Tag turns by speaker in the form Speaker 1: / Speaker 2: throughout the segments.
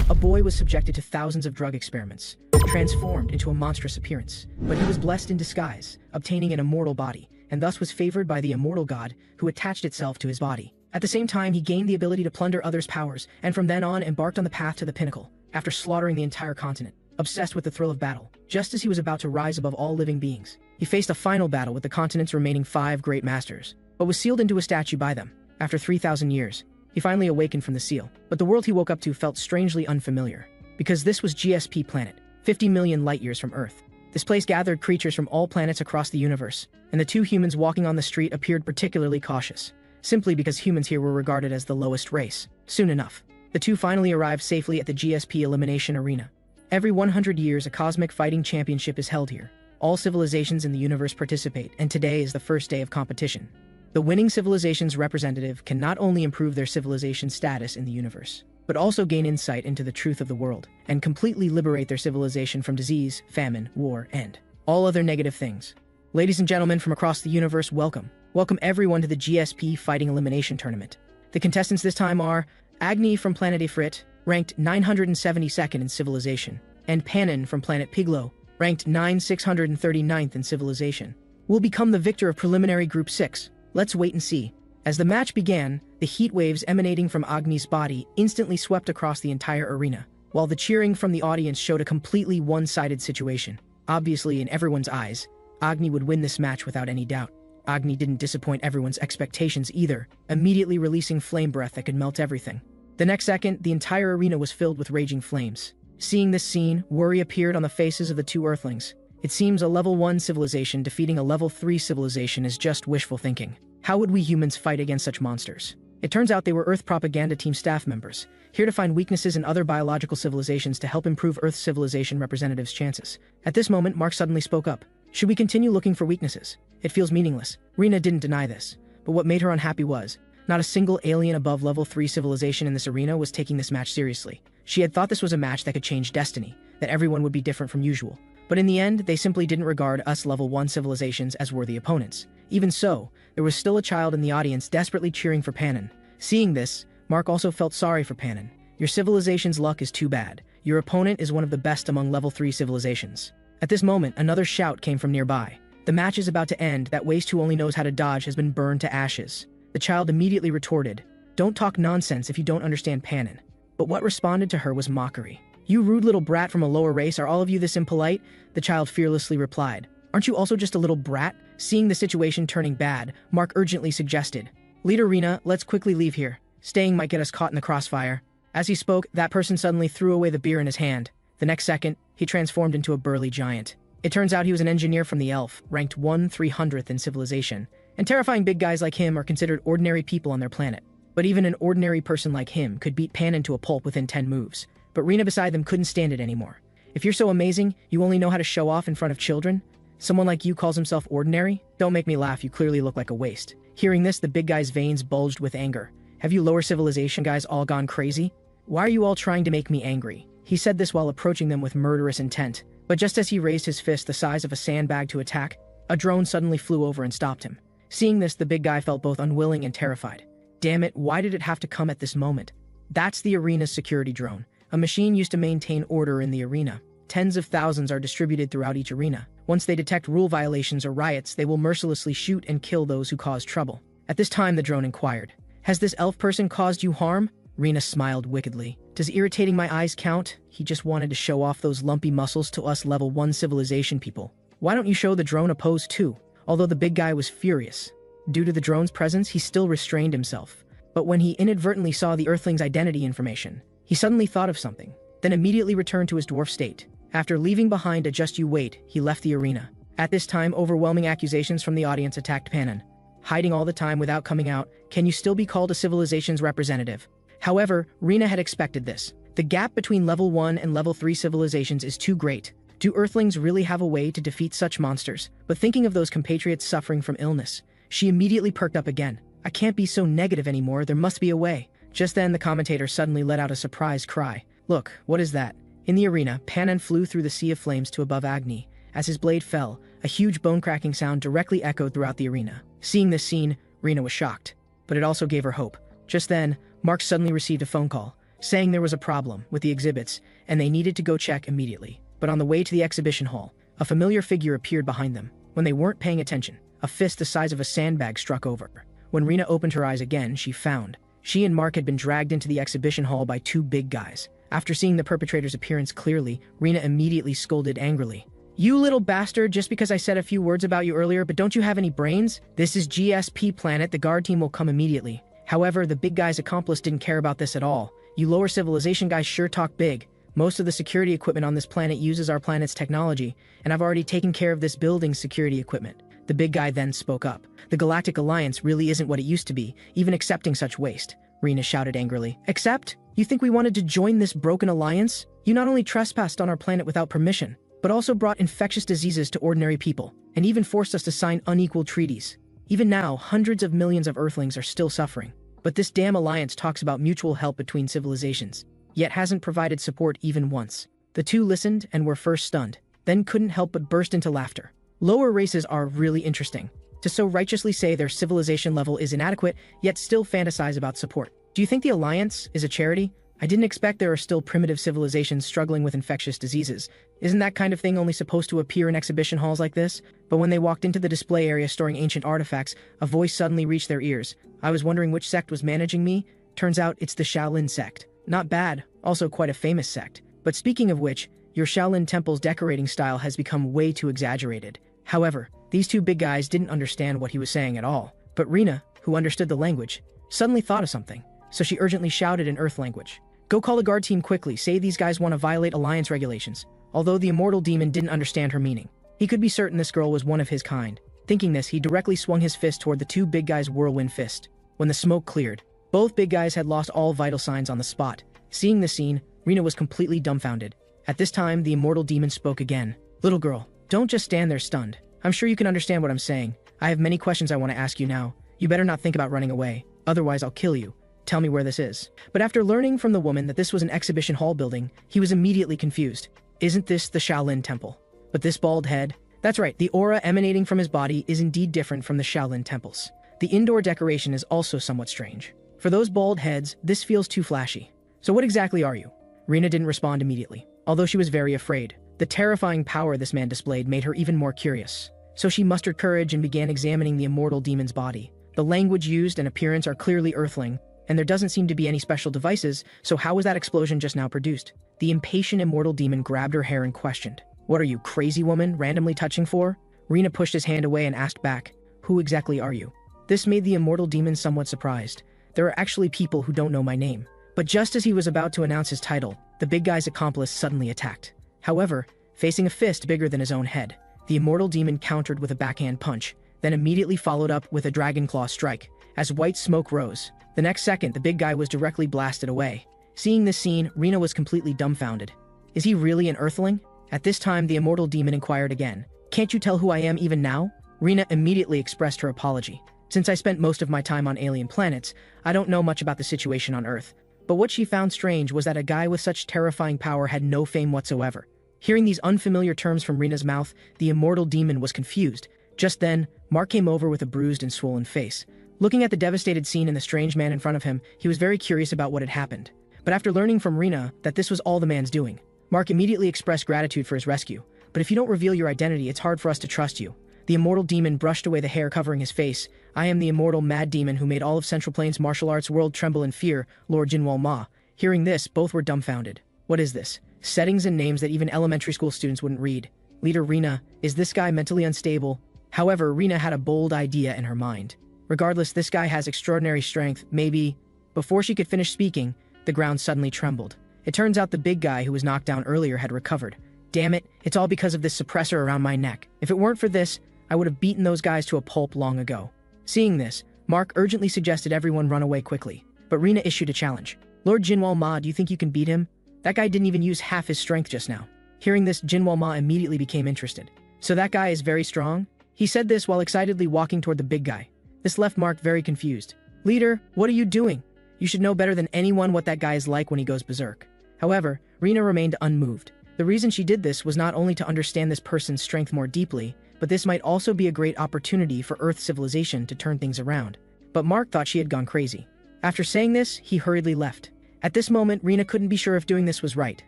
Speaker 1: A boy was subjected to thousands of drug experiments, transformed into a monstrous appearance, but he was blessed in disguise, obtaining an immortal body, and thus was favored by the immortal god, who attached itself to his body. At the same time, he gained the ability to plunder others' powers, and from then on embarked on the path to the pinnacle, after slaughtering the entire continent. Obsessed with the thrill of battle, just as he was about to rise above all living beings, he faced a final battle with the continent's remaining 5 great masters, but was sealed into a statue by them. After 3,000 years, he finally awakened from the seal, but the world he woke up to felt strangely unfamiliar, because this was GSP planet, 50 million light-years from Earth. This place gathered creatures from all planets across the universe, and the 2 humans walking on the street appeared particularly cautious, simply because humans here were regarded as the lowest race. Soon enough, the 2 finally arrived safely at the GSP Elimination Arena. Every 100 years, a cosmic fighting championship is held here. All civilizations in the universe participate, and today is the first day of competition. The winning civilization's representative can not only improve their civilization's status in the universe, but also gain insight into the truth of the world, and completely liberate their civilization from disease, famine, war, and all other negative things. Ladies and gentlemen from across the universe, welcome. Welcome everyone to the GSP Fighting Elimination Tournament. The contestants this time are Agni from planet Ifrit, ranked 972nd in civilization, and Panin from planet Piglo, ranked 639th in civilization, will become the victor of preliminary Group 6. Let's wait and see. As the match began, the heat waves emanating from Agni's body instantly swept across the entire arena, while the cheering from the audience showed a completely one-sided situation. Obviously, in everyone's eyes, Agni would win this match without any doubt. Agni didn't disappoint everyone's expectations either, immediately releasing flame breath that could melt everything. The next second, the entire arena was filled with raging flames. Seeing this scene, worry appeared on the faces of the 2 Earthlings. It seems a level 1 civilization defeating a level 3 civilization is just wishful thinking. How would we humans fight against such monsters? It turns out they were Earth propaganda team staff members, here to find weaknesses in other biological civilizations to help improve Earth civilization representatives' chances. At this moment, Mark suddenly spoke up. Should we continue looking for weaknesses? It feels meaningless. Rena didn't deny this, but what made her unhappy was, not a single alien above level 3 civilization in this arena was taking this match seriously. She had thought this was a match that could change destiny, that everyone would be different from usual. But in the end, they simply didn't regard us level 1 civilizations as worthy opponents. Even so, there was still a child in the audience desperately cheering for Panin. Seeing this, Mark also felt sorry for Panin. Your civilization's luck is too bad. Your opponent is one of the best among level 3 civilizations. At this moment, another shout came from nearby. The match is about to end. That waste who only knows how to dodge has been burned to ashes. The child immediately retorted, "Don't talk nonsense if you don't understand Panin." But what responded to her was mockery. "You rude little brat from a lower race, are all of you this impolite?" The child fearlessly replied. "Aren't you also just a little brat?" Seeing the situation turning bad, Mark urgently suggested, "Leader Rena, let's quickly leave here. Staying might get us caught in the crossfire." As he spoke, that person suddenly threw away the beer in his hand. The next second, he transformed into a burly giant. It turns out he was an engineer from the Elf, ranked 1/300th in civilization, and terrifying big guys like him are considered ordinary people on their planet. But even an ordinary person like him could beat Panin to a pulp within 10 moves. But Rena beside them couldn't stand it anymore. "If you're so amazing, you only know how to show off in front of children? Someone like you calls himself ordinary? Don't make me laugh, you clearly look like a waste." Hearing this, the big guy's veins bulged with anger. "Have you lower civilization guys all gone crazy? Why are you all trying to make me angry?" He said this while approaching them with murderous intent. But just as he raised his fist the size of a sandbag to attack, a drone suddenly flew over and stopped him. Seeing this, the big guy felt both unwilling and terrified. Damn it, why did it have to come at this moment? That's the arena's security drone, a machine used to maintain order in the arena. Tens of thousands are distributed throughout each arena. Once they detect rule violations or riots, they will mercilessly shoot and kill those who cause trouble. At this time, the drone inquired, "Has this elf person caused you harm?" Rena smiled wickedly. "Does irritating my eyes count? He just wanted to show off those lumpy muscles to us level 1 civilization people. Why don't you show the drone a pose too?" Although the big guy was furious. Due to the drone's presence, he still restrained himself. But when he inadvertently saw the Earthling's identity information, he suddenly thought of something, then immediately returned to his dwarf state. After leaving behind a "just you wait," he left the arena. At this time, overwhelming accusations from the audience attacked Panin. Hiding all the time without coming out, can you still be called a civilization's representative? However, Rena had expected this. The gap between level 1 and level 3 civilizations is too great. Do Earthlings really have a way to defeat such monsters? But thinking of those compatriots suffering from illness, she immediately perked up again. "I can't be so negative anymore, there must be a way." Just then, the commentator suddenly let out a surprised cry. "Look, what is that?" In the arena, Panin flew through the sea of flames to above Agni. As his blade fell, a huge bone-cracking sound directly echoed throughout the arena. Seeing this scene, Rena was shocked. But it also gave her hope. Just then, Mark suddenly received a phone call. saying there was a problem with the exhibits and they needed to go check immediately. But on the way to the exhibition hall, a familiar figure appeared behind them. When they weren't paying attention, a fist the size of a sandbag struck over. When Rena opened her eyes again, she found she and Mark had been dragged into the exhibition hall by two big guys. After seeing the perpetrator's appearance clearly, Rena immediately scolded angrily. "You little bastard, just because I said a few words about you earlier, but don't you have any brains? This is GSP Planet, the guard team will come immediately." However, the big guy's accomplice didn't care about this at all. "You lower civilization guys sure talk big. Most of the security equipment on this planet uses our planet's technology, and I've already taken care of this building's security equipment." The big guy then spoke up. "The Galactic Alliance really isn't what it used to be, even accepting such waste," Rena shouted angrily. "Accept? You think we wanted to join this broken alliance? You not only trespassed on our planet without permission, but also brought infectious diseases to ordinary people, and even forced us to sign unequal treaties. Even now, hundreds of millions of Earthlings are still suffering. But this damn alliance talks about mutual help between civilizations, yet hasn't provided support even once." The two listened and were first stunned, then couldn't help but burst into laughter. Lower races are really interesting. To so righteously say their civilization level is inadequate, yet still fantasize about support. Do you think the Alliance is a charity? I didn't expect there are still primitive civilizations struggling with infectious diseases. Isn't that kind of thing only supposed to appear in exhibition halls like this? But when they walked into the display area storing ancient artifacts, a voice suddenly reached their ears. "I was wondering which sect was managing me. Turns out it's the Shaolin sect. Not bad, also quite a famous sect. But speaking of which, your Shaolin temple's decorating style has become way too exaggerated." However, these two big guys didn't understand what he was saying at all. But Rena, who understood the language, suddenly thought of something. So she urgently shouted in Earth language, "Go call the guard team quickly, say these guys want to violate Alliance regulations." Although the immortal demon didn't understand her meaning, he could be certain this girl was one of his kind. Thinking this, he directly swung his fist toward the two big guys' whirlwind fist. When the smoke cleared, both big guys had lost all vital signs on the spot. Seeing the scene, Rena was completely dumbfounded. At this time, the immortal demon spoke again. "Little girl, don't just stand there stunned. I'm sure you can understand what I'm saying. I have many questions I want to ask you now. You better not think about running away, otherwise I'll kill you. Tell me where this is." But after learning from the woman that this was an exhibition hall building, he was immediately confused. Isn't this the Shaolin temple? But this bald head? That's right, the aura emanating from his body is indeed different from the Shaolin temples. The indoor decoration is also somewhat strange. For those bald heads, this feels too flashy. "So what exactly are you?" Rena didn't respond immediately, although she was very afraid. The terrifying power this man displayed made her even more curious. So she mustered courage and began examining the immortal demon's body. The language used and appearance are clearly Earthling, and there doesn't seem to be any special devices, so how was that explosion just now produced? The impatient immortal demon grabbed her hair and questioned. "What are you, crazy woman, randomly touching for?" Rena pushed his hand away and asked back, "Who exactly are you?" This made the immortal demon somewhat surprised. "There are actually people who don't know my name." But just as he was about to announce his title, the big guy's accomplice suddenly attacked. However, facing a fist bigger than his own head, the immortal demon countered with a backhand punch, then immediately followed up with a dragon claw strike. As white smoke rose, the next second the big guy was directly blasted away. Seeing this scene, Rena was completely dumbfounded. Is he really an Earthling? At this time, the immortal demon inquired again. "Can't you tell who I am even now?" Rena immediately expressed her apology. "Since I spent most of my time on alien planets, I don't know much about the situation on Earth." But what she found strange was that a guy with such terrifying power had no fame whatsoever. Hearing these unfamiliar terms from Rena's mouth, the immortal demon was confused. Just then, Mark came over with a bruised and swollen face. Looking at the devastated scene and the strange man in front of him, he was very curious about what had happened. But after learning from Rena that this was all the man's doing, Mark immediately expressed gratitude for his rescue. "But if you don't reveal your identity, it's hard for us to trust you." The immortal demon brushed away the hair covering his face. "I am the immortal mad demon who made all of Central Plains martial arts world tremble in fear, Lord Jinwal Ma." Hearing this, both were dumbfounded. What is this? Settings and names that even elementary school students wouldn't read. Leader Rena, is this guy mentally unstable? However, Rena had a bold idea in her mind. Regardless, this guy has extraordinary strength, maybe... Before she could finish speaking, the ground suddenly trembled. It turns out the big guy who was knocked down earlier had recovered. Damn it, it's all because of this suppressor around my neck. If it weren't for this, I would have beaten those guys to a pulp long ago. Seeing this, Mark urgently suggested everyone run away quickly. But Rena issued a challenge. "Lord Jinwal Ma, do you think you can beat him? That guy didn't even use half his strength just now." Hearing this, Jinwal Ma immediately became interested. "So that guy is very strong?" He said this while excitedly walking toward the big guy. This left Mark very confused. "Leader, what are you doing? You should know better than anyone what that guy is like when he goes berserk." However, Rena remained unmoved. The reason she did this was not only to understand this person's strength more deeply, but this might also be a great opportunity for Earth civilization to turn things around. But Mark thought she had gone crazy. After saying this, he hurriedly left. At this moment, Rena couldn't be sure if doing this was right,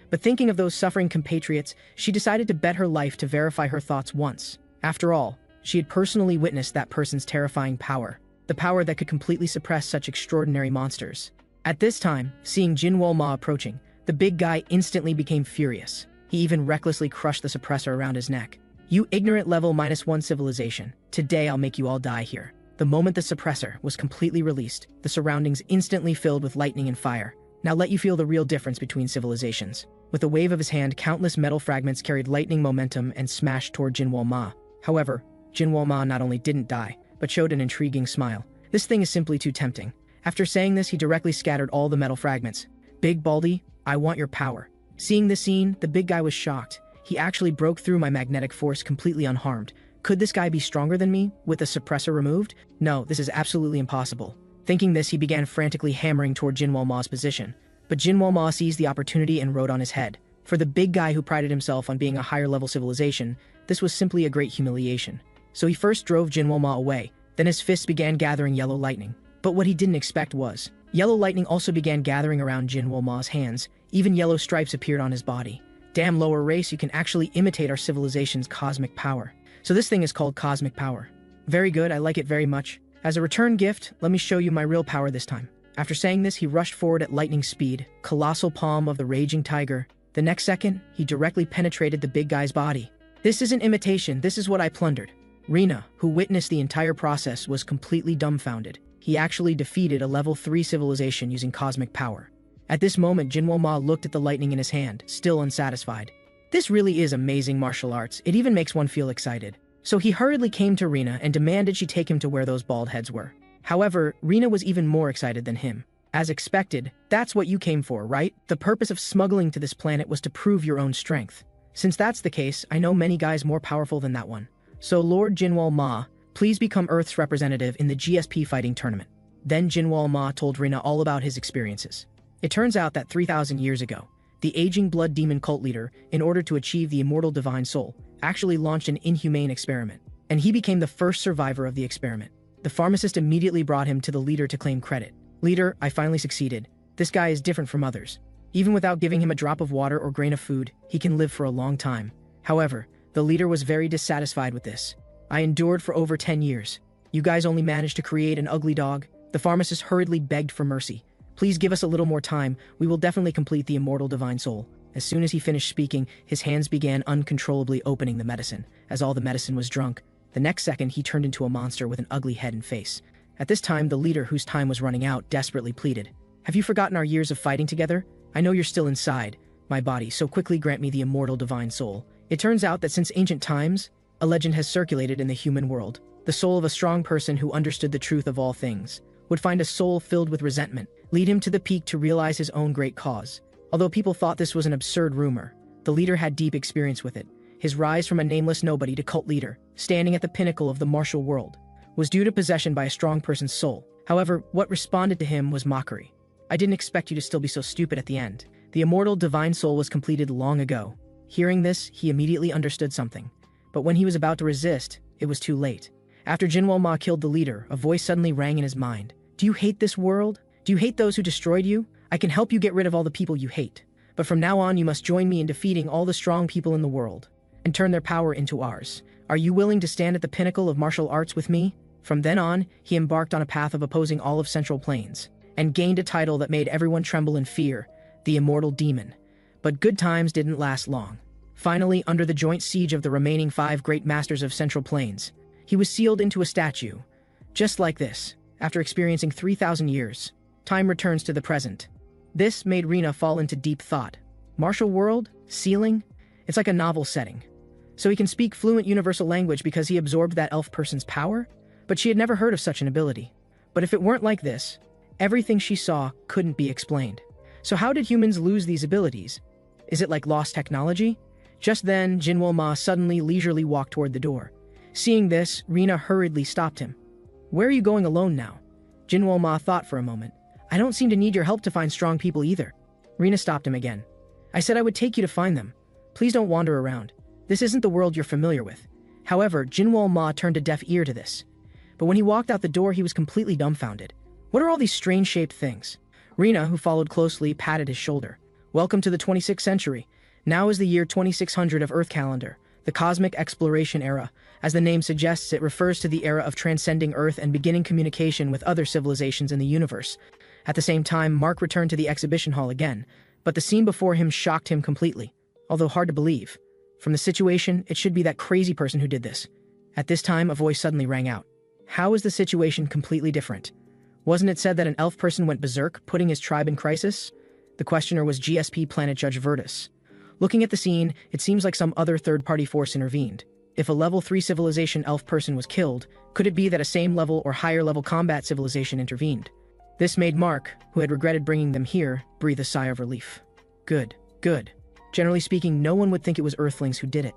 Speaker 1: but thinking of those suffering compatriots, she decided to bet her life to verify her thoughts once. After all, she had personally witnessed that person's terrifying power, the power that could completely suppress such extraordinary monsters. At this time, seeing Jinwoo Ma approaching, the big guy instantly became furious. He even recklessly crushed the suppressor around his neck. "You ignorant level -1 civilization, today I'll make you all die here." The moment the suppressor was completely released, the surroundings instantly filled with lightning and fire. Now let you feel the real difference between civilizations. With a wave of his hand, countless metal fragments carried lightning momentum and smashed toward Jinwoo Ma. However, Jinwoo Ma not only didn't die, but showed an intriguing smile. "This thing is simply too tempting." After saying this, he directly scattered all the metal fragments. "Big Baldy, I want your power." Seeing this scene, the big guy was shocked. He actually broke through my magnetic force completely unharmed. Could this guy be stronger than me, with the suppressor removed? No, this is absolutely impossible. Thinking this, he began frantically hammering toward Jinwoo Ma's position. But Jinwoo Ma seized the opportunity and rode on his head. For the big guy who prided himself on being a higher-level civilization, this was simply a great humiliation. So he first drove Jinwoo Ma away, then his fists began gathering yellow lightning. But what he didn't expect was, yellow lightning also began gathering around Jinwoo Ma's hands. Even yellow stripes appeared on his body. "Damn lower race, you can actually imitate our civilization's cosmic power. So this thing is called cosmic power. Very good, I like it very much. As a return gift, let me show you my real power this time." After saying this, he rushed forward at lightning speed, colossal palm of the raging tiger. The next second, he directly penetrated the big guy's body. "This isn't imitation, this is what I plundered." Rena, who witnessed the entire process, was completely dumbfounded. He actually defeated a level 3 civilization using cosmic power. At this moment, Jinwoo Ma looked at the lightning in his hand, still unsatisfied. This really is amazing martial arts, it even makes one feel excited. So he hurriedly came to Rena and demanded she take him to where those bald heads were. However, Rena was even more excited than him. As expected, "That's what you came for, right? The purpose of smuggling to this planet was to prove your own strength. Since that's the case, I know many guys more powerful than that one. So Lord Jinwoo Ma, please become Earth's representative in the GSP fighting tournament." Then Jinwoo Ma told Rena all about his experiences. It turns out that 3,000 years ago, the aging blood demon cult leader, in order to achieve the immortal divine soul, actually launched an inhumane experiment, and he became the first survivor of the experiment. The pharmacist immediately brought him to the leader to claim credit. "Leader, I finally succeeded. This guy is different from others. Even without giving him a drop of water or grain of food, he can live for a long time." However, the leader was very dissatisfied with this. "I endured for over 10 years. You guys only managed to create an ugly dog." The pharmacist hurriedly begged for mercy. "Please give us a little more time, we will definitely complete the immortal divine soul." As soon as he finished speaking, his hands began uncontrollably opening the medicine, as all the medicine was drunk. The next second, he turned into a monster with an ugly head and face. At this time, the leader, whose time was running out, desperately pleaded. "Have you forgotten our years of fighting together? I know you're still inside my body, so quickly grant me the immortal divine soul." It turns out that since ancient times, a legend has circulated in the human world. The soul of a strong person who understood the truth of all things would find a soul filled with resentment, lead him to the peak to realize his own great cause. Although people thought this was an absurd rumor, the leader had deep experience with it. His rise from a nameless nobody to cult leader, standing at the pinnacle of the martial world, was due to possession by a strong person's soul. However, what responded to him was mockery. "I didn't expect you to still be so stupid at the end. The immortal divine soul was completed long ago." Hearing this, he immediately understood something. But when he was about to resist, it was too late. After Jinwoo Ma killed the leader, a voice suddenly rang in his mind. "Do you hate this world? Do you hate those who destroyed you? I can help you get rid of all the people you hate. But from now on, you must join me in defeating all the strong people in the world and turn their power into ours. Are you willing to stand at the pinnacle of martial arts with me?" From then on, he embarked on a path of opposing all of Central Plains and gained a title that made everyone tremble in fear, the Immortal Demon. But good times didn't last long. Finally, under the joint siege of the remaining 5 great masters of Central Plains, he was sealed into a statue. Just like this, after experiencing 3,000 years, time returns to the present. This made Rena fall into deep thought. Martial world? Sealing? It's like a novel setting. So he can speak fluent universal language because he absorbed that elf person's power? But she had never heard of such an ability. But if it weren't like this, everything she saw couldn't be explained. So how did humans lose these abilities? Is it like lost technology? Just then, Jinwoo Ma suddenly leisurely walked toward the door. Seeing this, Rena hurriedly stopped him. "Where are you going alone now?" Jinwoo Ma thought for a moment. "I don't seem to need your help to find strong people either." Rena stopped him again. "I said I would take you to find them. Please don't wander around. This isn't the world you're familiar with." However, Jinwoo Ma turned a deaf ear to this. But when he walked out the door, he was completely dumbfounded. What are all these strange-shaped things? Rena, who followed closely, patted his shoulder. Welcome to the 26th century. Now is the year 2600 of Earth calendar, the cosmic exploration era. As the name suggests, it refers to the era of transcending Earth and beginning communication with other civilizations in the universe. At the same time, Mark returned to the exhibition hall again, but the scene before him shocked him completely, although hard to believe. From the situation, it should be that crazy person who did this. At this time, a voice suddenly rang out. How is the situation completely different? Wasn't it said that an elf person went berserk, putting his tribe in crisis? The questioner was GSP Planet Judge Virtus. Looking at the scene, it seems like some other third-party force intervened. If a level 3 civilization elf person was killed, could it be that a same level or higher level combat civilization intervened? This made Mark, who had regretted bringing them here, breathe a sigh of relief. Good. Generally speaking, no one would think it was Earthlings who did it.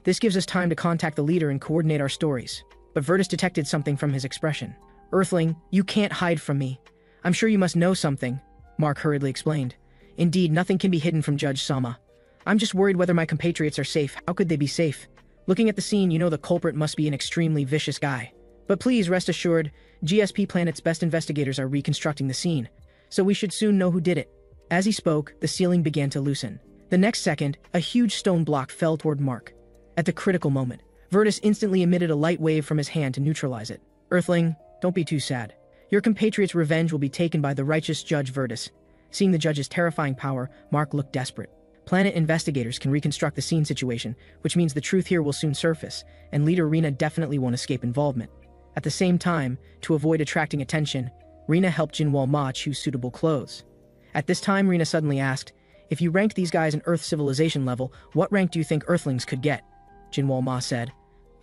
Speaker 1: This gives us time to contact the leader and coordinate our stories. But Virtus detected something from his expression. Earthling, you can't hide from me. I'm sure you must know something, Mark hurriedly explained. Indeed, nothing can be hidden from Judge Sama. I'm just worried whether my compatriots are safe. How could they be safe? Looking at the scene, you know the culprit must be an extremely vicious guy. But please rest assured, GSP Planet's best investigators are reconstructing the scene, so we should soon know who did it. As he spoke, the ceiling began to loosen. The next second, a huge stone block fell toward Mark. At the critical moment, Virtus instantly emitted a light wave from his hand to neutralize it. Earthling, don't be too sad. Your compatriot's revenge will be taken by the righteous Judge Virtus. Seeing the judge's terrifying power, Mark looked desperate. Planet investigators can reconstruct the scene situation, which means the truth here will soon surface, and leader Rena definitely won't escape involvement. At the same time, to avoid attracting attention, Rena helped Jinwoo Ma choose suitable clothes. At this time, Rena suddenly asked, if you ranked these guys in Earth civilization level, what rank do you think Earthlings could get? Jinwoo Ma said,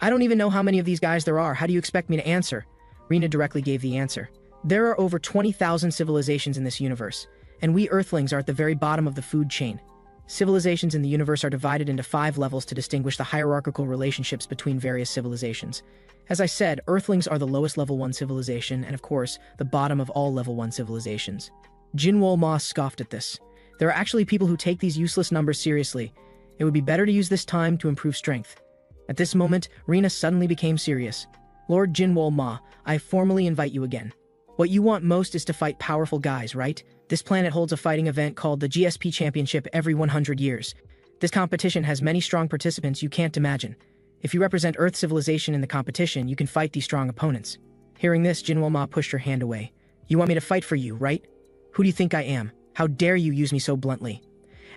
Speaker 1: I don't even know how many of these guys there are. How do you expect me to answer? Rena directly gave the answer. There are over 20,000 civilizations in this universe, and we Earthlings are at the very bottom of the food chain. Civilizations in the universe are divided into 5 levels to distinguish the hierarchical relationships between various civilizations. As I said, Earthlings are the lowest level 1 civilization, and of course, the bottom of all level 1 civilizations. Jinwoo Ma scoffed at this. There are actually people who take these useless numbers seriously. It would be better to use this time to improve strength. At this moment, Rena suddenly became serious. Lord Jinwoo Ma, I formally invite you again. What you want most is to fight powerful guys, right? This planet holds a fighting event called the GSP Championship every 100 years. This competition has many strong participants you can't imagine. If you represent Earth civilization in the competition, you can fight these strong opponents. Hearing this, Jinwoo Ma pushed her hand away. You want me to fight for you, right? Who do you think I am? How dare you use me so bluntly?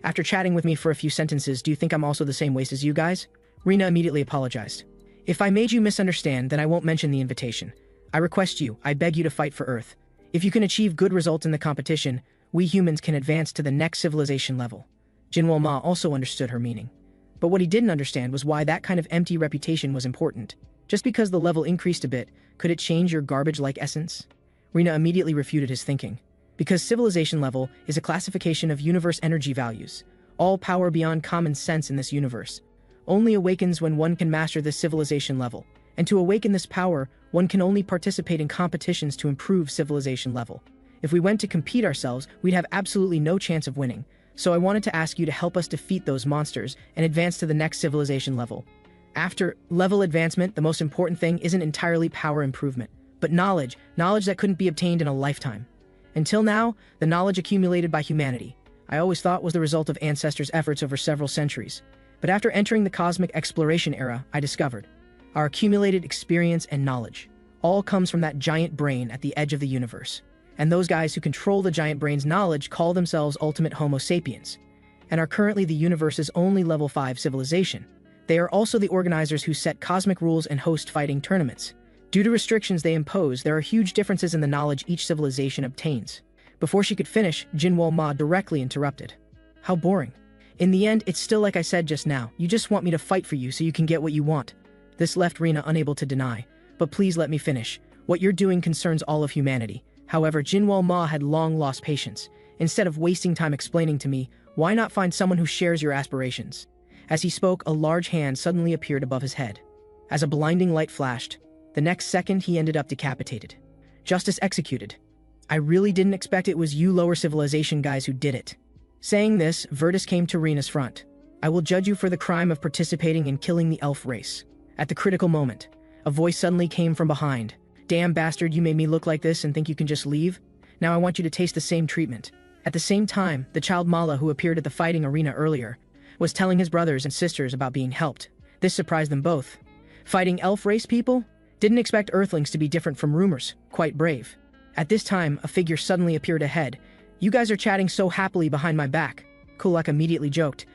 Speaker 1: After chatting with me for a few sentences, do you think I'm also the same waste as you guys? Rena immediately apologized. If I made you misunderstand, then I won't mention the invitation. I request you, I beg you to fight for Earth. If you can achieve good results in the competition, we humans can advance to the next civilization level. Jinwoo Ma also understood her meaning. But what he didn't understand was why that kind of empty reputation was important. Just because the level increased a bit, could it change your garbage-like essence? Rena immediately refuted his thinking. Because civilization level is a classification of universe energy values. All power beyond common sense in this universe only awakens when one can master this civilization level. And to awaken this power, one can only participate in competitions to improve civilization level. If we went to compete ourselves, we'd have absolutely no chance of winning. So I wanted to ask you to help us defeat those monsters and advance to the next civilization level. After level advancement, the most important thing isn't entirely power improvement, but knowledge that couldn't be obtained in a lifetime. Until now, the knowledge accumulated by humanity, I always thought was the result of ancestors' efforts over several centuries. But after entering the cosmic exploration era, I discovered our accumulated experience and knowledge all comes from that giant brain at the edge of the universe. And those guys who control the giant brain's knowledge call themselves ultimate Homo sapiens, and are currently the universe's only level 5 civilization. They are also the organizers who set cosmic rules and host fighting tournaments. Due to restrictions they impose, there are huge differences in the knowledge each civilization obtains. Before she could finish, Jinwoo Ma directly interrupted. How boring. In the end, it's still like I said just now. You just want me to fight for you so you can get what you want. This left Rena unable to deny. But please let me finish. What you're doing concerns all of humanity. However, Jinwoo Ma had long lost patience. Instead of wasting time explaining to me, why not find someone who shares your aspirations? As he spoke, a large hand suddenly appeared above his head. As a blinding light flashed, the next second he ended up decapitated. Justice executed. I really didn't expect it was you lower civilization guys who did it. Saying this, Virtus came to Rena's front. I will judge you for the crime of participating in killing the elf race. At the critical moment, a voice suddenly came from behind. Damn bastard, you made me look like this and think you can just leave? Now I want you to taste the same treatment. At the same time, the child Mala, who appeared at the fighting arena earlier, was telling his brothers and sisters about being helped. This surprised them both. Fighting elf race people? Didn't expect Earthlings to be different from rumors. Quite brave. At this time, a figure suddenly appeared ahead. "You guys are chatting so happily behind my back," Kulak immediately joked.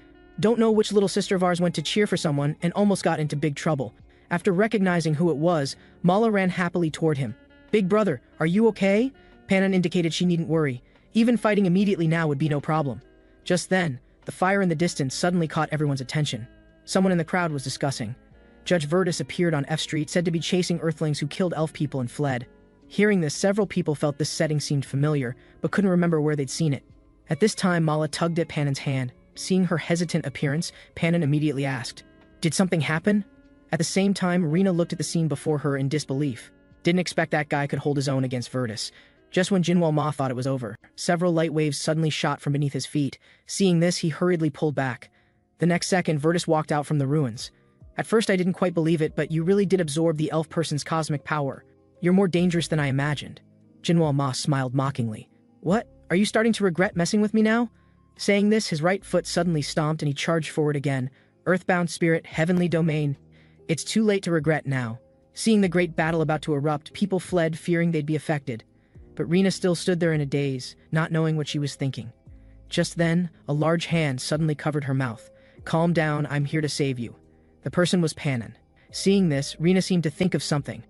Speaker 1: "Don't know which little sister of ours went to cheer for someone and almost got into big trouble." After recognizing who it was, Mala ran happily toward him. "Big brother, are you okay?" Panan indicated she needn't worry. Even fighting immediately now would be no problem. Just then, the fire in the distance suddenly caught everyone's attention. Someone in the crowd was discussing. Judge Virtus appeared on F Street, said to be chasing Earthlings who killed elf people and fled. Hearing this, several people felt this setting seemed familiar, but couldn't remember where they'd seen it. At this time, Mala tugged at Panan's hand. Seeing her hesitant appearance, Panan immediately asked, "Did something happen?" At the same time, Rena looked at the scene before her in disbelief. Didn't expect that guy could hold his own against Virtus. Just when Jinwoo Ma thought it was over, several light waves suddenly shot from beneath his feet. Seeing this, he hurriedly pulled back. The next second, Virtus walked out from the ruins. "At first I didn't quite believe it, but you really did absorb the elf person's cosmic power. You're more dangerous than I imagined." Jinwoo Ma smiled mockingly. "What? Are you starting to regret messing with me now?" Saying this, his right foot suddenly stomped and he charged forward again. "Earthbound spirit, heavenly domain. It's too late to regret now." Seeing the great battle about to erupt, people fled, fearing they'd be affected. But Rena still stood there in a daze, not knowing what she was thinking. Just then, a large hand suddenly covered her mouth. "Calm down, I'm here to save you." The person was Panan. Seeing this, Rena seemed to think of something.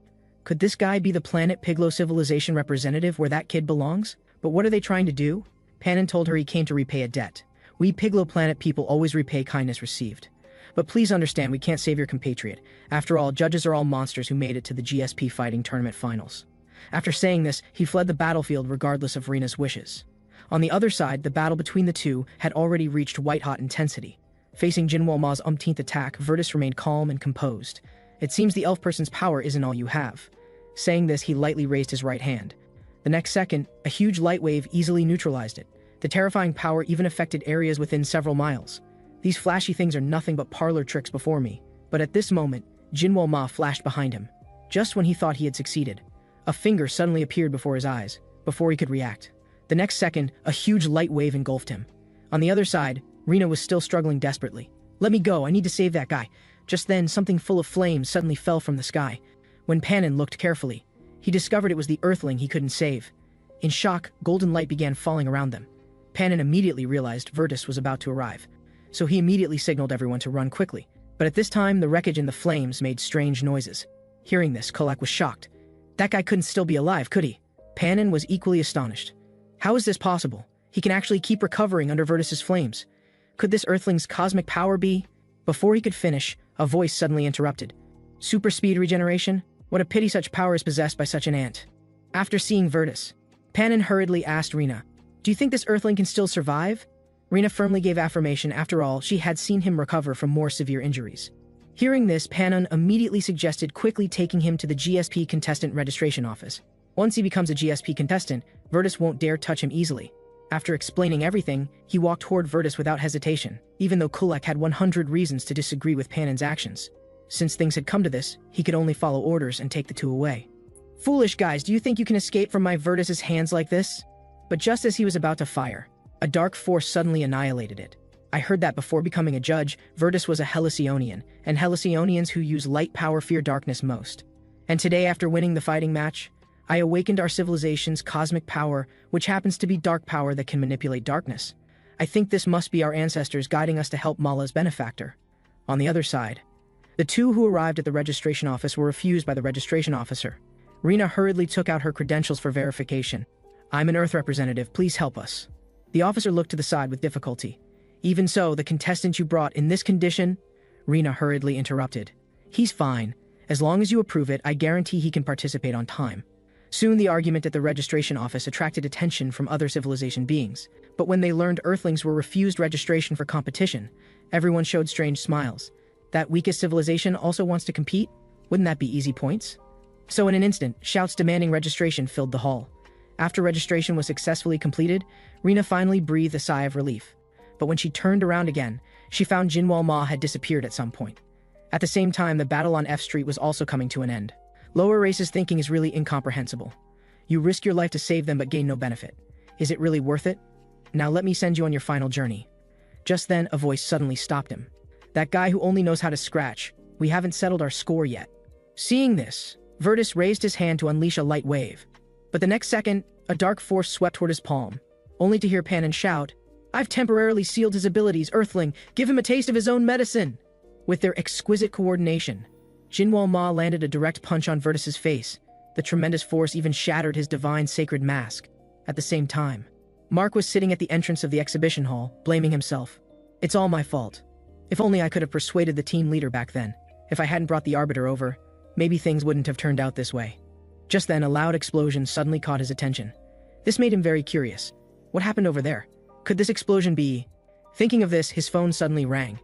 Speaker 1: Could this guy be the planet Piglo civilization representative where that kid belongs? But what are they trying to do? Panan told her he came to repay a debt. "We Piglo planet people always repay kindness received. But please understand, we can't save your compatriot. After all, judges are all monsters who made it to the GSP fighting tournament finals." After saying this, he fled the battlefield regardless of Rena's wishes. On the other side, the battle between the two had already reached white-hot intensity. Facing Jinwoo Ma's umpteenth attack, Virtus remained calm and composed. "It seems the elf person's power isn't all you have." Saying this, he lightly raised his right hand. The next second, a huge light wave easily neutralized it. The terrifying power even affected areas within several miles. "These flashy things are nothing but parlor tricks before me." But at this moment, Jinwoo Ma flashed behind him. Just when he thought he had succeeded, a finger suddenly appeared before his eyes, before he could react. The next second, a huge light wave engulfed him. On the other side, Rena was still struggling desperately. "Let me go, I need to save that guy." Just then, something full of flames suddenly fell from the sky. When Panan looked carefully, he discovered it was the Earthling he couldn't save. In shock, golden light began falling around them. Panan immediately realized Virtus was about to arrive, so he immediately signaled everyone to run quickly. But at this time, the wreckage and the flames made strange noises. Hearing this, Kulak was shocked. That guy couldn't still be alive, could he? Panan was equally astonished. How is this possible? He can actually keep recovering under Virtus's flames. Could this Earthling's cosmic power be? Before he could finish, a voice suddenly interrupted. "Super speed regeneration? What a pity such power is possessed by such an ant." After seeing Virtus, Panan hurriedly asked Rena, "Do you think this Earthling can still survive?" Rena firmly gave affirmation. After all, she had seen him recover from more severe injuries. Hearing this, Panan immediately suggested quickly taking him to the GSP contestant registration office. Once he becomes a GSP contestant, Virtus won't dare touch him easily. After explaining everything, he walked toward Virtus without hesitation, even though Kulak had 100 reasons to disagree with Panan's actions. Since things had come to this, he could only follow orders and take the two away. "Foolish guys, do you think you can escape from my Virtus's hands like this?" But just as he was about to fire, a dark force suddenly annihilated it. I heard that before becoming a judge, Virtus was a Helicionian, and Helicionians who use light power fear darkness most. And today, after winning the fighting match, I awakened our civilization's cosmic power, which happens to be dark power that can manipulate darkness. I think this must be our ancestors guiding us to help Mala's benefactor. On the other side, the two who arrived at the registration office were refused by the registration officer. Rena hurriedly took out her credentials for verification. "I'm an Earth representative, please help us." The officer looked to the side with difficulty. "Even so, the contestant you brought in this condition?" Rena hurriedly interrupted. "He's fine. As long as you approve it, I guarantee he can participate on time." Soon the argument at the registration office attracted attention from other civilization beings. But when they learned Earthlings were refused registration for competition, everyone showed strange smiles. That weakest civilization also wants to compete? Wouldn't that be easy points? So in an instant, shouts demanding registration filled the hall. After registration was successfully completed, Rena finally breathed a sigh of relief. But when she turned around again, she found Jinwoo Ma had disappeared at some point. At the same time, the battle on F Street was also coming to an end. Lower races' thinking is really incomprehensible. You risk your life to save them but gain no benefit. Is it really worth it? Now let me send you on your final journey." Just then, a voice suddenly stopped him. "That guy who only knows how to scratch. We haven't settled our score yet." Seeing this, Virtus raised his hand to unleash a light wave. But the next second, a dark force swept toward his palm, only to hear Panon shout, "I've temporarily sealed his abilities, Earthling. Give him a taste of his own medicine." With their exquisite coordination, Jinwoo Ma landed a direct punch on Virtus's face. The tremendous force even shattered his divine sacred mask. At the same time, Mark was sitting at the entrance of the exhibition hall, blaming himself. "It's all my fault. If only I could have persuaded the team leader back then. If I hadn't brought the Arbiter over, maybe things wouldn't have turned out this way." Just then, a loud explosion suddenly caught his attention. This made him very curious. What happened over there? Could this explosion be... Thinking of this, his phone suddenly rang.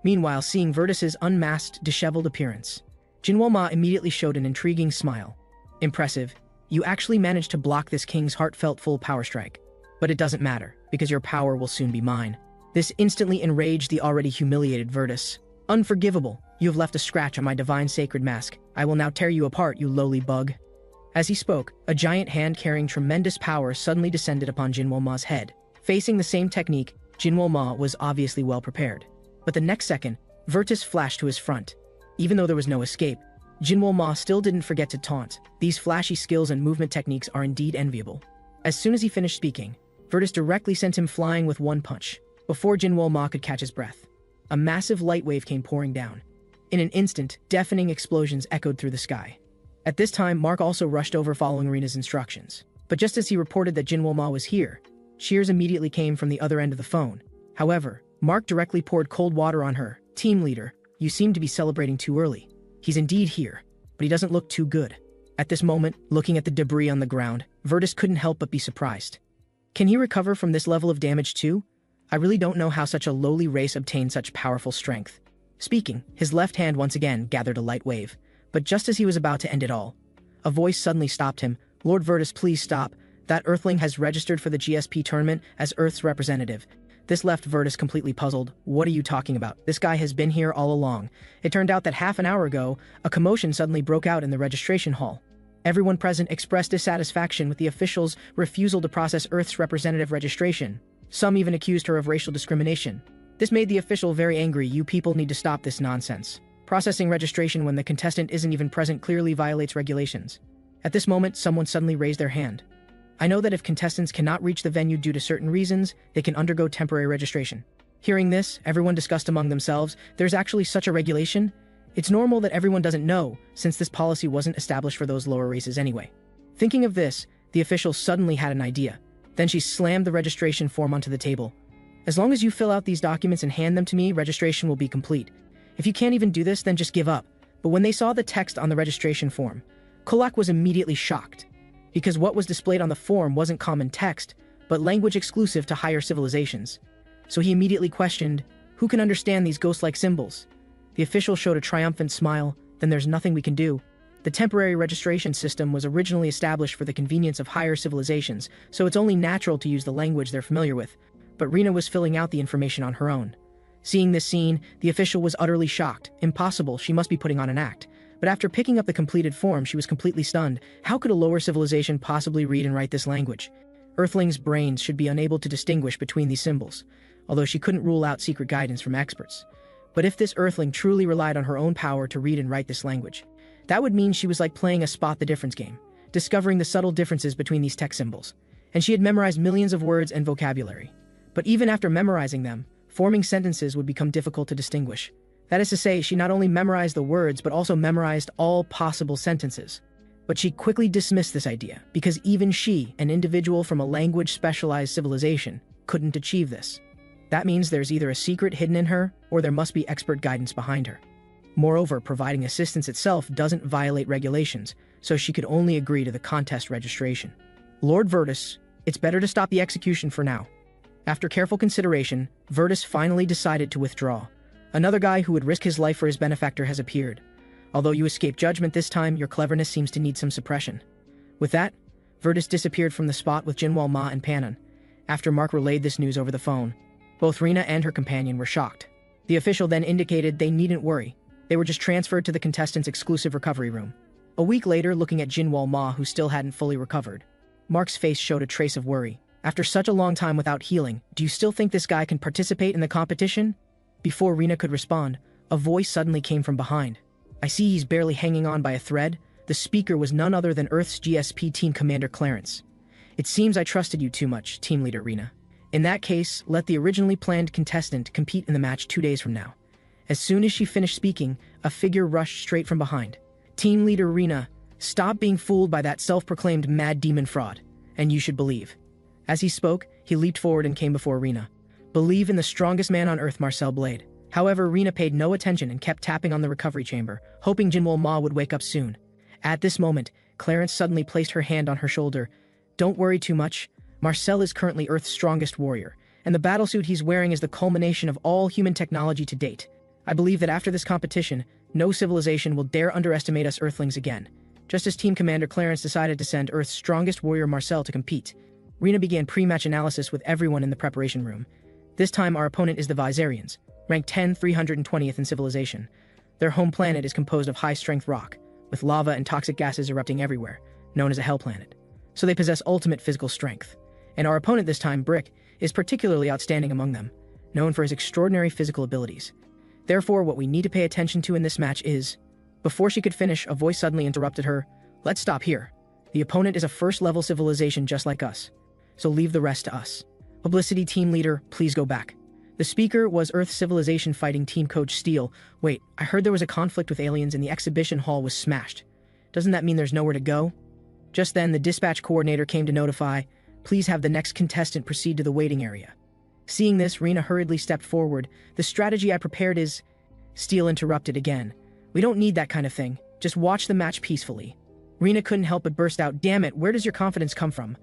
Speaker 1: Meanwhile, seeing Virtus's unmasked, disheveled appearance, Jinwoo Ma immediately showed an intriguing smile. "Impressive. You actually managed to block this king's heartfelt full power strike. But it doesn't matter, because your power will soon be mine." This instantly enraged the already humiliated Virtus. "Unforgivable. You have left a scratch on my divine sacred mask. I will now tear you apart, you lowly bug." As he spoke, a giant hand carrying tremendous power suddenly descended upon Jinwoo Ma's head. Facing the same technique, Jinwoo Ma was obviously well prepared. But the next second, Virtus flashed to his front. Even though there was no escape, Jinwoo Ma still didn't forget to taunt. These flashy skills and movement techniques are indeed enviable. As soon as he finished speaking, Virtus directly sent him flying with one punch. Before Jinwoo Ma could catch his breath, a massive light wave came pouring down. In an instant, deafening explosions echoed through the sky. At this time, Mark also rushed over following Rina's instructions. But just as he reported that Jinwoo Ma was here, cheers immediately came from the other end of the phone. However, Mark directly poured cold water on her. "Team leader, you seem to be celebrating too early. He's indeed here, but he doesn't look too good." At this moment, looking at the debris on the ground, Virtus couldn't help but be surprised. Can he recover from this level of damage too? I really don't know how such a lowly race obtained such powerful strength. Speaking, his left hand once again gathered a light wave. But just as he was about to end it all, a voice suddenly stopped him. "Lord Virtus, please stop. That Earthling has registered for the GSP tournament as Earth's representative." This left Virtus completely puzzled. "What are you talking about? This guy has been here all along." It turned out that half an hour ago, a commotion suddenly broke out in the registration hall. Everyone present expressed dissatisfaction with the officials' refusal to process Earth's representative registration. Some even accused her of racial discrimination. This made the official very angry. "You people need to stop this nonsense. Processing registration when the contestant isn't even present clearly violates regulations." At this moment, someone suddenly raised their hand. "I know that if contestants cannot reach the venue due to certain reasons, they can undergo temporary registration." Hearing this, everyone discussed among themselves, "There's actually such a regulation? It's normal that everyone doesn't know, since this policy wasn't established for those lower races anyway." Thinking of this, the official suddenly had an idea. Then she slammed the registration form onto the table. "As long as you fill out these documents and hand them to me, registration will be complete. If you can't even do this, then just give up." But when they saw the text on the registration form, Kulak was immediately shocked. Because what was displayed on the form wasn't common text, but language exclusive to higher civilizations. So he immediately questioned, "Who can understand these ghost-like symbols?" The official showed a triumphant smile. "Then there's nothing we can do. The temporary registration system was originally established for the convenience of higher civilizations, so it's only natural to use the language they're familiar with." But Rina was filling out the information on her own. Seeing this scene, the official was utterly shocked. Impossible, she must be putting on an act. But after picking up the completed form, she was completely stunned. How could a lower civilization possibly read and write this language? Earthlings' brains should be unable to distinguish between these symbols, although she couldn't rule out secret guidance from experts. But if this Earthling truly relied on her own power to read and write this language, that would mean she was like playing a spot the difference game, discovering the subtle differences between these text symbols. And she had memorized millions of words and vocabulary. But even after memorizing them, forming sentences would become difficult to distinguish. That is to say, she not only memorized the words, but also memorized all possible sentences. But she quickly dismissed this idea, because even she, an individual from a language-specialized civilization, couldn't achieve this. That means there's either a secret hidden in her, or there must be expert guidance behind her. Moreover, providing assistance itself doesn't violate regulations, so she could only agree to the contest registration. Lord Virtus, it's better to stop the execution for now. After careful consideration, Virtus finally decided to withdraw. Another guy who would risk his life for his benefactor has appeared. Although you escaped judgment this time, your cleverness seems to need some suppression. With that, Virtus disappeared from the spot with Jinwoo Ma and Panon. After Mark relayed this news over the phone, both Rina and her companion were shocked. The official then indicated they needn't worry. They were just transferred to the contestants' exclusive recovery room. A week later, looking at Jinwoo Ma, who still hadn't fully recovered, Mark's face showed a trace of worry. After such a long time without healing, do you still think this guy can participate in the competition? Before Rina could respond, a voice suddenly came from behind. I see he's barely hanging on by a thread. The speaker was none other than Earth's GSP Team Commander Clarence. It seems I trusted you too much, Team Leader Rina. In that case, let the originally planned contestant compete in the match 2 days from now. As soon as she finished speaking, a figure rushed straight from behind. Team Leader Rina, stop being fooled by that self-proclaimed mad demon fraud, and you should believe. As he spoke, he leaped forward and came before Rina. Believe in the strongest man on Earth, Marcel Blade. However, Rina paid no attention and kept tapping on the recovery chamber, hoping Jinwoo Ma would wake up soon. At this moment, Clarence suddenly placed her hand on her shoulder. Don't worry too much. Marcel is currently Earth's strongest warrior, and the battlesuit he's wearing is the culmination of all human technology to date. I believe that after this competition, no civilization will dare underestimate us Earthlings again. Just as Team Commander Clarence decided to send Earth's strongest warrior Marcel to compete, Rina began pre-match analysis with everyone in the preparation room. This time our opponent is the Viserians, ranked 320th in civilization. Their home planet is composed of high-strength rock, with lava and toxic gases erupting everywhere, known as a hell planet. So they possess ultimate physical strength. And our opponent this time, Brick, is particularly outstanding among them, known for his extraordinary physical abilities. Therefore, what we need to pay attention to in this match is... Before she could finish, a voice suddenly interrupted her. Let's stop here. The opponent is a first-level civilization just like us, so leave the rest to us. Publicity team leader, please go back. The speaker was Earth Civilization Fighting Team Coach Steele. Wait, I heard there was a conflict with aliens and the exhibition hall was smashed. Doesn't that mean there's nowhere to go? Just then, the dispatch coordinator came to notify, please have the next contestant proceed to the waiting area. Seeing this, Rina hurriedly stepped forward. The strategy I prepared is... Steele interrupted again. We don't need that kind of thing. Just watch the match peacefully. Rina couldn't help but burst out, damn it, where does your confidence come from?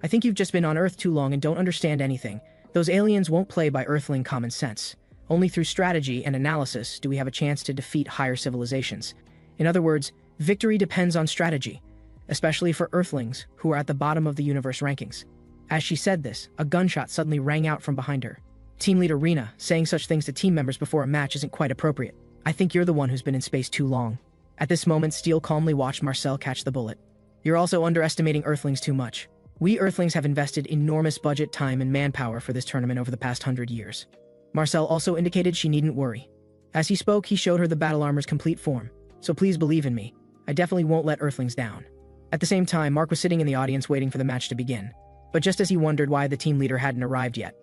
Speaker 1: I think you've just been on Earth too long and don't understand anything. Those aliens won't play by Earthling common sense. Only through strategy and analysis do we have a chance to defeat higher civilizations. In other words, victory depends on strategy, especially for Earthlings, who are at the bottom of the universe rankings. As she said this, a gunshot suddenly rang out from behind her. Team leader Rina, saying such things to team members before a match isn't quite appropriate. I think you're the one who's been in space too long. At this moment, Steele calmly watched Marcel catch the bullet. You're also underestimating Earthlings too much. We Earthlings have invested enormous budget, time, and manpower for this tournament over the past 100 years. Marcel also indicated she needn't worry. As he spoke, he showed her the battle armor's complete form. So please believe in me. I definitely won't let Earthlings down. At the same time, Mark was sitting in the audience waiting for the match to begin. But just as he wondered why the team leader hadn't arrived yet,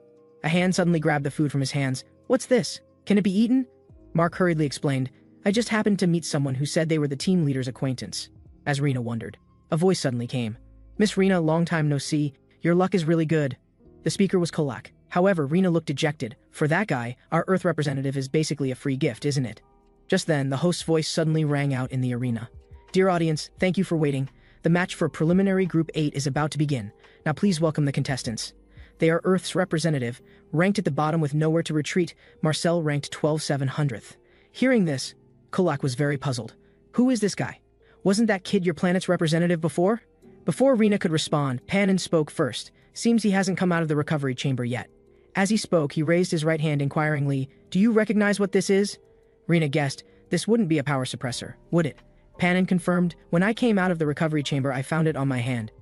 Speaker 1: a hand suddenly grabbed the food from his hands. What's this? Can it be eaten? Mark hurriedly explained, I just happened to meet someone who said they were the team leader's acquaintance. As Rina wondered, a voice suddenly came. Miss Rina, long time no see. Your luck is really good. The speaker was Kolak. However, Rina looked dejected. For that guy, our Earth representative is basically a free gift, isn't it? Just then, the host's voice suddenly rang out in the arena. Dear audience, thank you for waiting. The match for preliminary Group 8 is about to begin. Now please welcome the contestants. They are Earth's representative, ranked at the bottom with nowhere to retreat. Marcel ranked 12/700th. Hearing this, Kolak was very puzzled. Who is this guy? Wasn't that kid your planet's representative before? Before Rina could respond, Panin spoke first. Seems he hasn't come out of the recovery chamber yet. As he spoke, he raised his right hand inquiringly. Do you recognize what this is? Rina guessed. This wouldn't be a power suppressor, would it? Panin confirmed. When I came out of the recovery chamber, I found it on my hand.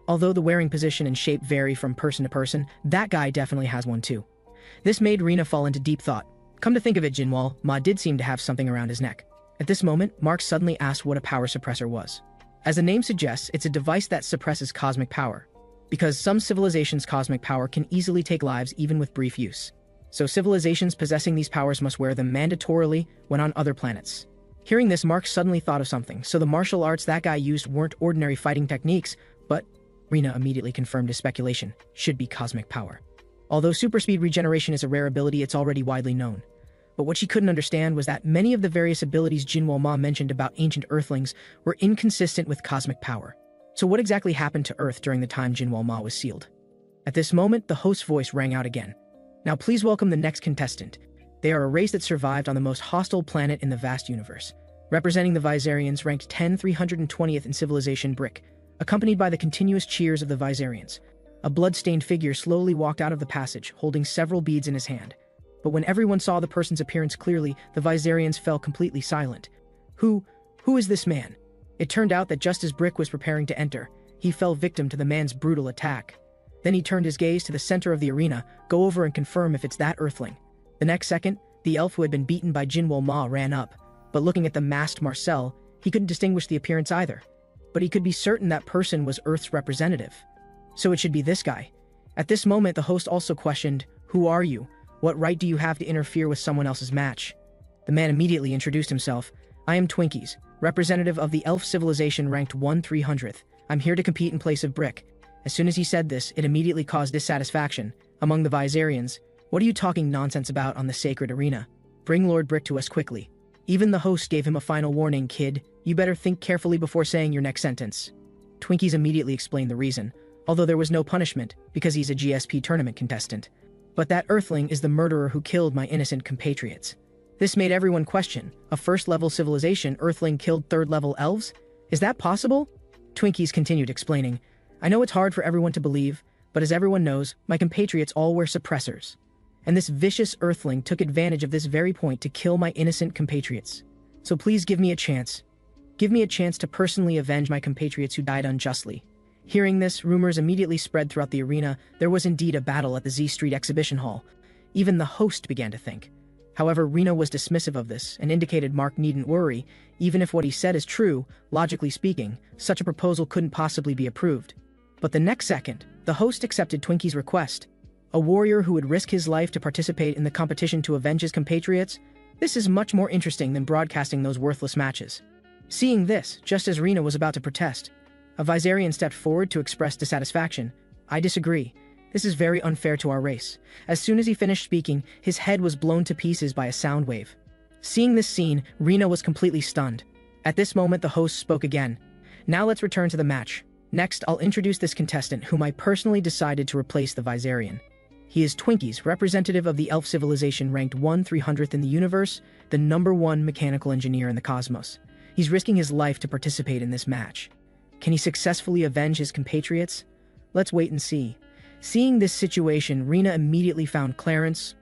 Speaker 1: Although the wearing position and shape vary from person to person, that guy definitely has one too. This made Rina fall into deep thought. Come to think of it, Jinwoo Ma did seem to have something around his neck. At this moment, Mark suddenly asked what a power suppressor was. As the name suggests, it's a device that suppresses cosmic power. Because some civilizations' cosmic power can easily take lives even with brief use. So civilizations possessing these powers must wear them mandatorily when on other planets. Hearing this, Mark suddenly thought of something. So the martial arts that guy used weren't ordinary fighting techniques, but Rina immediately confirmed his speculation. Should be cosmic power. Although super speed regeneration is a rare ability, it's already widely known. But what she couldn't understand was that many of the various abilities Jinwoo Ma mentioned about ancient Earthlings were inconsistent with cosmic power. So what exactly happened to Earth during the time Jinwoo Ma was sealed? At this moment, the host's voice rang out again. Now please welcome the next contestant. They are a race that survived on the most hostile planet in the vast universe. Representing the Viserians, ranked 320th in civilization, Brick, accompanied by the continuous cheers of the Viserians. A blood-stained figure slowly walked out of the passage, holding several beads in his hand. But when everyone saw the person's appearance clearly, the Viserians fell completely silent. Who is this man? It turned out that just as Brick was preparing to enter, he fell victim to the man's brutal attack. Then he turned his gaze to the center of the arena, go over and confirm if it's that Earthling. The next second, the elf who had been beaten by Jinwo Ma ran up, but looking at the masked Marcel, he couldn't distinguish the appearance either. But he could be certain that person was Earth's representative. So it should be this guy. At this moment, the host also questioned, "Who are you? What right do you have to interfere with someone else's match?" The man immediately introduced himself. "I am Twinkies, representative of the elf civilization ranked 1/300th. I'm here to compete in place of Brick." As soon as he said this, it immediately caused dissatisfaction among the Viserians. "What are you talking nonsense about on the sacred arena? Bring Lord Brick to us quickly." Even the host gave him a final warning, "Kid, you better think carefully before saying your next sentence." Twinkies immediately explained the reason, although there was no punishment, because he's a GSP tournament contestant. "But that Earthling is the murderer who killed my innocent compatriots." This made everyone question, a first-level civilization Earthling killed third-level elves? Is that possible? Twinkies continued explaining, "I know it's hard for everyone to believe, but as everyone knows, my compatriots all were suppressors. And this vicious Earthling took advantage of this very point to kill my innocent compatriots. So please give me a chance. Give me a chance to personally avenge my compatriots who died unjustly." Hearing this, rumors immediately spread throughout the arena. There was indeed a battle at the Z Street exhibition hall. Even the host began to think. However, Reno was dismissive of this and indicated Mark needn't worry. Even if what he said is true, logically speaking, such a proposal couldn't possibly be approved. But the next second, the host accepted Twinkie's request. A warrior who would risk his life to participate in the competition to avenge his compatriots? This is much more interesting than broadcasting those worthless matches. Seeing this, just as Rena was about to protest, a Viserian stepped forward to express dissatisfaction. "I disagree. This is very unfair to our race." As soon as he finished speaking, his head was blown to pieces by a sound wave. Seeing this scene, Rena was completely stunned. At this moment, the host spoke again. "Now let's return to the match. Next, I'll introduce this contestant whom I personally decided to replace the Viserian. He is Twinkies, representative of the elf civilization ranked 1/300th in the universe, the #1 mechanical engineer in the cosmos. He's risking his life to participate in this match. Can he successfully avenge his compatriots? Let's wait and see." Seeing this situation, Rena immediately found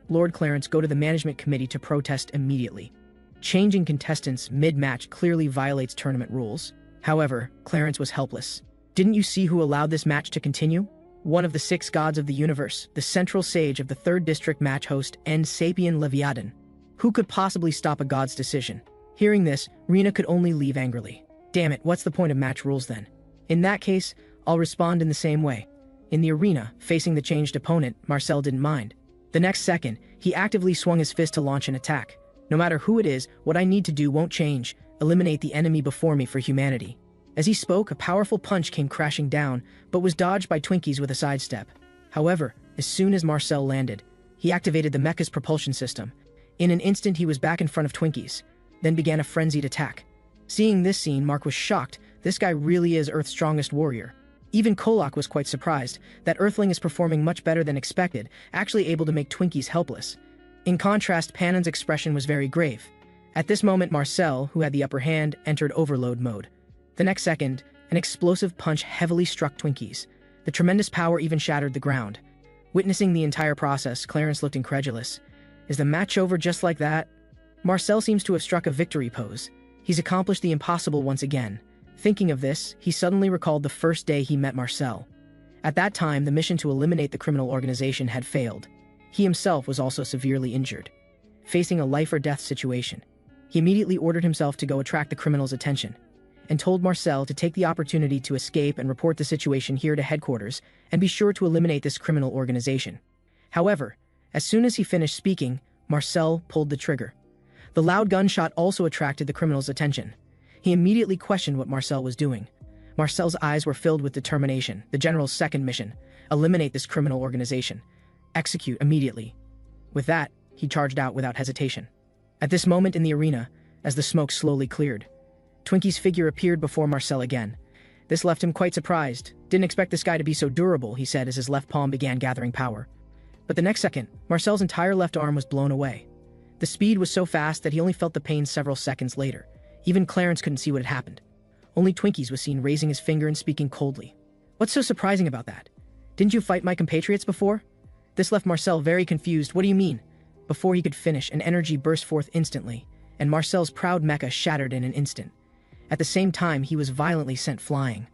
Speaker 1: Lord Clarence, go to the management committee to protest immediately. Changing contestants mid-match clearly violates tournament rules. However, Clarence was helpless. "Didn't you see who allowed this match to continue? One of the 6 gods of the universe, the central sage of the 3rd district match host, N. Sapien Leviathan. Who could possibly stop a god's decision?" Hearing this, Rena could only leave angrily. "Damn it, what's the point of match rules then? In that case, I'll respond in the same way." In the arena, facing the changed opponent, Marcel didn't mind. The next second, he actively swung his fist to launch an attack. "No matter who it is, what I need to do won't change. Eliminate the enemy before me for humanity." As he spoke, a powerful punch came crashing down, but was dodged by Twinkies with a sidestep. However, as soon as Marcel landed, he activated the mecha's propulsion system. In an instant, he was back in front of Twinkies, then began a frenzied attack. Seeing this scene, Mark was shocked. This guy really is Earth's strongest warrior. Even Kolak was quite surprised. That Earthling is performing much better than expected, actually able to make Twinkies helpless. In contrast, Panon's expression was very grave. At this moment, Marcel, who had the upper hand, entered overload mode. The next second, an explosive punch heavily struck Twinkies. The tremendous power even shattered the ground. Witnessing the entire process, Clarence looked incredulous. Is the match over just like that? Marcel seems to have struck a victory pose. He's accomplished the impossible once again. Thinking of this, he suddenly recalled the first day he met Marcel. At that time, the mission to eliminate the criminal organization had failed. He himself was also severely injured. Facing a life-or-death situation, he immediately ordered himself to go attract the criminals' attention, and told Marcel to take the opportunity to escape and report the situation here to headquarters and be sure to eliminate this criminal organization. However, as soon as he finished speaking, Marcel pulled the trigger. The loud gunshot also attracted the criminals' attention. He immediately questioned what Marcel was doing. Marcel's eyes were filled with determination. The general's second mission: eliminate this criminal organization. Execute immediately. With that, he charged out without hesitation. At this moment in the arena, as the smoke slowly cleared, Twinkie's figure appeared before Marcel again. This left him quite surprised. "Didn't expect this guy to be so durable," he said as his left palm began gathering power. But the next second, Marcel's entire left arm was blown away. The speed was so fast that he only felt the pain several seconds later. Even Clarence couldn't see what had happened. Only Twinkies was seen raising his finger and speaking coldly. "What's so surprising about that? Didn't you fight my compatriots before?" This left Marcel very confused. "What do you mean?" Before he could finish, an energy burst forth instantly, and Marcel's proud mecha shattered in an instant. At the same time, he was violently sent flying.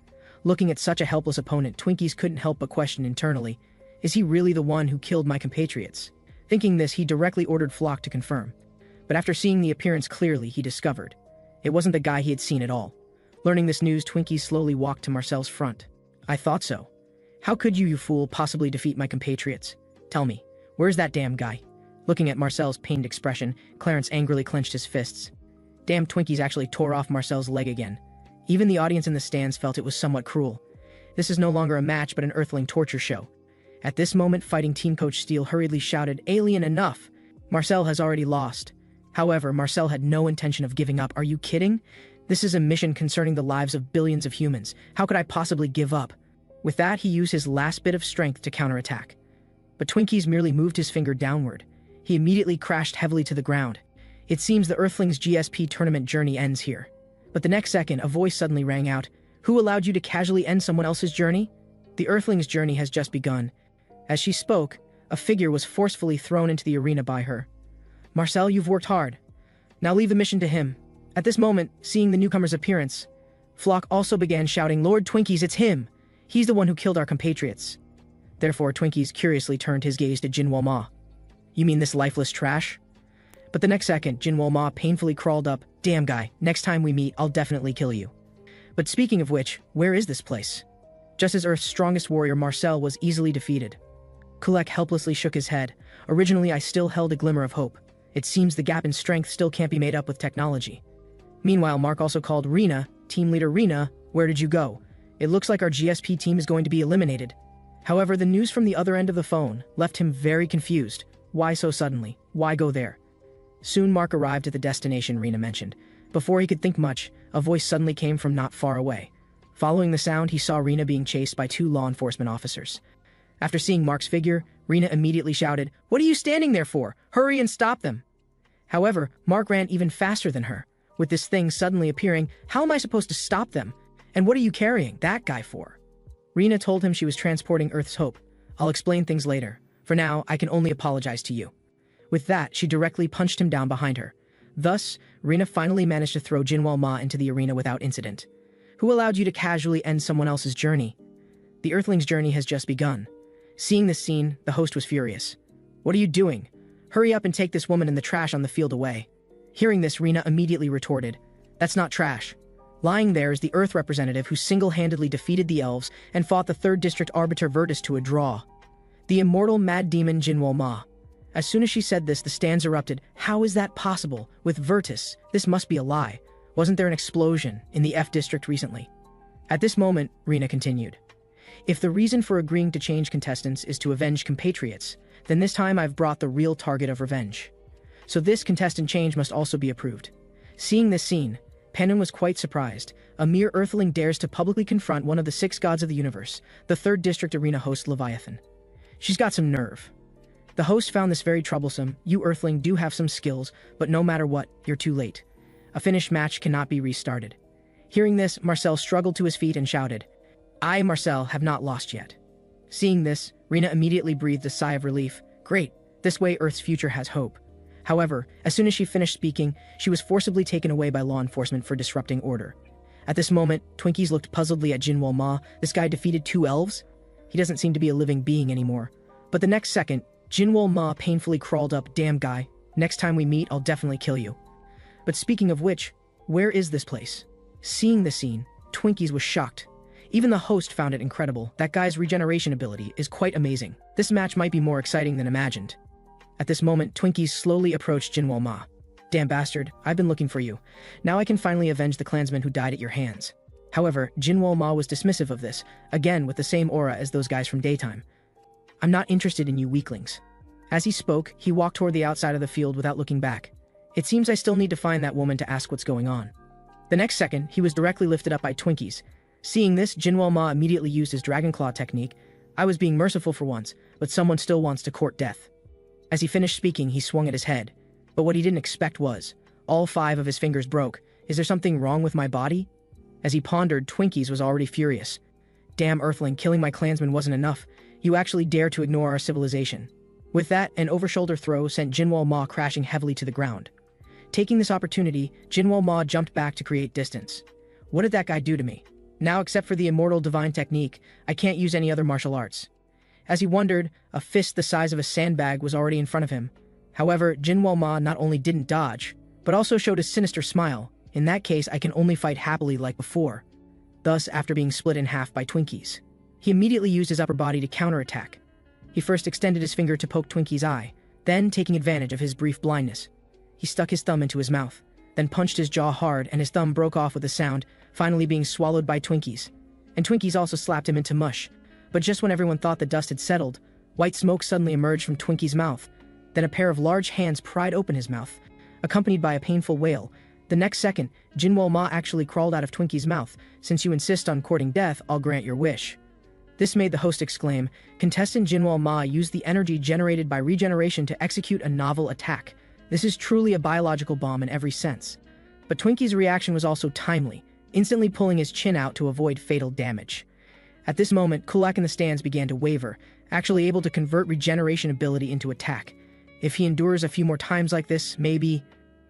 Speaker 1: Looking at such a helpless opponent, Twinkies couldn't help but question internally, is he really the one who killed my compatriots? Thinking this, he directly ordered Flock to confirm. But after seeing the appearance clearly, he discovered it wasn't the guy he had seen at all. Learning this news, Twinkies slowly walked to Marcel's front. I thought so. How could you fool, possibly defeat my compatriots? Tell me, where's that damn guy? Looking at Marcel's pained expression, Clarence angrily clenched his fists. Damn, Twinkies actually tore off Marcel's leg again. Even the audience in the stands felt it was somewhat cruel. This is no longer a match but an earthling torture show. At this moment, fighting team coach Steele hurriedly shouted, "Alien, enough! Marcel has already lost." However, Marcel had no intention of giving up. Are you kidding? This is a mission concerning the lives of billions of humans. How could I possibly give up? With that, he used his last bit of strength to counterattack. But Twinkies merely moved his finger downward. He immediately crashed heavily to the ground. It seems the Earthlings' GSP tournament journey ends here. But the next second, a voice suddenly rang out. Who allowed you to casually end someone else's journey? The Earthlings' journey has just begun. As she spoke, a figure was forcefully thrown into the arena by her. Marcel, you've worked hard. Now leave the mission to him. At this moment, seeing the newcomer's appearance, Flock also began shouting, Lord Twinkies, it's him! He's the one who killed our compatriots. Therefore, Twinkies curiously turned his gaze to Jinwoo Ma. You mean this lifeless trash? But the next second, Jinwoo Ma painfully crawled up. Damn guy, next time we meet, I'll definitely kill you. But speaking of which, where is this place? Just as Earth's strongest warrior, Marcel, was easily defeated. Kulek helplessly shook his head. Originally, I still held a glimmer of hope. It seems the gap in strength still can't be made up with technology. Meanwhile, Mark also called Rena. Team leader Rena, where did you go? It looks like our GSP team is going to be eliminated. However, the news from the other end of the phone left him very confused. Why so suddenly? Why go there? Soon Mark arrived at the destination Rena mentioned. Before he could think much, a voice suddenly came from not far away. Following the sound, he saw Rena being chased by 2 law enforcement officers. After seeing Mark's figure, Rena immediately shouted, What are you standing there for? Hurry and stop them! However, Mark ran even faster than her. With this thing suddenly appearing, how am I supposed to stop them? And what are you carrying that guy for? Rena told him she was transporting Earth's hope. I'll explain things later. For now, I can only apologize to you. With that, she directly punched him down behind her. Thus, Rena finally managed to throw Jinwoo Ma into the arena without incident. Who allowed you to casually end someone else's journey? The Earthling's journey has just begun. Seeing this scene, the host was furious. What are you doing? Hurry up and take this woman in the trash on the field away. Hearing this, Rena immediately retorted, That's not trash. Lying there is the Earth representative who single-handedly defeated the elves and fought the 3rd District Arbiter Virtus to a draw. The immortal mad demon Jinwoo Ma. As soon as she said this, the stands erupted. How is that possible? With Virtus, this must be a lie. Wasn't there an explosion in the F District recently? At this moment, Rena continued. If the reason for agreeing to change contestants is to avenge compatriots, then this time I've brought the real target of revenge. So this contestant change must also be approved. Seeing this scene, Pennon was quite surprised. A mere Earthling dares to publicly confront one of the 6 gods of the universe, the 3rd District Arena host Leviathan. She's got some nerve. The host found this very troublesome. You Earthling do have some skills, but no matter what, you're too late. A finished match cannot be restarted. Hearing this, Marcel struggled to his feet and shouted, I, Marcel, have not lost yet. Seeing this, Rena immediately breathed a sigh of relief. Great, this way Earth's future has hope. However, as soon as she finished speaking, she was forcibly taken away by law enforcement for disrupting order. At this moment, Twinkies looked puzzledly at Jinwoo Ma. This guy defeated 2 elves? He doesn't seem to be a living being anymore. But the next second, Jinwoo Ma painfully crawled up. Damn guy, next time we meet, I'll definitely kill you. But speaking of which, where is this place? Seeing the scene, Twinkies was shocked. Even the host found it incredible. That guy's regeneration ability is quite amazing. This match might be more exciting than imagined. At this moment, Twinkies slowly approached Jinwoo Ma. Damn bastard, I've been looking for you. Now I can finally avenge the clansman who died at your hands. However, Jinwoo Ma was dismissive of this, again with the same aura as those guys from Daytime. I'm not interested in you weaklings. As he spoke, he walked toward the outside of the field without looking back. It seems I still need to find that woman to ask what's going on. The next second, he was directly lifted up by Twinkies. Seeing this, Jinwoo Ma immediately used his Dragon Claw technique. I was being merciful for once, but someone still wants to court death. As he finished speaking, he swung at his head. But what he didn't expect was, all 5 of his fingers broke. Is there something wrong with my body? As he pondered, Twinkies was already furious. Damn Earthling, killing my clansman wasn't enough. You actually dare to ignore our civilization. With that, an over-shoulder throw sent Jinwoo Ma crashing heavily to the ground. Taking this opportunity, Jinwoo Ma jumped back to create distance. What did that guy do to me? Now, except for the immortal divine technique, I can't use any other martial arts. As he wondered, a fist the size of a sandbag was already in front of him. However, Jinwoo Ma not only didn't dodge, but also showed a sinister smile. In that case, I can only fight happily like before. Thus, after being split in half by Twinkies, he immediately used his upper body to counterattack. He first extended his finger to poke Twinkie's eye, then, taking advantage of his brief blindness, he stuck his thumb into his mouth, then punched his jaw hard and his thumb broke off with a sound, finally being swallowed by Twinkies. And Twinkies also slapped him into mush. But just when everyone thought the dust had settled, white smoke suddenly emerged from Twinkie's mouth. Then a pair of large hands pried open his mouth, accompanied by a painful wail. The next second, Jinwoo Ma actually crawled out of Twinkie's mouth. Since you insist on courting death, I'll grant your wish. This made the host exclaim. Contestant Jinwoo Ma used the energy generated by regeneration to execute a novel attack. This is truly a biological bomb in every sense. But Twinkie's reaction was also timely, instantly pulling his chin out to avoid fatal damage. At this moment, Kulak in the stands began to waver, actually able to convert regeneration ability into attack. If he endures a few more times like this, maybe...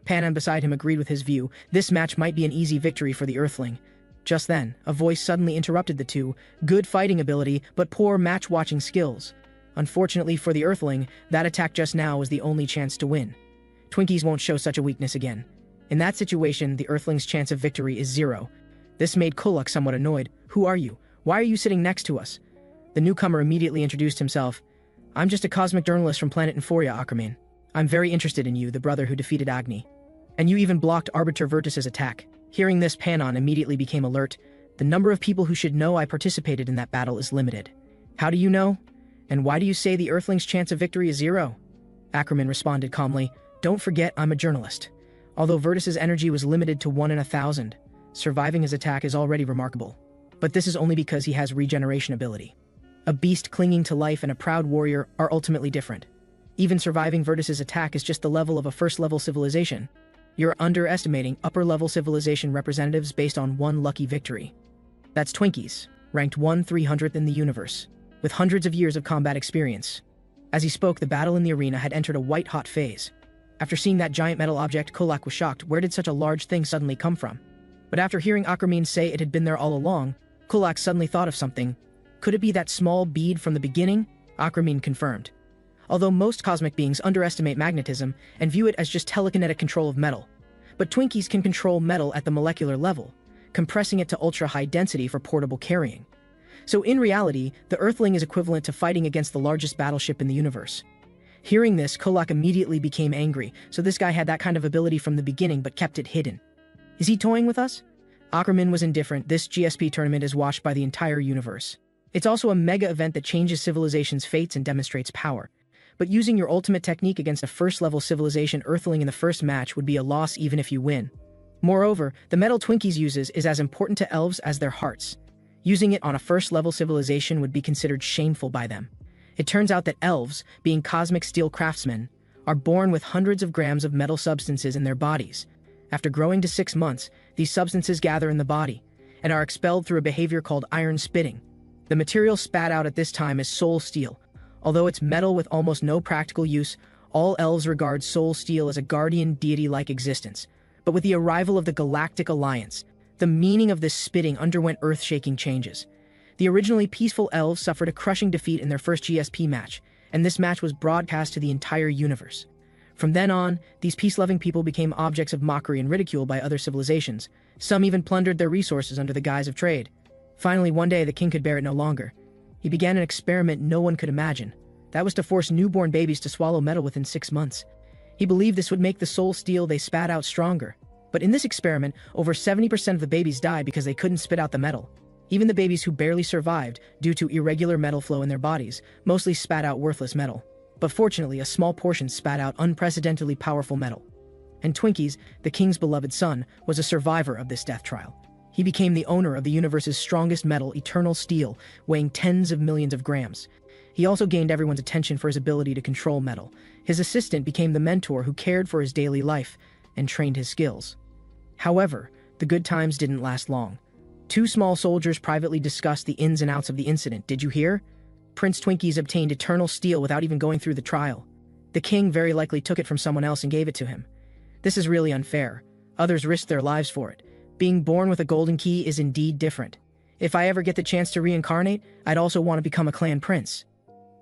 Speaker 1: Panan beside him agreed with his view. This match might be an easy victory for the Earthling. Just then, a voice suddenly interrupted the two. Good fighting ability, but poor match-watching skills. Unfortunately for the Earthling, that attack just now was the only chance to win. Twinkies won't show such a weakness again. In that situation, the Earthling's chance of victory is 0. This made Kulak somewhat annoyed. Who are you? Why are you sitting next to us? The newcomer immediately introduced himself. I'm just a cosmic journalist from planet Euphoria, Ackerman. I'm very interested in you, the brother who defeated Agni. And you even blocked Arbiter Virtus's attack. Hearing this, Panan immediately became alert. The number of people who should know I participated in that battle is limited. How do you know? And why do you say the Earthling's chance of victory is 0? Ackerman responded calmly. Don't forget, I'm a journalist. Although Virtus's energy was limited to 1 in 1,000, surviving his attack is already remarkable. But this is only because he has regeneration ability. A beast clinging to life and a proud warrior are ultimately different. Even surviving Virtus's attack is just the level of a first-level civilization. You're underestimating upper-level civilization representatives based on one lucky victory. That's Twinkies, ranked 1/300th in the universe, with hundreds of years of combat experience. As he spoke, the battle in the arena had entered a white-hot phase. After seeing that giant metal object, Kulak was shocked. Where did such a large thing suddenly come from? But after hearing Ackerman say it had been there all along, Kulak suddenly thought of something. Could it be that small bead from the beginning? Ackerman confirmed. Although most cosmic beings underestimate magnetism and view it as just telekinetic control of metal. But Twinkies can control metal at the molecular level, compressing it to ultra-high density for portable carrying. So in reality, the Earthling is equivalent to fighting against the largest battleship in the universe. Hearing this, Kulak immediately became angry. So this guy had that kind of ability from the beginning but kept it hidden. Is he toying with us? Ackerman was indifferent. This GSP tournament is watched by the entire universe. It's also a mega event that changes civilization's fates and demonstrates power. But using your ultimate technique against a first-level civilization Earthling in the first match would be a loss even if you win. Moreover, the metal Twinkies uses is as important to elves as their hearts. Using it on a first-level civilization would be considered shameful by them. It turns out that elves, being cosmic steel craftsmen, are born with hundreds of grams of metal substances in their bodies. After growing to 6 months, these substances gather in the body and are expelled through a behavior called iron spitting. The material spat out at this time is soul steel. Although it's metal with almost no practical use, all elves regard soul steel as a guardian deity-like existence. But with the arrival of the Galactic Alliance, the meaning of this spitting underwent earth-shaking changes. The originally peaceful elves suffered a crushing defeat in their first GSP match, and this match was broadcast to the entire universe. From then on, these peace-loving people became objects of mockery and ridicule by other civilizations. Some even plundered their resources under the guise of trade. Finally, one day, the king could bear it no longer. He began an experiment no one could imagine. That was to force newborn babies to swallow metal within 6 months. He believed this would make the soul steel they spat out stronger. But in this experiment, over 70% of the babies died because they couldn't spit out the metal. Even the babies who barely survived, due to irregular metal flow in their bodies, mostly spat out worthless metal. But fortunately, a small portion spat out unprecedentedly powerful metal. And Twinkies, the king's beloved son, was a survivor of this death trial. He became the owner of the universe's strongest metal, eternal steel, weighing tens of millions of grams. He also gained everyone's attention for his ability to control metal. His assistant became the mentor who cared for his daily life and trained his skills. However, the good times didn't last long. 2 small soldiers privately discussed the ins and outs of the incident. Did you hear? Prince Twinkies obtained eternal steel without even going through the trial. The king very likely took it from someone else and gave it to him. This is really unfair. Others risked their lives for it. Being born with a golden key is indeed different. If I ever get the chance to reincarnate, I'd also want to become a clan prince.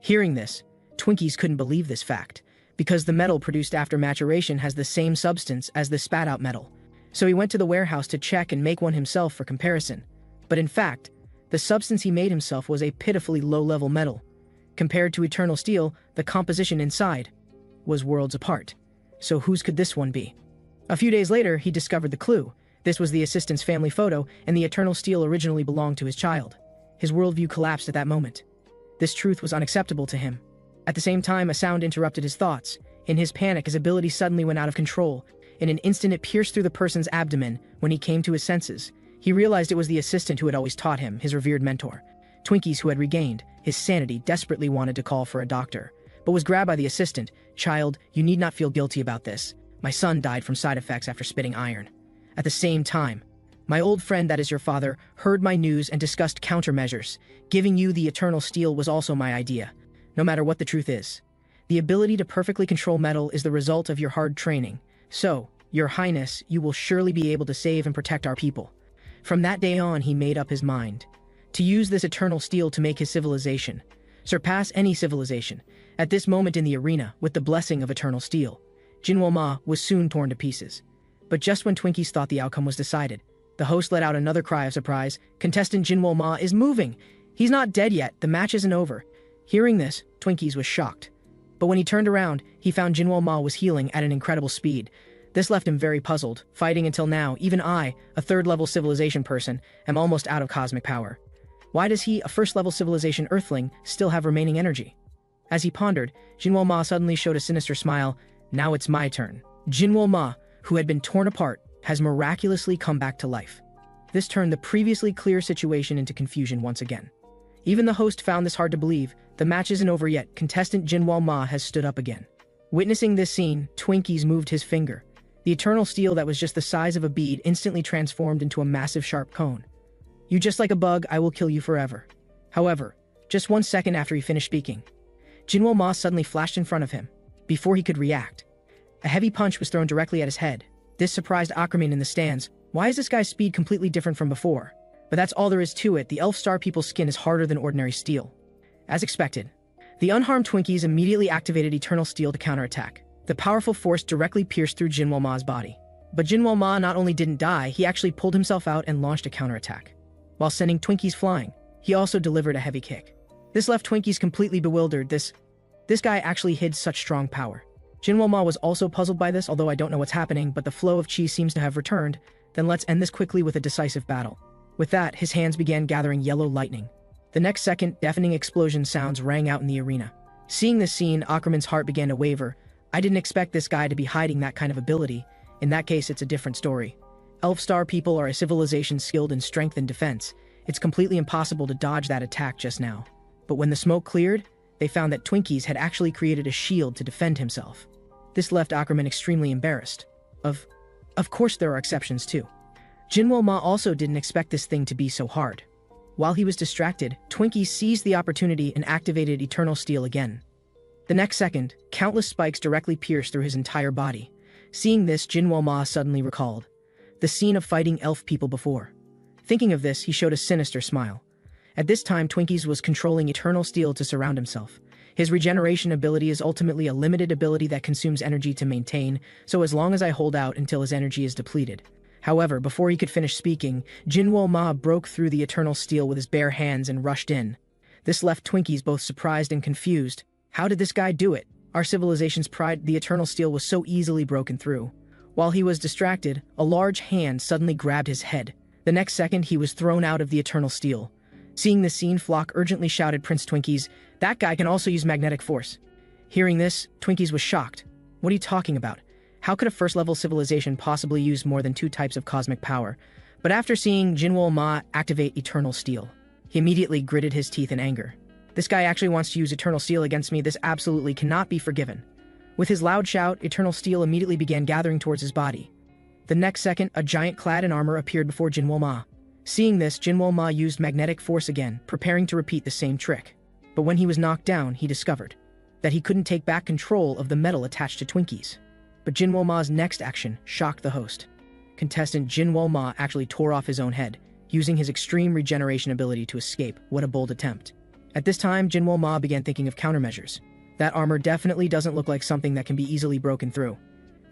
Speaker 1: Hearing this, Twinkies couldn't believe this fact, because the metal produced after maturation has the same substance as the spat-out metal. So he went to the warehouse to check and make one himself for comparison. But in fact, the substance he made himself was a pitifully low-level metal. Compared to eternal steel, the composition inside was worlds apart. So whose could this one be? A few days later, he discovered the clue. This was the assistant's family photo, and the eternal steel originally belonged to his child. His worldview collapsed at that moment. This truth was unacceptable to him. At the same time, a sound interrupted his thoughts. In his panic, his ability suddenly went out of control. In an instant, it pierced through the person's abdomen. When he came to his senses, he realized it was the assistant who had always taught him, his revered mentor. Twinkies, who had regained his sanity, desperately wanted to call for a doctor, but was grabbed by the assistant. "Child, you need not feel guilty about this. My son died from side effects after spitting iron." At the same time, my old friend, that is your father, heard my news and discussed countermeasures. Giving you the eternal steel was also my idea. No matter what the truth is, the ability to perfectly control metal is the result of your hard training. So, Your Highness, you will surely be able to save and protect our people. From that day on, he made up his mind to use this eternal steel to make his civilization surpass any civilization. At this moment in the arena, with the blessing of eternal steel, Jinwo Ma was soon torn to pieces. But just when Twinkies thought the outcome was decided, the host let out another cry of surprise. "Contestant Jinwo Ma is moving! He's not dead yet, the match isn't over." Hearing this, Twinkies was shocked. But when he turned around, he found Jinwo Ma was healing at an incredible speed. This left him very puzzled. Fighting until now, even I, a third-level civilization person, am almost out of cosmic power. Why does he, a first-level civilization earthling, still have remaining energy? As he pondered, Jinwo Ma suddenly showed a sinister smile. "Now it's my turn." Jinwo Ma, who had been torn apart, has miraculously come back to life. This turned the previously clear situation into confusion once again. Even the host found this hard to believe. The match isn't over yet. Contestant Jinwo Ma has stood up again. Witnessing this scene, Twinkies moved his finger. The eternal steel that was just the size of a bead instantly transformed into a massive sharp cone. "You just like a bug, I will kill you forever." However, just 1 second after he finished speaking, Jinwo Ma suddenly flashed in front of him. Before he could react, a heavy punch was thrown directly at his head. This surprised Ackerman in the stands. Why is this guy's speed completely different from before? But that's all there is to it. The Elf Star people's skin is harder than ordinary steel. As expected, the unharmed Twinkies immediately activated Eternal Steel to counterattack. The powerful force directly pierced through Jinwo Ma's body. But Jinwo Ma not only didn't die, he actually pulled himself out and launched a counterattack. While sending Twinkies flying, he also delivered a heavy kick. This left Twinkies completely bewildered. This guy actually hid such strong power. Jinwo Ma was also puzzled by this, although I don't know what's happening, but the flow of chi seems to have returned. Then let's end this quickly with a decisive battle. With that, his hands began gathering yellow lightning. The next second, deafening explosion sounds rang out in the arena. Seeing this scene, Ackerman's heart began to waver. I didn't expect this guy to be hiding that kind of ability. In that case, it's a different story. Elf Star people are a civilization skilled in strength and defense. It's completely impossible to dodge that attack just now. But when the smoke cleared, they found that Twinkies had actually created a shield to defend himself. This left Ackerman extremely embarrassed. Of course there are exceptions too. Jinwo Ma also didn't expect this thing to be so hard. While he was distracted, Twinkies seized the opportunity and activated Eternal Steel again. The next second, countless spikes directly pierced through his entire body. Seeing this, Jinwo Ma suddenly recalled the scene of fighting elf people before. Thinking of this, he showed a sinister smile. At this time, Twinkies was controlling Eternal Steel to surround himself. His regeneration ability is ultimately a limited ability that consumes energy to maintain, so as long as I hold out until his energy is depleted. However, before he could finish speaking, Jinwo Ma broke through the Eternal Steel with his bare hands and rushed in. This left Twinkies both surprised and confused. How did this guy do it? Our civilization's pride, the Eternal Steel was so easily broken through. While he was distracted, a large hand suddenly grabbed his head. The next second, he was thrown out of the Eternal Steel. Seeing this scene, Flock urgently shouted, "Prince Twinkies, that guy can also use magnetic force." Hearing this, Twinkies was shocked. What are you talking about? How could a first-level civilization possibly use more than 2 types of cosmic power? But after seeing Jinwo Ma activate Eternal Steel, he immediately gritted his teeth in anger. This guy actually wants to use Eternal Steel against me. This absolutely cannot be forgiven. With his loud shout, Eternal Steel immediately began gathering towards his body. The next second, a giant clad in armor appeared before Jinwo Ma. Seeing this, Jinwo Ma used magnetic force again, preparing to repeat the same trick. But when he was knocked down, he discovered that he couldn't take back control of the metal attached to Twinkies. But Jinwo Ma's next action shocked the host. Contestant Jinwo Ma actually tore off his own head. using his extreme regeneration ability to escape. What a bold attempt. At this time, Jinwoo Ma began thinking of countermeasures. That armor definitely doesn't look like something that can be easily broken through.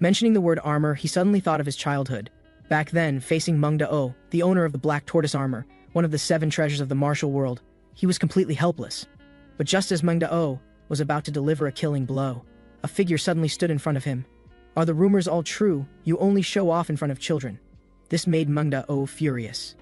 Speaker 1: Mentioning the word armor, he suddenly thought of his childhood. Back then, facing Meng Da-o, the owner of the Black Tortoise armor, one of the 7 treasures of the martial world, he was completely helpless. But just as Meng Da-o was about to deliver a killing blow, a figure suddenly stood in front of him. Are the rumors all true? You only show off in front of children. This made Meng Da-o furious.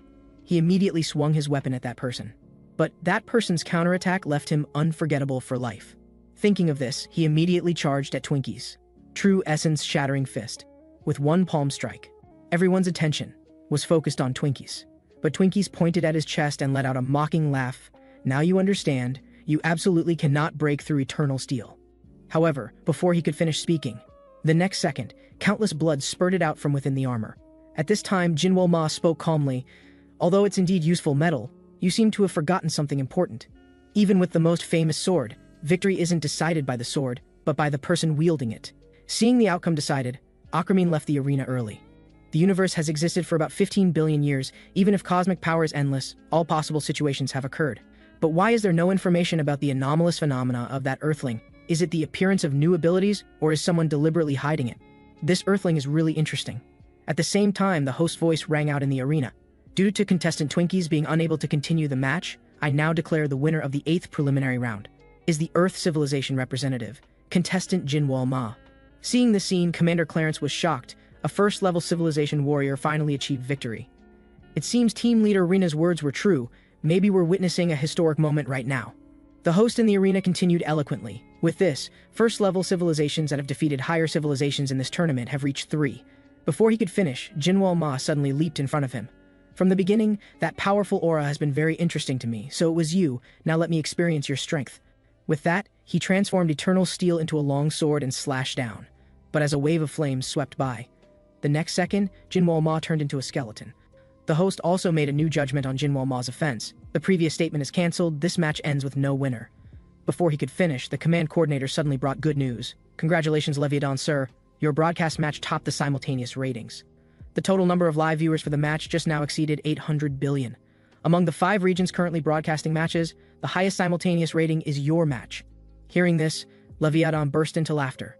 Speaker 1: He immediately swung his weapon at that person. But that person's counterattack left him unforgettable for life. Thinking of this, he immediately charged at Twinkies. True essence-shattering fist. With one palm strike, everyone's attention was focused on Twinkies. But Twinkies pointed at his chest and let out a mocking laugh. Now you understand, you absolutely cannot break through eternal steel. However, before he could finish speaking, the next second, countless blood spurted out from within the armor. At this time, Jinwoo Ma spoke calmly. Although it's indeed useful metal, you seem to have forgotten something important. Even with the most famous sword, victory isn't decided by the sword, but by the person wielding it. Seeing the outcome decided, Akramin left the arena early. The universe has existed for about 15 billion years. Even if cosmic power is endless, all possible situations have occurred. But why is there no information about the anomalous phenomena of that Earthling? Is it the appearance of new abilities, or is someone deliberately hiding it? This Earthling is really interesting. At the same time, the host's voice rang out in the arena. Due to contestant Twinkies being unable to continue the match, I now declare the winner of the 8th preliminary round is the Earth Civilization representative, contestant Jinwoo Ma. Seeing this scene, Commander Clarence was shocked. A first-level civilization warrior finally achieved victory. It seems team leader Rina's words were true. Maybe we're witnessing a historic moment right now. The host in the arena continued eloquently. With this, first-level civilizations that have defeated higher civilizations in this tournament have reached 3. Before he could finish, Jinwoo Ma suddenly leaped in front of him. From the beginning, that powerful aura has been very interesting to me, so it was you. Now let me experience your strength. With that, he transformed eternal steel into a long sword and slashed down. But as a wave of flames swept by, the next second, Jinwoo Ma turned into a skeleton. The host also made a new judgment on Jinwoo Ma's offense. The previous statement is cancelled. This match ends with no winner. Before he could finish, the command coordinator suddenly brought good news. Congratulations, Leviathan, sir. Your broadcast match topped the simultaneous ratings. The total number of live viewers for the match just now exceeded 800 billion. Among the 5 regions currently broadcasting matches, the highest simultaneous rating is your match. Hearing this, Leviathan burst into laughter.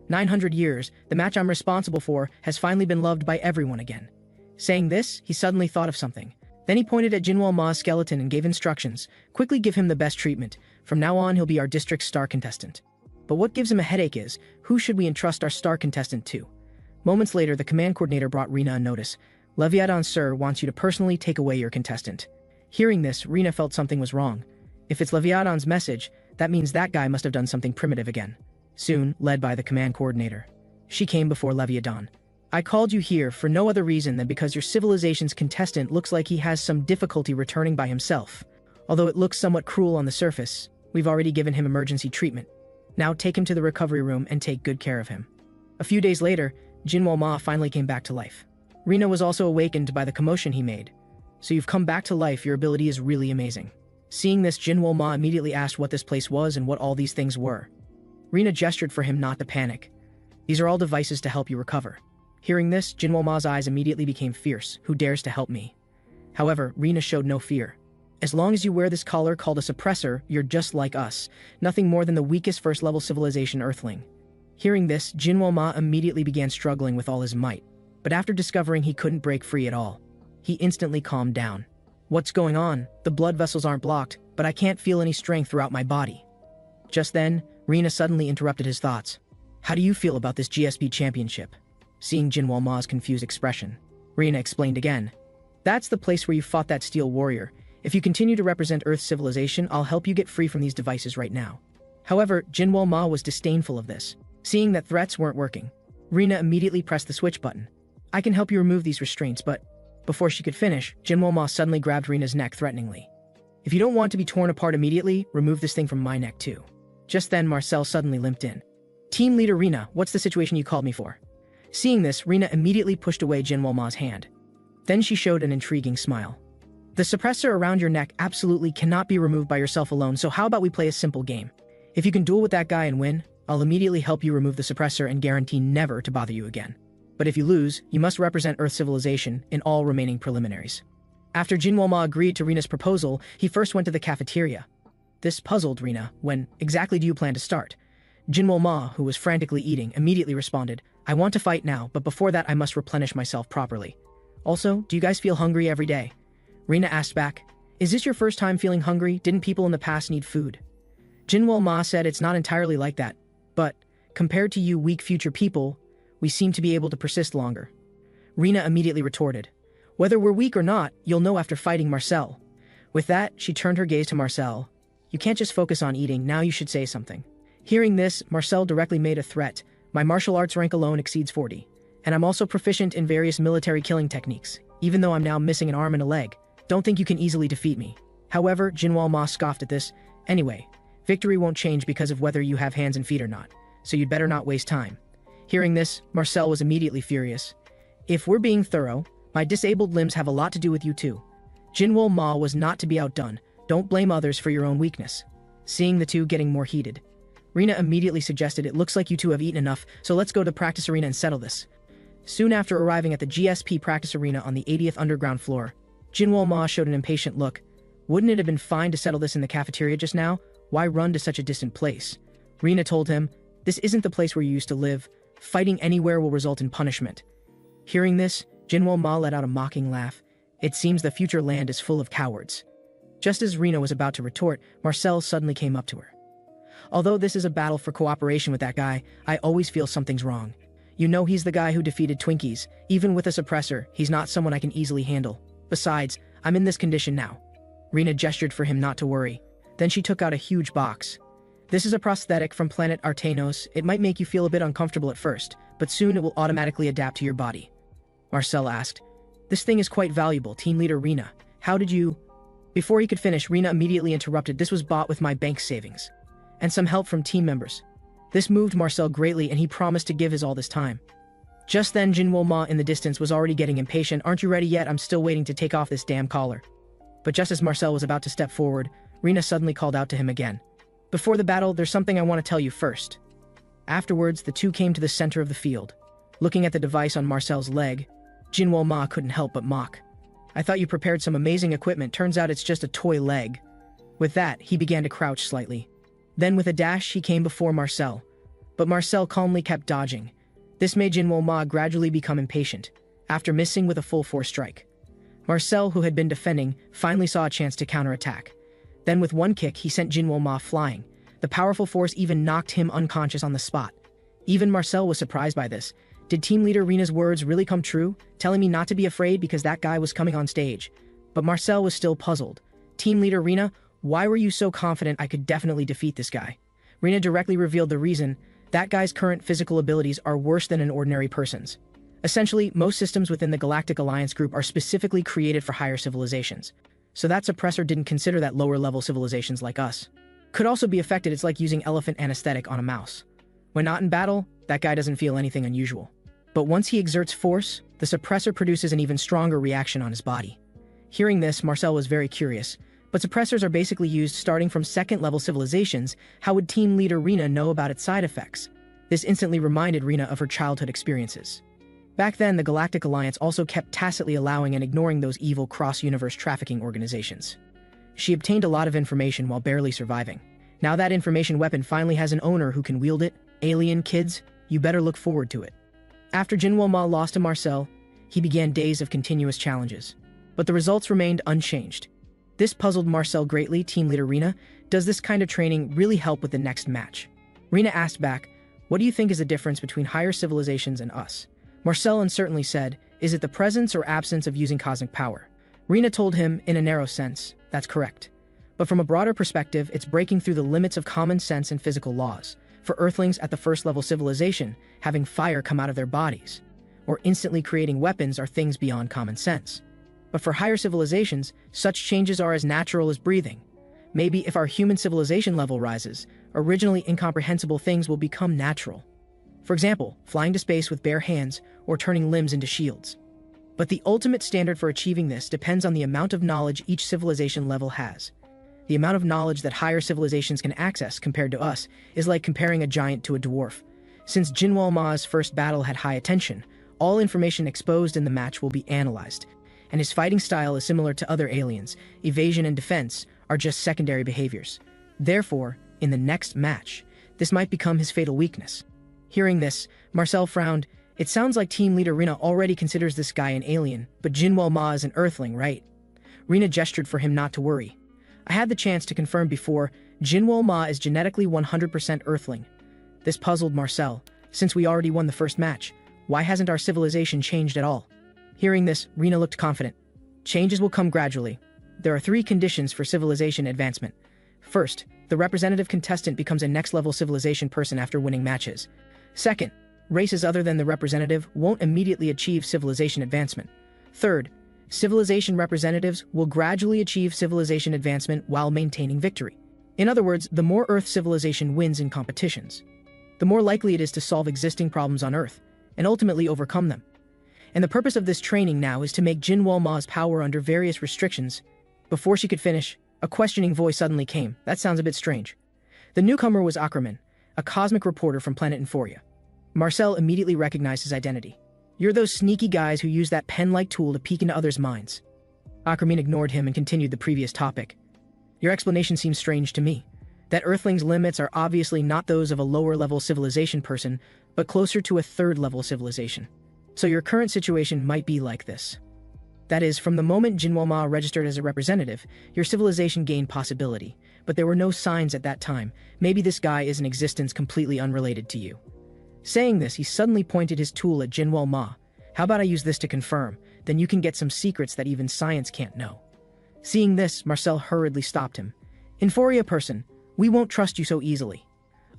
Speaker 1: 900 years, the match I'm responsible for has finally been loved by everyone again. Saying this, he suddenly thought of something. Then he pointed at Jinwoo Ma's skeleton and gave instructions. Quickly give him the best treatment. From now on, he'll be our district's star contestant. But what gives him a headache is, who should we entrust our star contestant to? Moments later, the command coordinator brought Rina a notice. Leviathan, sir, wants you to personally take away your contestant. Hearing this, Rina felt something was wrong. If it's Leviathan's message, that means that guy must have done something primitive again. Soon, led by the command coordinator, she came before Leviathan. I called you here for no other reason than because your civilization's contestant looks like he has some difficulty returning by himself. Although it looks somewhat cruel on the surface, we've already given him emergency treatment. Now take him to the recovery room and take good care of him. A few days later, Jinwoo Ma finally came back to life. Rina was also awakened by the commotion he made. So you've come back to life, your ability is really amazing. Seeing this, Jinwoo Ma immediately asked what this place was and what all these things were. Rina gestured for him not to panic. These are all devices to help you recover. Hearing this, Jinwoo Ma's eyes immediately became fierce. Who dares to help me? However, Rina showed no fear. As long as you wear this collar called a suppressor, you're just like us, nothing more than the weakest first-level civilization Earthling. Hearing this, Jinwoo Ma immediately began struggling with all his might. But after discovering he couldn't break free at all, he instantly calmed down. What's going on? The blood vessels aren't blocked, but I can't feel any strength throughout my body. Just then, Rina suddenly interrupted his thoughts. How do you feel about this GSP championship? Seeing Jinwoo Ma's confused expression, Rina explained again. That's the place where you fought that steel warrior. If you continue to represent Earth's civilization, I'll help you get free from these devices right now. However, Jinwoo Ma was disdainful of this. Seeing that threats weren't working, Rina immediately pressed the switch button. I can help you remove these restraints, but before she could finish, Jinwoo Ma suddenly grabbed Rina's neck threateningly. If you don't want to be torn apart immediately, remove this thing from my neck too. Just then, Marcel suddenly limped in. Team leader Rina, what's the situation you called me for? Seeing this, Rina immediately pushed away Jinwoo Ma's hand. Then she showed an intriguing smile. The suppressor around your neck absolutely cannot be removed by yourself alone, so how about we play a simple game? If you can duel with that guy and win, I'll immediately help you remove the suppressor and guarantee never to bother you again. But if you lose, you must represent Earth civilization in all remaining preliminaries. After Jinwoo Ma agreed to Rina's proposal, he first went to the cafeteria. This puzzled Rina. When exactly do you plan to start? Jinwoo Ma, who was frantically eating, immediately responded, I want to fight now, but before that I must replenish myself properly. Also, do you guys feel hungry every day? Rina asked back, is this your first time feeling hungry? Didn't people in the past need food? Jinwoo Ma said it's not entirely like that, but compared to you weak future people, we seem to be able to persist longer. Rina immediately retorted, whether we're weak or not, you'll know after fighting Marcel. With that, she turned her gaze to Marcel. You can't just focus on eating, now you should say something. Hearing this, Marcel directly made a threat. My martial arts rank alone exceeds 40. And I'm also proficient in various military killing techniques, even though I'm now missing an arm and a leg. Don't think you can easily defeat me. However, Jinwoo Ma scoffed at this. Anyway, victory won't change because of whether you have hands and feet or not, so you'd better not waste time. Hearing this, Marcel was immediately furious. If we're being thorough, my disabled limbs have a lot to do with you too. Jinwoo Ma was not to be outdone. Don't blame others for your own weakness. Seeing the two getting more heated, Rina immediately suggested it looks like you two have eaten enough, so let's go to the practice arena and settle this. Soon after arriving at the GSP practice arena on the 80th underground floor, Jinwoo Ma showed an impatient look. Wouldn't it have been fine to settle this in the cafeteria just now? Why run to such a distant place? Rina told him, this isn't the place where you used to live. Fighting anywhere will result in punishment. Hearing this, Jinwoo Ma let out a mocking laugh. It seems the future land is full of cowards. Just as Rina was about to retort, Marcel suddenly came up to her. Although this is a battle for cooperation with that guy, I always feel something's wrong. You know he's the guy who defeated Twinkies. Even with a suppressor, he's not someone I can easily handle. Besides, I'm in this condition now. Rina gestured for him not to worry. Then she took out a huge box. This is a prosthetic from planet Artanos. It might make you feel a bit uncomfortable at first, but soon it will automatically adapt to your body. Marcel asked, this thing is quite valuable, team leader Rina. How did you... Before he could finish, Rina immediately interrupted. This was bought with my bank savings and some help from team members. This moved Marcel greatly and he promised to give his all this time. Just then, Jinwoo Ma in the distance was already getting impatient. Aren't you ready yet? I'm still waiting to take off this damn collar. But just as Marcel was about to step forward, Rina suddenly called out to him again. Before the battle, there's something I want to tell you first. Afterwards, the two came to the center of the field. Looking at the device on Marcel's leg, Jinwoo Ma couldn't help but mock. I thought you prepared some amazing equipment, turns out it's just a toy leg. With that, he began to crouch slightly. Then with a dash, he came before Marcel. But Marcel calmly kept dodging. This made Jinwoo Ma gradually become impatient, after missing with a full force strike. Marcel, who had been defending, finally saw a chance to counterattack. Then with one kick, he sent Jinwoo Ma flying. The powerful force even knocked him unconscious on the spot. Even Marcel was surprised by this. Did team leader Rina's words really come true, telling me not to be afraid because that guy was coming on stage? But Marcel was still puzzled. Team leader Rina, why were you so confident I could definitely defeat this guy? Rina directly revealed the reason. That guy's current physical abilities are worse than an ordinary person's. Essentially, most systems within the Galactic Alliance group are specifically created for higher civilizations. So that suppressor didn't consider that lower-level civilizations like us could also be affected. It's like using elephant anesthetic on a mouse. When not in battle, that guy doesn't feel anything unusual. But once he exerts force, the suppressor produces an even stronger reaction on his body. Hearing this, Marcel was very curious. But suppressors are basically used starting from second-level civilizations. How would team leader Rina know about its side effects? This instantly reminded Rina of her childhood experiences. Back then, the Galactic Alliance also kept tacitly allowing and ignoring those evil cross-universe trafficking organizations. She obtained a lot of information while barely surviving. Now that information weapon finally has an owner who can wield it. Alien kids, you better look forward to it. After Jinwoo Ma lost to Marcel, he began days of continuous challenges. But the results remained unchanged. This puzzled Marcel greatly. Team leader Rina, does this kind of training really help with the next match? Rina asked back, what do you think is the difference between higher civilizations and us? Marcel uncertainly said, is it the presence or absence of using cosmic power? Rina told him, in a narrow sense, that's correct. But from a broader perspective, it's breaking through the limits of common sense and physical laws. For Earthlings at the first-level civilization, having fire come out of their bodies, or instantly creating weapons are things beyond common sense. But for higher civilizations, such changes are as natural as breathing. Maybe if our human civilization level rises, originally incomprehensible things will become natural. For example, flying to space with bare hands or turning limbs into shields. But the ultimate standard for achieving this depends on the amount of knowledge each civilization level has. The amount of knowledge that higher civilizations can access compared to us is like comparing a giant to a dwarf. Since Jinwoo Ma's first battle had high attention, all information exposed in the match will be analyzed. and his fighting style is similar to other aliens. Evasion and defense are just secondary behaviors. Therefore, in the next match, this might become his fatal weakness. Hearing this, Marcel frowned. It sounds like team leader Rina already considers this guy an alien, but Jinwoo Ma is an earthling, right? Rina gestured for him not to worry. I had the chance to confirm before, Jinwoo Ma is genetically 100% earthling. This puzzled Marcel. Since we already won the first match, why hasn't our civilization changed at all? Hearing this, Rina looked confident. Changes will come gradually. There are 3 conditions for civilization advancement. First, the representative contestant becomes a next-level civilization person after winning matches. Second, races other than the representative won't immediately achieve civilization advancement. Third, civilization representatives will gradually achieve civilization advancement while maintaining victory. In other words, the more Earth civilization wins in competitions, the more likely it is to solve existing problems on Earth, and ultimately overcome them. And the purpose of this training now is to make Jinwoo Ma's power under various restrictions. Before she could finish, a questioning voice suddenly came. That sounds a bit strange. The newcomer was Ackerman, a cosmic reporter from planet Euphoria. Marcel immediately recognized his identity. You're those sneaky guys who use that pen-like tool to peek into others' minds. Ackerman ignored him and continued the previous topic. Your explanation seems strange to me. That Earthling's limits are obviously not those of a lower-level civilization person, but closer to a third-level civilization. So your current situation might be like this. That is, from the moment Jinwoo Ma registered as a representative, your civilization gained possibility, but there were no signs at that time. Maybe this guy is an existence completely unrelated to you. Saying this, he suddenly pointed his tool at Jinwoo Ma. How about I use this to confirm? Then you can get some secrets that even science can't know. Seeing this, Marcel hurriedly stopped him. Euphoria person, we won't trust you so easily.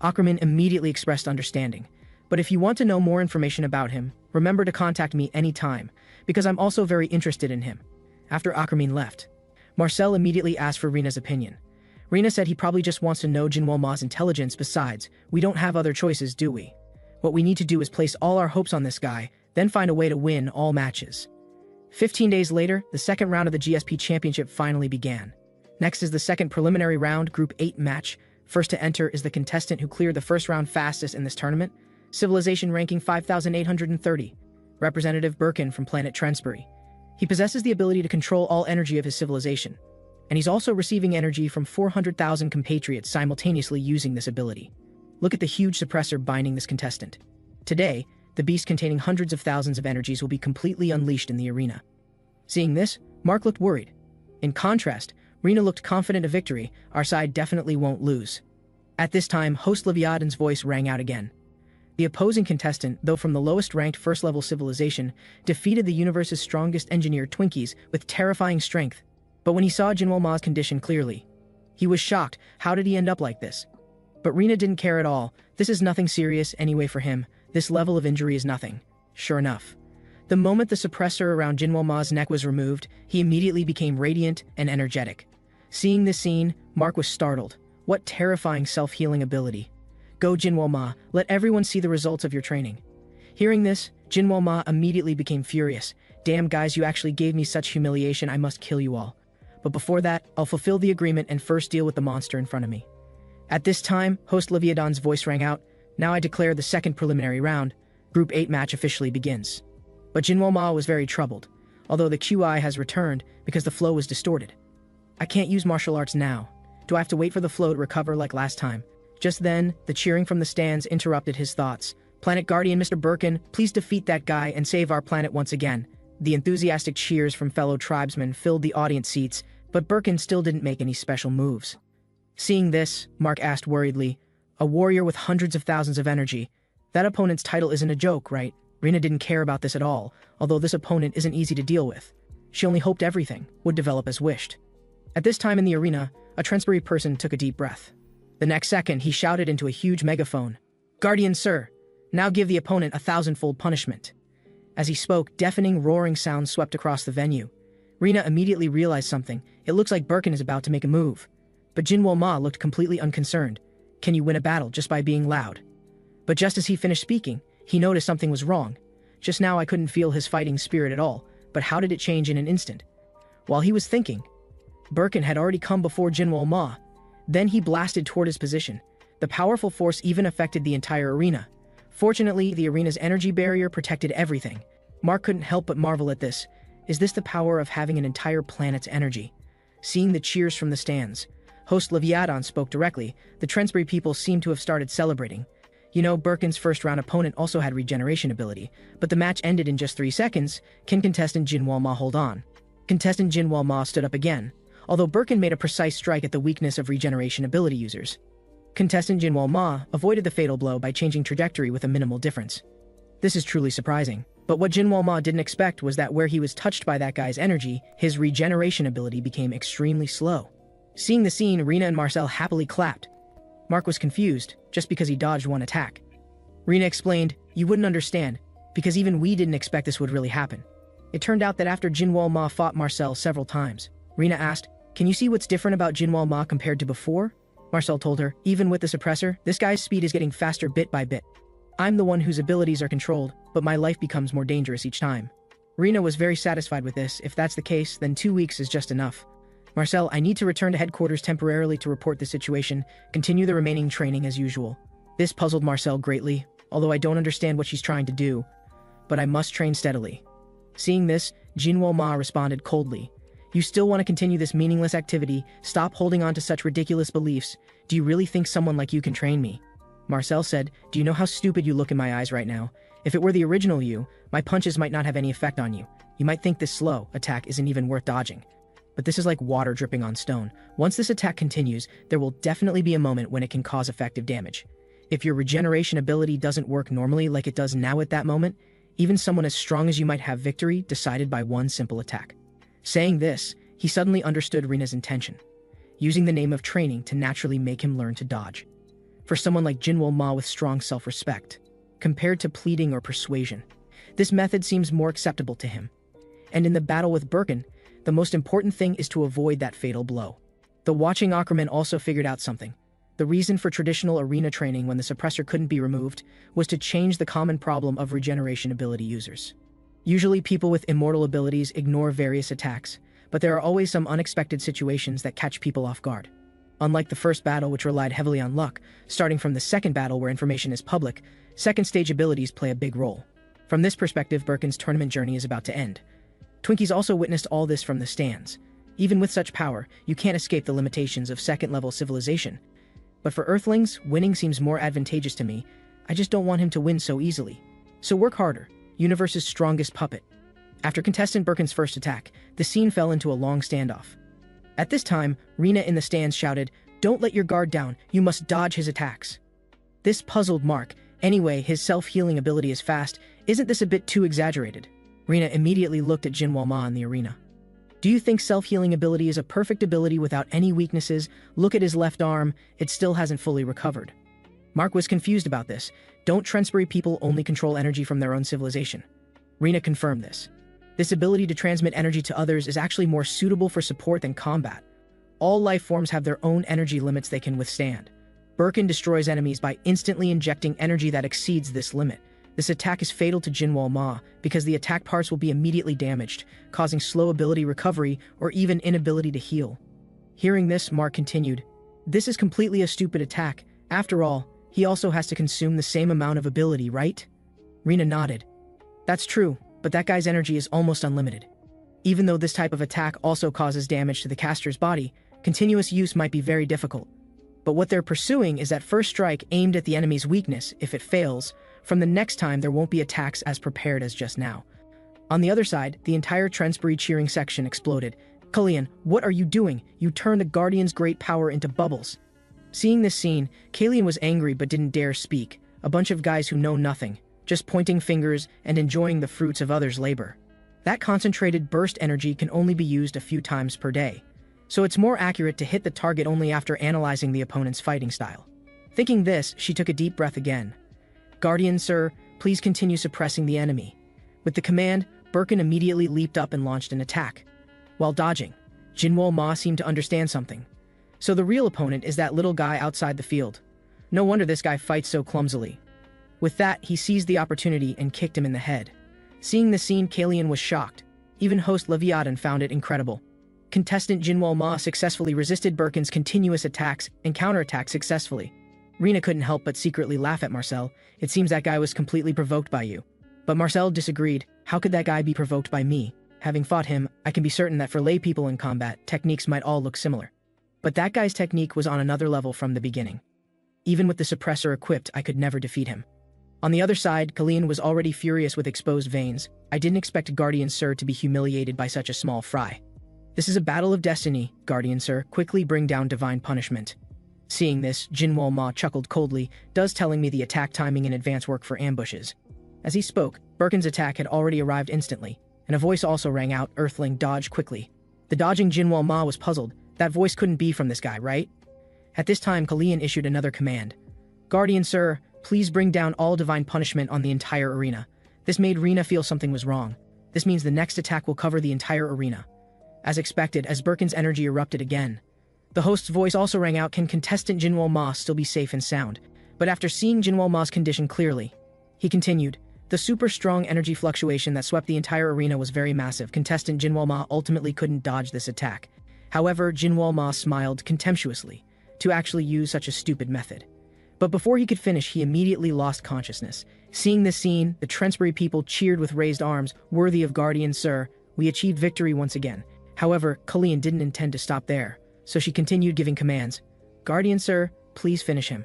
Speaker 1: Ackerman immediately expressed understanding. But if you want to know more information about him, remember to contact me anytime, because I'm also very interested in him. After Ackerman left, Marcel immediately asked for Rina's opinion. Rina said he probably just wants to know Jinwoo Ma's intelligence. Besides, we don't have other choices, do we? What we need to do is place all our hopes on this guy, then find a way to win all matches. 15 days later, the second round of the GSP Championship finally began. Next is the second preliminary round, Group 8 match. First to enter is the contestant who cleared the first round fastest in this tournament, civilization ranking 5,830, Representative Birkin from planet Trensbury. He possesses the ability to control all energy of his civilization, and he's also receiving energy from 400,000 compatriots simultaneously using this ability. Look at the huge suppressor binding this contestant. Today, the beast containing hundreds of thousands of energies will be completely unleashed in the arena. Seeing this, Mark looked worried. In contrast, Rina looked confident of victory. Our side definitely won't lose. At this time, host Leviathan's voice rang out again. The opposing contestant, though from the lowest-ranked first-level civilization, defeated the universe's strongest engineered Twinkies with terrifying strength. But when he saw Jinwoo Ma's condition clearly, he was shocked. How did he end up like this? But Rina didn't care at all. This is nothing serious anyway for him. This level of injury is nothing. Sure enough, the moment the suppressor around Jinwoo Ma's neck was removed, he immediately became radiant and energetic. Seeing this scene, Mark was startled. What terrifying self-healing ability. Go Jinwoo Ma, let everyone see the results of your training. Hearing this, Jinwoo Ma immediately became furious. Damn guys, you actually gave me such humiliation, I must kill you all. But before that, I'll fulfill the agreement and first deal with the monster in front of me. At this time, host Leviathan's voice rang out. Now I declare the second preliminary round. Group 8 match officially begins. But Jinwoo Ma was very troubled, although the QI has returned because the flow was distorted. I can't use martial arts now. Do I have to wait for the flow to recover like last time? Just then, the cheering from the stands interrupted his thoughts. Planet Guardian Mr. Birkin, please defeat that guy and save our planet once again. The enthusiastic cheers from fellow tribesmen filled the audience seats, but Birkin still didn't make any special moves. Seeing this, Mark asked worriedly, a warrior with hundreds of thousands of energy. That opponent's title isn't a joke, right? Rina didn't care about this at all, although this opponent isn't easy to deal with. She only hoped everything would develop as wished. At this time in the arena, a Trensbury person took a deep breath. The next second, he shouted into a huge megaphone, Guardian sir, now give the opponent a 1,000-fold punishment. As he spoke, deafening roaring sounds swept across the venue. Rina immediately realized something. It looks like Birkin is about to make a move. But Jinwoo Ma looked completely unconcerned. Can you win a battle just by being loud? But just as he finished speaking, he noticed something was wrong. Just now I couldn't feel his fighting spirit at all, but how did it change in an instant? While he was thinking, Birkin had already come before Jinwoo Ma. Then he blasted toward his position. The powerful force even affected the entire arena. Fortunately, the arena's energy barrier protected everything. Mark couldn't help but marvel at this. Is this the power of having an entire planet's energy? Seeing the cheers from the stands, host Leviathan spoke directly. The Trensbury people seemed to have started celebrating. You know, Birkin's first-round opponent also had regeneration ability, but the match ended in just 3 seconds. Can contestant Jinwoo Ma hold on? Contestant Jinwoo Ma stood up again, although Birkin made a precise strike at the weakness of regeneration ability users. Contestant Jinwoo Ma avoided the fatal blow by changing trajectory with a minimal difference. This is truly surprising, but what Jinwoo Ma didn't expect was that where he was touched by that guy's energy, his regeneration ability became extremely slow. Seeing the scene, Rina and Marcel happily clapped. Mark was confused, just because he dodged one attack. Rina explained, "You wouldn't understand, because even we didn't expect this would really happen." It turned out that after Jinwoo Ma fought Marcel several times, Rina asked, "Can you see what's different about Jinwoo Ma compared to before?" Marcel told her, "Even with the suppressor, this guy's speed is getting faster bit by bit. I'm the one whose abilities are controlled, but my life becomes more dangerous each time." Rina was very satisfied with this. If that's the case, then 2 weeks is just enough. "Marcel, I need to return to headquarters temporarily to report the situation. Continue the remaining training as usual." This puzzled Marcel greatly, although I don't understand what she's trying to do, but I must train steadily. Seeing this, Jinwoo Ma responded coldly, "You still want to continue this meaningless activity? Stop holding on to such ridiculous beliefs. Do you really think someone like you can train me?" Marcel said, "Do you know how stupid you look in my eyes right now? If it were the original you, my punches might not have any effect on you. You might think this slow attack isn't even worth dodging. But this is like water dripping on stone. Once this attack continues, there will definitely be a moment when it can cause effective damage. If your regeneration ability doesn't work normally like it does now at that moment, even someone as strong as you might have victory decided by one simple attack." Saying this, he suddenly understood Rina's intention, using the name of training to naturally make him learn to dodge. For someone like Jinwoo Ma with strong self-respect, compared to pleading or persuasion, this method seems more acceptable to him. And in the battle with Birkin, the most important thing is to avoid that fatal blow. The watching Ackerman also figured out something. The reason for traditional arena training when the suppressor couldn't be removed was to change the common problem of regeneration ability users. Usually people with immortal abilities ignore various attacks, but there are always some unexpected situations that catch people off guard. Unlike the first battle, which relied heavily on luck, starting from the second battle where information is public, second stage abilities play a big role. From this perspective, Birkin's tournament journey is about to end. Twinkies also witnessed all this from the stands. Even with such power, you can't escape the limitations of second-level civilization. But for Earthlings, winning seems more advantageous to me. I just don't want him to win so easily. So work harder. Universe's strongest puppet. After contestant Birkin's first attack, the scene fell into a long standoff. At this time, Rina in the stands shouted, "Don't let your guard down, you must dodge his attacks." This puzzled Mark. Anyway, his self-healing ability is fast. Isn't this a bit too exaggerated? Rina immediately looked at Jinwoo Ma in the arena. "Do you think self-healing ability is a perfect ability without any weaknesses? Look at his left arm, it still hasn't fully recovered." Mark was confused about this. Don't Trensbury people only control energy from their own civilization? Rina confirmed this. This ability to transmit energy to others is actually more suitable for support than combat. All life forms have their own energy limits they can withstand. Birkin destroys enemies by instantly injecting energy that exceeds this limit. This attack is fatal to Jinwoo Ma because the attack parts will be immediately damaged, causing slow ability recovery or even inability to heal. Hearing this, Mark continued, "This is completely a stupid attack. After all, he also has to consume the same amount of ability, right?" Rina nodded. "That's true, but that guy's energy is almost unlimited. Even though this type of attack also causes damage to the caster's body, continuous use might be very difficult. But what they're pursuing is that first strike aimed at the enemy's weakness. If it fails, from the next time there won't be attacks as prepared as just now." On the other side, the entire Trensbury cheering section exploded. "Cullion, what are you doing? You turned the Guardian's great power into bubbles." Seeing this scene, Kalian was angry but didn't dare speak. A bunch of guys who know nothing, just pointing fingers and enjoying the fruits of others' labor. That concentrated burst energy can only be used a few times per day, so it's more accurate to hit the target only after analyzing the opponent's fighting style. Thinking this, she took a deep breath again. "Guardian, sir, please continue suppressing the enemy." With the command, Birkin immediately leaped up and launched an attack. While dodging, Jinwoo Ma seemed to understand something. So the real opponent is that little guy outside the field. No wonder this guy fights so clumsily. With that, he seized the opportunity and kicked him in the head. Seeing the scene, Kalian was shocked. Even host Leviathan found it incredible. Contestant Jinwoo Ma successfully resisted Birkin's continuous attacks and counterattacked successfully. Rina couldn't help but secretly laugh at Marcel. "It seems that guy was completely provoked by you." But Marcel disagreed. "How could that guy be provoked by me? having fought him, I can be certain that for lay people in combat, techniques might all look similar. But that guy's technique was on another level from the beginning. Even with the suppressor equipped, I could never defeat him. On the other side, Kalian was already furious with exposed veins. I didn't expect Guardian Sir to be humiliated by such a small fry. This is a battle of destiny, Guardian Sir. Quickly bring down divine punishment. Seeing this, Jinwoo Ma chuckled coldly, telling me the attack timing and advance work for ambushes. As he spoke, Birkin's attack had already arrived instantly, and a voice also rang out, Earthling, dodge quickly. The dodging Jinwoo Ma was puzzled. That voice couldn't be from this guy, right? At this time, Kalian issued another command. Guardian Sir, please bring down all divine punishment on the entire arena. This made Rina feel something was wrong. This means the next attack will cover the entire arena. As expected, as Birkin's energy erupted again, the host's voice also rang out, can contestant Jinwoo Ma still be safe and sound? But after seeing Jinwoo Ma's condition clearly, he continued, the super strong energy fluctuation that swept the entire arena was very massive. Contestant Jinwoo Ma ultimately couldn't dodge this attack. However, Jinwoo Ma smiled contemptuously to actually use such a stupid method. But before he could finish, he immediately lost consciousness. Seeing this scene, the Trensbury people cheered with raised arms, worthy of Guardian Sir. We achieved victory once again. However, Kalian didn't intend to stop there, so she continued giving commands. Guardian Sir, please finish him.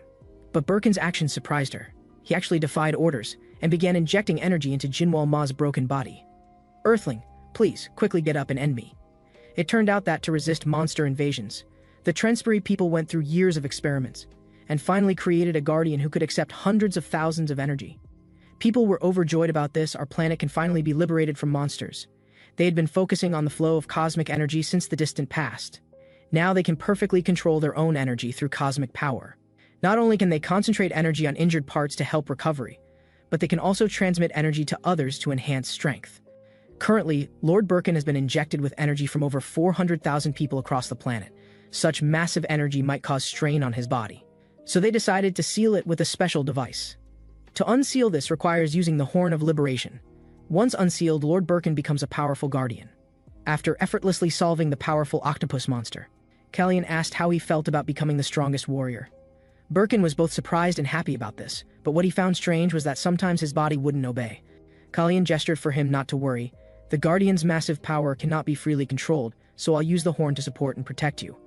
Speaker 1: But Birkin's actions surprised her. He actually defied orders and began injecting energy into Jinwoo Ma's broken body. Earthling, please, quickly get up and end me. It turned out that to resist monster invasions, the Trensbury people went through years of experiments, and finally created a guardian who could accept hundreds of thousands of energy. People were overjoyed about this. Our planet can finally be liberated from monsters. They had been focusing on the flow of cosmic energy since the distant past. Now they can perfectly control their own energy through cosmic power. Not only can they concentrate energy on injured parts to help recovery, but they can also transmit energy to others to enhance strength. Currently, Lord Birkin has been injected with energy from over 400,000 people across the planet. Such massive energy might cause strain on his body. So they decided to seal it with a special device. To unseal this requires using the Horn of Liberation. Once unsealed, Lord Birkin becomes a powerful guardian. After effortlessly solving the powerful octopus monster, Kalian asked how he felt about becoming the strongest warrior. Birkin was both surprised and happy about this, but what he found strange was that sometimes his body wouldn't obey. Kalian gestured for him not to worry. The Guardian's massive power cannot be freely controlled, so I'll use the horn to support and protect you.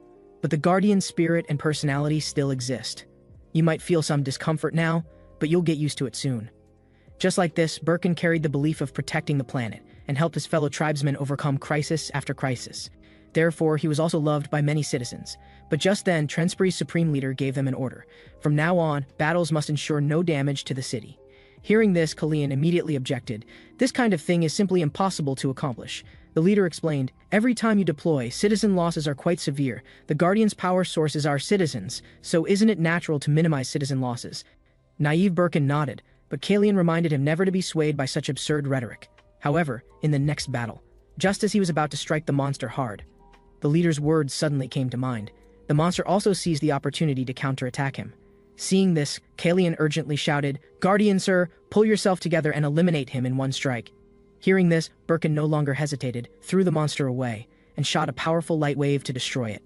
Speaker 1: But the Guardian's spirit and personality still exist. You might feel some discomfort now, but you'll get used to it soon. Just like this, Birkin carried the belief of protecting the planet and helped his fellow tribesmen overcome crisis after crisis. Therefore, he was also loved by many citizens. But just then, Trensbury's supreme leader gave them an order. From now on, battles must ensure no damage to the city. Hearing this, Kalian immediately objected. This kind of thing is simply impossible to accomplish. The leader explained, every time you deploy, citizen losses are quite severe. The Guardian's power source is our citizens, so isn't it natural to minimize citizen losses? Naive Birkin nodded, but Kalian reminded him never to be swayed by such absurd rhetoric. However, in the next battle, just as he was about to strike the monster hard, the leader's words suddenly came to mind. The monster also seized the opportunity to counterattack him. Seeing this, Kalian urgently shouted, Guardian Sir, pull yourself together and eliminate him in one strike. Hearing this, Birkin no longer hesitated, threw the monster away, and shot a powerful light wave to destroy it.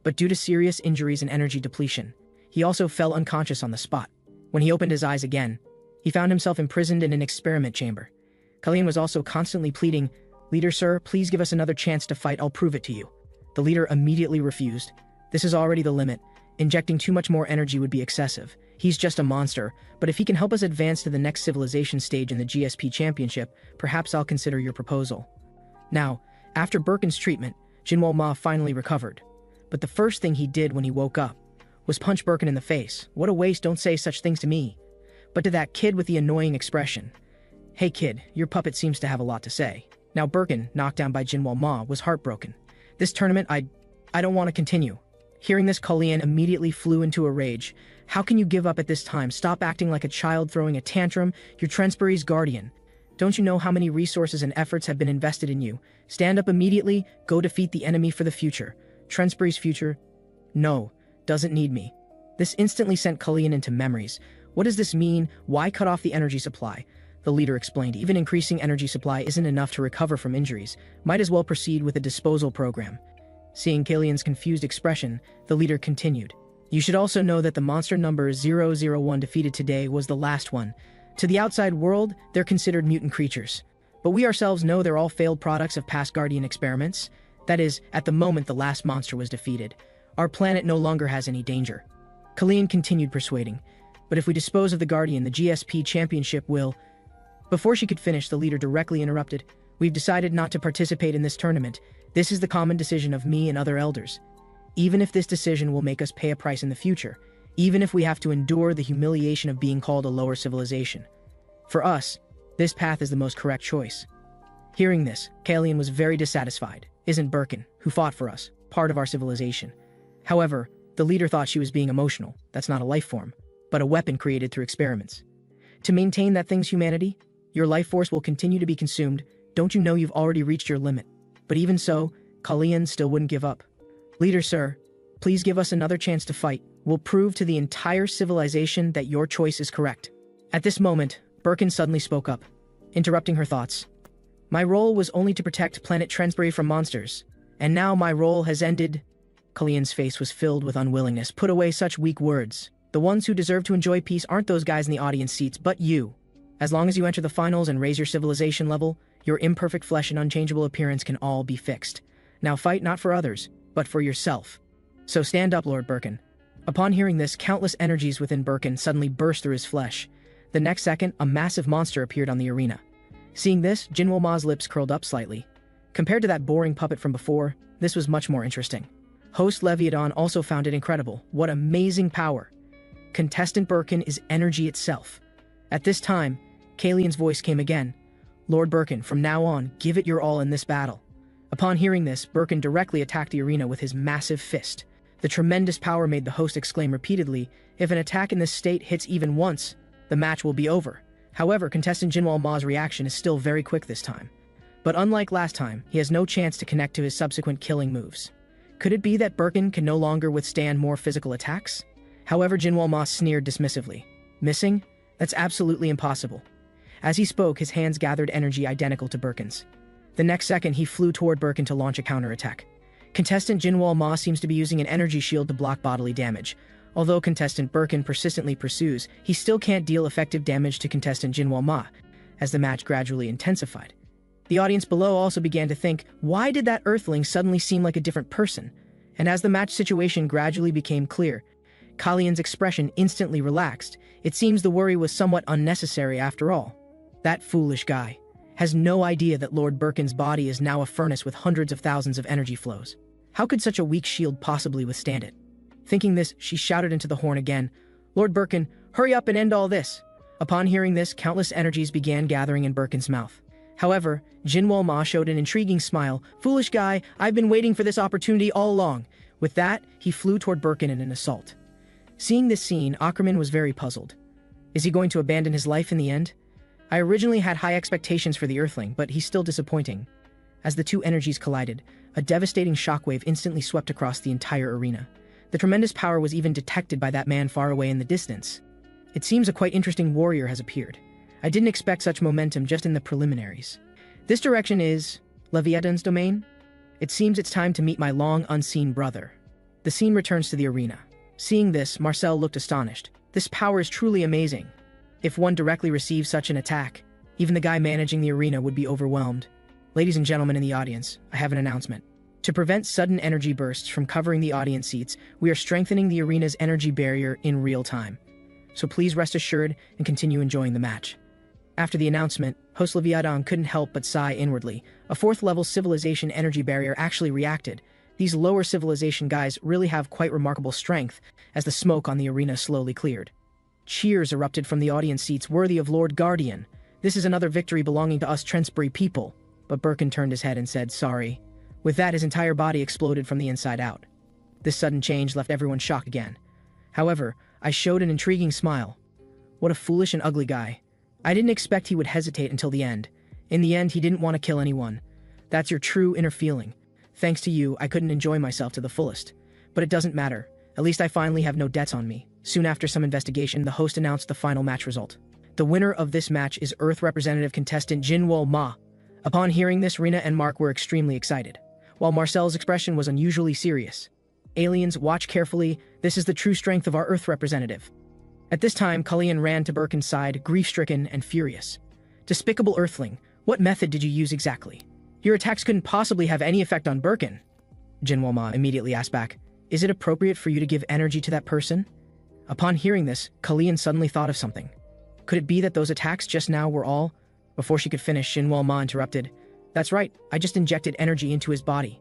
Speaker 1: But due to serious injuries and energy depletion, he also fell unconscious on the spot. When he opened his eyes again, he found himself imprisoned in an experiment chamber. Kalian was also constantly pleading, Leader Sir, please give us another chance to fight, I'll prove it to you. The leader immediately refused. This is already the limit. Injecting too much more energy would be excessive. He's just a monster, but if he can help us advance to the next civilization stage in the GSP Championship, perhaps I'll consider your proposal. Now, after Birkin's treatment, Jinwoo Ma finally recovered. But the first thing he did when he woke up was punch Birkin in the face. What a waste, don't say such things to me. But to that kid with the annoying expression, hey kid, your puppet seems to have a lot to say. Now Birkin, knocked down by Jinwoo Ma, was heartbroken. This tournament, I don't want to continue. Hearing this, Kalian immediately flew into a rage. How can you give up at this time? Stop acting like a child throwing a tantrum. You're Trensbury's guardian. Don't you know how many resources and efforts have been invested in you? Stand up immediately, go defeat the enemy for the future. Trensbury's future? No, doesn't need me. This instantly sent Kalian into memories. What does this mean? Why cut off the energy supply? The leader explained, even increasing energy supply isn't enough to recover from injuries. Might as well proceed with a disposal program. Seeing Kalian's confused expression, the leader continued. You should also know that the monster number 001 defeated today was the last one. To the outside world, they're considered mutant creatures. But we ourselves know they're all failed products of past Guardian experiments. That is, at the moment the last monster was defeated, our planet no longer has any danger. Kalian continued persuading. But if we dispose of the Guardian, the GSP championship will... Before she could finish, the leader directly interrupted. We've decided not to participate in this tournament. This is the common decision of me and other elders. Even if this decision will make us pay a price in the future, even if we have to endure the humiliation of being called a lower civilization. For us, this path is the most correct choice. Hearing this, Kalian was very dissatisfied. Isn't Birkin, who fought for us, part of our civilization? However, the leader thought she was being emotional. That's not a life form, but a weapon created through experiments. To maintain that thing's humanity, your life force will continue to be consumed. Don't you know you've already reached your limit? But even so, Kalian still wouldn't give up. Leader, sir, please give us another chance to fight. We'll prove to the entire civilization that your choice is correct. At this moment, Birkin suddenly spoke up, interrupting her thoughts. My role was only to protect planet Trensbury from monsters, and now my role has ended. Kalian's face was filled with unwillingness. Put away such weak words. The ones who deserve to enjoy peace aren't those guys in the audience seats, but you. As long as you enter the finals and raise your civilization level, your imperfect flesh and unchangeable appearance can all be fixed. Now fight not for others, but for yourself. So stand up, Lord Birkin. Upon hearing this, countless energies within Birkin suddenly burst through his flesh. The next second, a massive monster appeared on the arena. Seeing this, Jinwoo Ma's lips curled up slightly. Compared to that boring puppet from before, this was much more interesting. Host Leviathan also found it incredible. What amazing power! Contestant Birkin is energy itself. At this time, Kalian's voice came again. Lord Birkin, from now on, give it your all in this battle. Upon hearing this, Birkin directly attacked the arena with his massive fist. The tremendous power made the host exclaim repeatedly, if an attack in this state hits even once, the match will be over. However, contestant Jinwoo Ma's reaction is still very quick this time. But unlike last time, he has no chance to connect to his subsequent killing moves. Could it be that Birkin can no longer withstand more physical attacks? However, Jinwoo Ma sneered dismissively. Missing? That's absolutely impossible. As he spoke, his hands gathered energy identical to Birkin's. The next second, he flew toward Birkin to launch a counterattack. Contestant Jinwoo Ma seems to be using an energy shield to block bodily damage. Although contestant Birkin persistently pursues, he still can't deal effective damage to contestant Jinwoo Ma, as the match gradually intensified. The audience below also began to think, why did that Earthling suddenly seem like a different person? And as the match situation gradually became clear, Kalian's expression instantly relaxed. It seems the worry was somewhat unnecessary after all. That foolish guy has no idea that Lord Birkin's body is now a furnace with hundreds of thousands of energy flows. How could such a weak shield possibly withstand it? Thinking this, she shouted into the horn again, Lord Birkin, hurry up and end all this. Upon hearing this, countless energies began gathering in Birkin's mouth. However, Jinwoo Ma showed an intriguing smile. Foolish guy, I've been waiting for this opportunity all along. With that, he flew toward Birkin in an assault. Seeing this scene, Ackerman was very puzzled. Is he going to abandon his life in the end? I originally had high expectations for the Earthling, but he's still disappointing. As the two energies collided, a devastating shockwave instantly swept across the entire arena. The tremendous power was even detected by that man far away in the distance. It seems a quite interesting warrior has appeared. I didn't expect such momentum just in the preliminaries. This direction is Leviathan's domain? It seems it's time to meet my long unseen brother. The scene returns to the arena. Seeing this, Marcel looked astonished. This power is truly amazing. If one directly receives such an attack, even the guy managing the arena would be overwhelmed. Ladies and gentlemen in the audience, I have an announcement. To prevent sudden energy bursts from covering the audience seats, we are strengthening the arena's energy barrier in real time. So please rest assured and continue enjoying the match. After the announcement, host Leviathan couldn't help but sigh inwardly. A fourth-level civilization energy barrier actually reacted. These lower civilization guys really have quite remarkable strength, as the smoke on the arena slowly cleared. Cheers erupted from the audience seats worthy of Lord Guardian. This is another victory belonging to us Trensbury people. But Birkin turned his head and said, sorry. With that, his entire body exploded from the inside out. This sudden change left everyone shocked again. However, I showed an intriguing smile. What a foolish and ugly guy. I didn't expect he would hesitate until the end. In the end, he didn't want to kill anyone. That's your true inner feeling. Thanks to you, I couldn't enjoy myself to the fullest. But it doesn't matter. At least I finally have no debts on me. Soon after some investigation, the host announced the final match result. The winner of this match is Earth representative contestant Jinwoo Ma. Upon hearing this, Rena and Mark were extremely excited, while Marcel's expression was unusually serious. Aliens, watch carefully. This is the true strength of our Earth representative. At this time, Kalian ran to Birkin's side, grief-stricken and furious. Despicable Earthling, What method did you use exactly? Your attacks couldn't possibly have any effect on Birkin. Jinwoo Ma immediately asked back, is it appropriate for you to give energy to that person? Upon hearing this, Kalian suddenly thought of something. Could it be that those attacks just now were all? Before she could finish, Jinwoo Ma interrupted. That's right, I just injected energy into his body.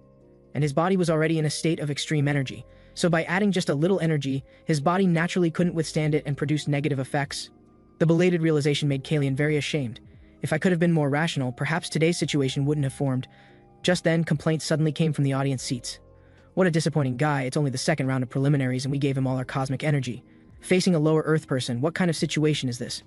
Speaker 1: And his body was already in a state of extreme energy. So by adding just a little energy, his body naturally couldn't withstand it and produced negative effects. The belated realization made Kalian very ashamed. If I could have been more rational, perhaps today's situation wouldn't have formed. Just then, complaints suddenly came from the audience seats. What a disappointing guy, it's only the second round of preliminaries and we gave him all our cosmic energy. Facing a lower Earth person, what kind of situation is this?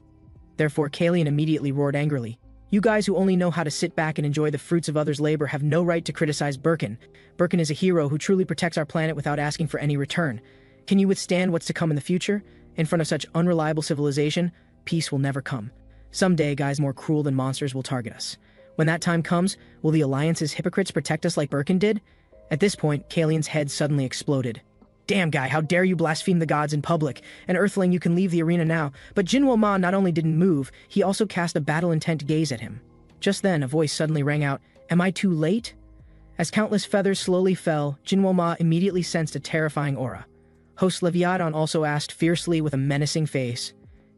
Speaker 1: Therefore, Kalian immediately roared angrily. You guys who only know how to sit back and enjoy the fruits of others' labor have no right to criticize Birkin. Birkin is a hero who truly protects our planet without asking for any return. Can you withstand what's to come in the future? In front of such unreliable civilization, peace will never come. Someday, guys more cruel than monsters will target us. When that time comes, will the Alliance's hypocrites protect us like Birkin did? At this point, Kalian's head suddenly exploded. Damn guy, how dare you blaspheme the gods in public? An Earthling, you can leave the arena now. But Jinwoo Ma not only didn't move, he also cast a battle-intent gaze at him. Just then, a voice suddenly rang out, Am I too late? As countless feathers slowly fell, Jinwoo Ma immediately sensed a terrifying aura. Host Leviathan also asked fiercely with a menacing face,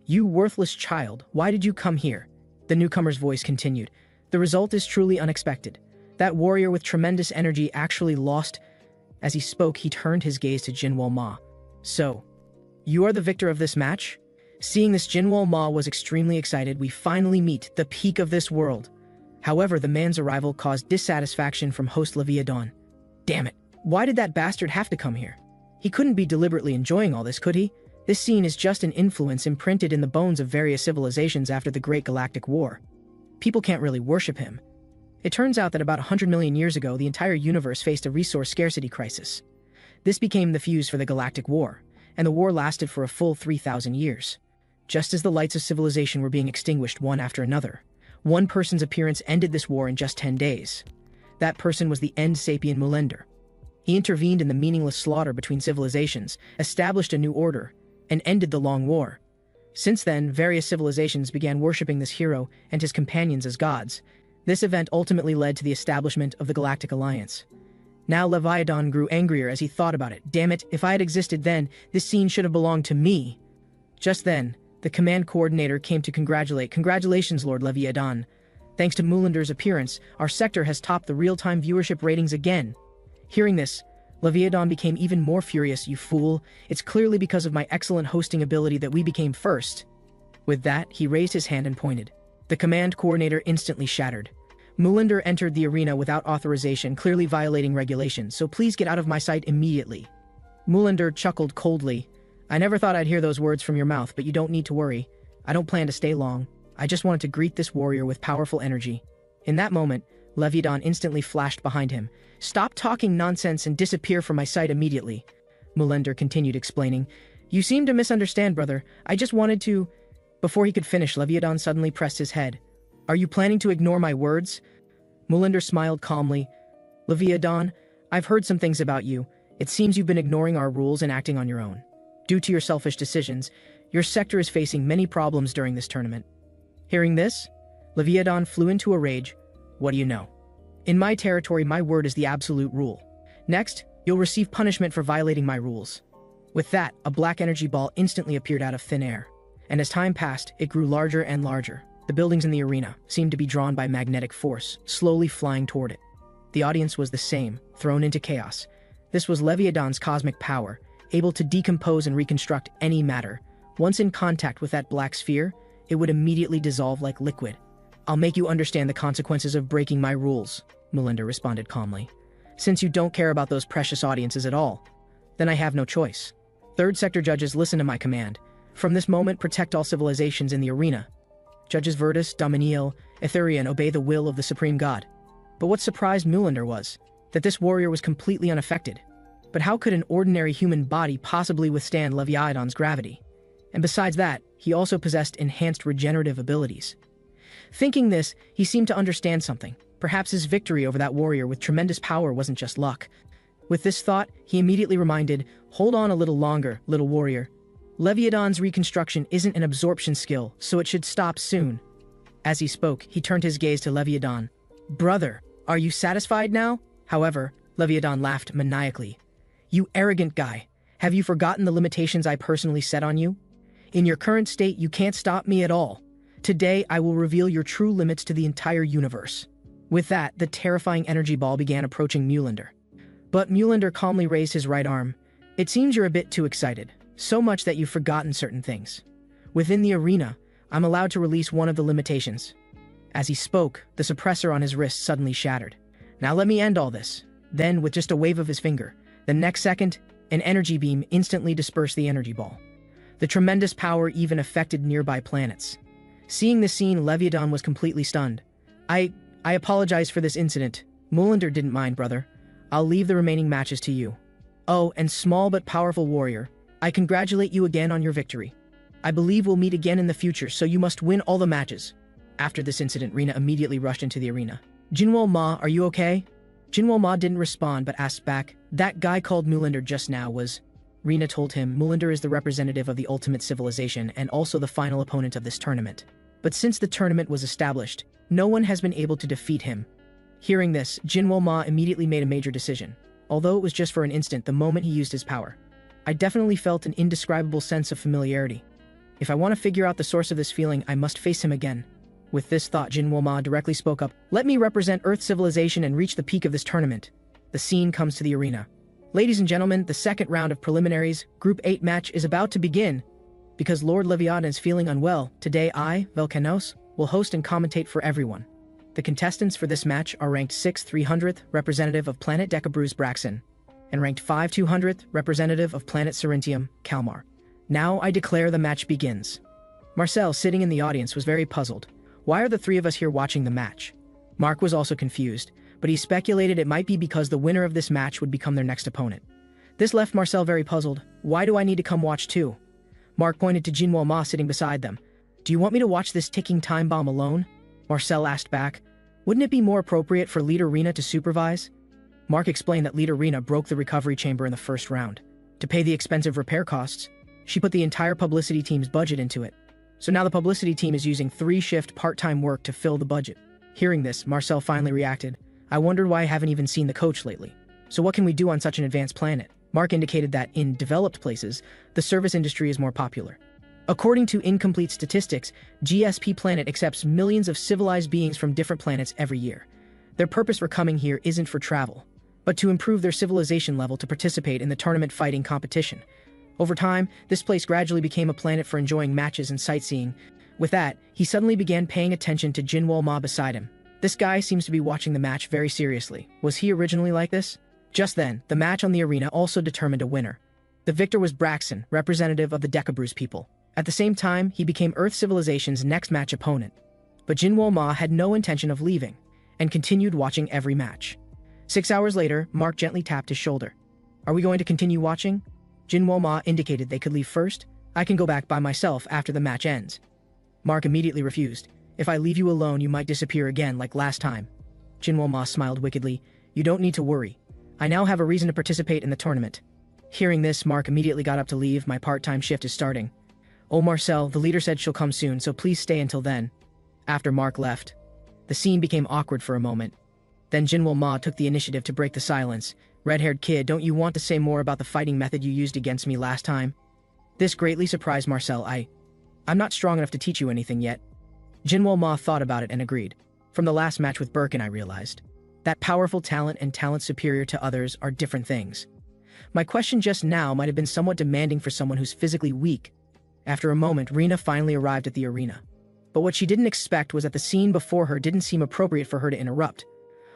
Speaker 1: You worthless child, why did you come here? The newcomer's voice continued, The result is truly unexpected. That warrior with tremendous energy actually lost. As he spoke, he turned his gaze to Jinwoo Ma. So, you are the victor of this match? Seeing this, Jinwoo Ma was extremely excited. We finally meet the peak of this world. However, the man's arrival caused dissatisfaction from host Leviathan. Damn it, why did that bastard have to come here? He couldn't be deliberately enjoying all this, could he? This scene is just an influence imprinted in the bones of various civilizations after the Great Galactic War. People can't really worship him. It turns out that about 100 million years ago, the entire universe faced a resource scarcity crisis. This became the fuse for the Galactic War, and the war lasted for a full 3,000 years. Just as the lights of civilization were being extinguished one after another, one person's appearance ended this war in just 10 days. That person was the End Sapien Mulender. He intervened in the meaningless slaughter between civilizations, established a new order, and ended the long war. Since then, various civilizations began worshipping this hero and his companions as gods. This event ultimately led to the establishment of the Galactic Alliance. Now Leviathan grew angrier as he thought about it. Damn it, if I had existed then, this scene should have belonged to me. Just then, the command coordinator came to congratulate. Congratulations, Lord Leviathan. Thanks to Mulender's appearance, our sector has topped the real-time viewership ratings again. Hearing this, Leviathan became even more furious. You fool, it's clearly because of my excellent hosting ability that we became first. With that, he raised his hand and pointed. The command coordinator instantly shattered. Mulender entered the arena without authorization, clearly violating regulations, so please get out of my sight immediately. Mulender chuckled coldly. I never thought I'd hear those words from your mouth, but you don't need to worry. I don't plan to stay long. I just wanted to greet this warrior with powerful energy. In that moment, Leviathan instantly flashed behind him. Stop talking nonsense and disappear from my sight immediately. Mulender continued explaining. You seem to misunderstand, brother. I just wanted to... Before he could finish, Leviathan suddenly pressed his head. Are you planning to ignore my words? Mulender smiled calmly. Leviathan, I've heard some things about you. It seems you've been ignoring our rules and acting on your own. Due to your selfish decisions, your sector is facing many problems during this tournament. Hearing this, Leviathan flew into a rage. What do you know? In my territory, my word is the absolute rule. Next, you'll receive punishment for violating my rules. With that, a black energy ball instantly appeared out of thin air. And as time passed, it grew larger and larger. The buildings in the arena seemed to be drawn by magnetic force, slowly flying toward it. The audience was the same, thrown into chaos. This was Leviathan's cosmic power, able to decompose and reconstruct any matter. Once in contact with that black sphere, it would immediately dissolve like liquid. I'll make you understand the consequences of breaking my rules, Mulender responded calmly. Since you don't care about those precious audiences at all, then I have no choice. Third sector judges, listen to my command. From this moment, protect all civilizations in the arena. Judges Virtus, Dominiel, Etherian obey the will of the Supreme God. But what surprised Mulender was that this warrior was completely unaffected. But how could an ordinary human body possibly withstand Leviathan's gravity? And besides that, he also possessed enhanced regenerative abilities. Thinking this, he seemed to understand something. Perhaps his victory over that warrior with tremendous power wasn't just luck. With this thought, he immediately reminded, hold on a little longer, little warrior. Leviathan's reconstruction isn't an absorption skill, so it should stop soon. As he spoke, he turned his gaze to Leviathan. "Brother, are you satisfied now?" However, Leviathan laughed maniacally. "You arrogant guy. Have you forgotten the limitations I personally set on you? In your current state, you can't stop me at all. Today, I will reveal your true limits to the entire universe." With that, the terrifying energy ball began approaching Mulander. But Mulander calmly raised his right arm. "It seems you're a bit too excited, so much that you've forgotten certain things. Within the arena, I'm allowed to release one of the limitations." As he spoke, the suppressor on his wrist suddenly shattered. "Now let me end all this." Then, with just a wave of his finger, the next second, an energy beam instantly dispersed the energy ball. The tremendous power even affected nearby planets. Seeing this scene, Leviathan was completely stunned. I apologize for this incident. Mulander didn't mind, brother. I'll leave the remaining matches to you. Oh, and small but powerful warrior, I congratulate you again on your victory. I believe we'll meet again in the future, so you must win all the matches." After this incident, Rina immediately rushed into the arena. "Jinwoo Ma, are you okay?" Jinwoo Ma didn't respond but asked back, "That guy called Mulander just now was..." Rina told him Mulander is the representative of the ultimate civilization and also the final opponent of this tournament. But since the tournament was established, no one has been able to defeat him. Hearing this, Jinwoo Ma immediately made a major decision. Although it was just for an instant the moment he used his power. I definitely felt an indescribable sense of familiarity. If I want to figure out the source of this feeling, I must face him again. With this thought, Jinwoo Ma directly spoke up, "Let me represent Earth civilization and reach the peak of this tournament." The scene comes to the arena. Ladies and gentlemen, the second round of preliminaries, Group 8 match is about to begin. Because Lord Leviathan is feeling unwell, today I, Velkanos, will host and commentate for everyone. The contestants for this match are ranked 6th 300th, representative of planet Decabrews Braxon, and ranked 5 200th, representative of planet Serentium, Kalmar. Now I declare the match begins. Marcel, sitting in the audience, was very puzzled. Why are the three of us here watching the match? Mark was also confused, but he speculated it might be because the winner of this match would become their next opponent. This left Marcel very puzzled. Why do I need to come watch too? Mark pointed to Jinwoo Ma sitting beside them. "Do you want me to watch this ticking time bomb alone?" Marcel asked back. "Wouldn't it be more appropriate for Leader Rina to supervise?" Mark explained that Leader Rina broke the recovery chamber in the first round. To pay the expensive repair costs, she put the entire publicity team's budget into it. So now the publicity team is using 3-shift part-time work to fill the budget. Hearing this, Marcel finally reacted. "I wondered why I haven't even seen the coach lately. So what can we do on such an advanced planet?" Mark indicated that in developed places, the service industry is more popular. According to incomplete statistics, GSP Planet accepts millions of civilized beings from different planets every year. Their purpose for coming here isn't for travel, but to improve their civilization level to participate in the tournament fighting competition. Over time, this place gradually became a planet for enjoying matches and sightseeing. With that, he suddenly began paying attention to Jinwoo Ma beside him. This guy seems to be watching the match very seriously. Was he originally like this? Just then, the match on the arena also determined a winner. The victor was Braxon, representative of the Decabrews people. At the same time, he became Earth Civilization's next match opponent. But Jinwoo Ma had no intention of leaving, and continued watching every match. 6 hours later, Mark gently tapped his shoulder. "Are we going to continue watching?" Jinwoo Ma indicated they could leave first. "I can go back by myself after the match ends." Mark immediately refused. "If I leave you alone, you might disappear again like last time." Jinwoo Ma smiled wickedly. "You don't need to worry. I now have a reason to participate in the tournament." Hearing this, Mark immediately got up to leave. "My part-time shift is starting." "Oh, Marcel, the leader said she'll come soon, so please stay until then." After Mark left, the scene became awkward for a moment. Then Jinwoo Ma took the initiative to break the silence. "Red-haired kid, don't you want to say more about the fighting method you used against me last time?" This greatly surprised Marcel. I'm not strong enough to teach you anything yet." Jinwoo Ma thought about it and agreed. From the last match with Birkin, I realized that powerful talent and talent superior to others are different things. My question just now might have been somewhat demanding for someone who's physically weak. After a moment, Rina finally arrived at the arena. But what she didn't expect was that the scene before her didn't seem appropriate for her to interrupt.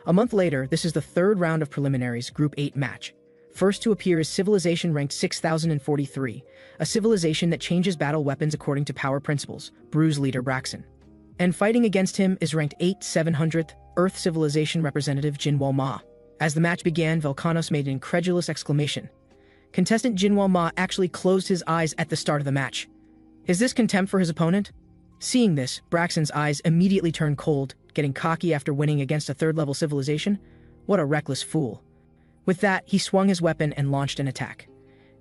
Speaker 1: A month later, this is the third round of preliminaries, Group 8 match. First to appear is Civilization ranked 6043, a civilization that changes battle weapons according to power principles, Brews leader Braxon. And fighting against him is ranked 700th, Earth Civilization representative Jinwoo Ma. As the match began, Velkanos made an incredulous exclamation. Contestant Jinwoo Ma actually closed his eyes at the start of the match. Is this contempt for his opponent? Seeing this, Braxon's eyes immediately turned cold, getting cocky after winning against a third-level civilization. What a reckless fool. With that, he swung his weapon and launched an attack.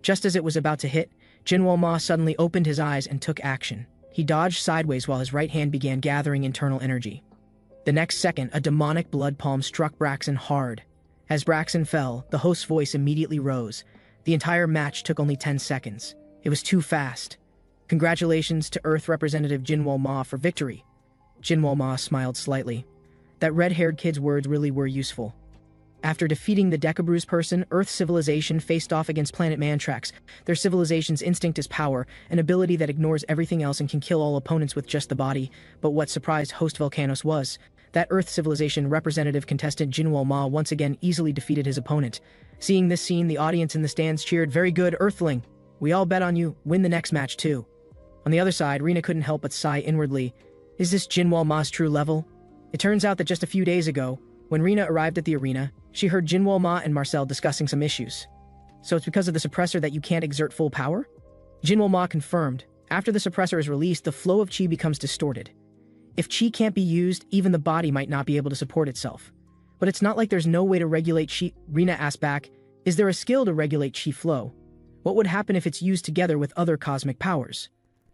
Speaker 1: Just as it was about to hit, Jinwoo Ma suddenly opened his eyes and took action. He dodged sideways while his right hand began gathering internal energy. The next second, a demonic blood palm struck Braxton hard. As Braxton fell, the host's voice immediately rose. The entire match took only 10 seconds. It was too fast. Congratulations to Earth Representative Jinwoo Ma for victory. Jinwoo Ma smiled slightly. That red-haired kid's words really were useful. After defeating the Decabrews person, Earth civilization faced off against planet Mantrax. Their civilization's instinct is power, an ability that ignores everything else and can kill all opponents with just the body. But what surprised host Volcanos was that Earth civilization representative contestant Jinwoo Ma once again easily defeated his opponent. Seeing this scene, the audience in the stands cheered, "Very good, Earthling. We all bet on you. Win the next match too." On the other side, Rina couldn't help but sigh inwardly. Is this Jinwoo Ma's true level? It turns out that just a few days ago, when Rina arrived at the arena, she heard Jinwoo Ma and Marcel discussing some issues. So it's because of the suppressor that you can't exert full power? Jinwoo Ma confirmed. After the suppressor is released, the flow of chi becomes distorted. If chi can't be used, even the body might not be able to support itself. But it's not like there's no way to regulate chi. Rina asked back, is there a skill to regulate chi flow? What would happen if it's used together with other cosmic powers?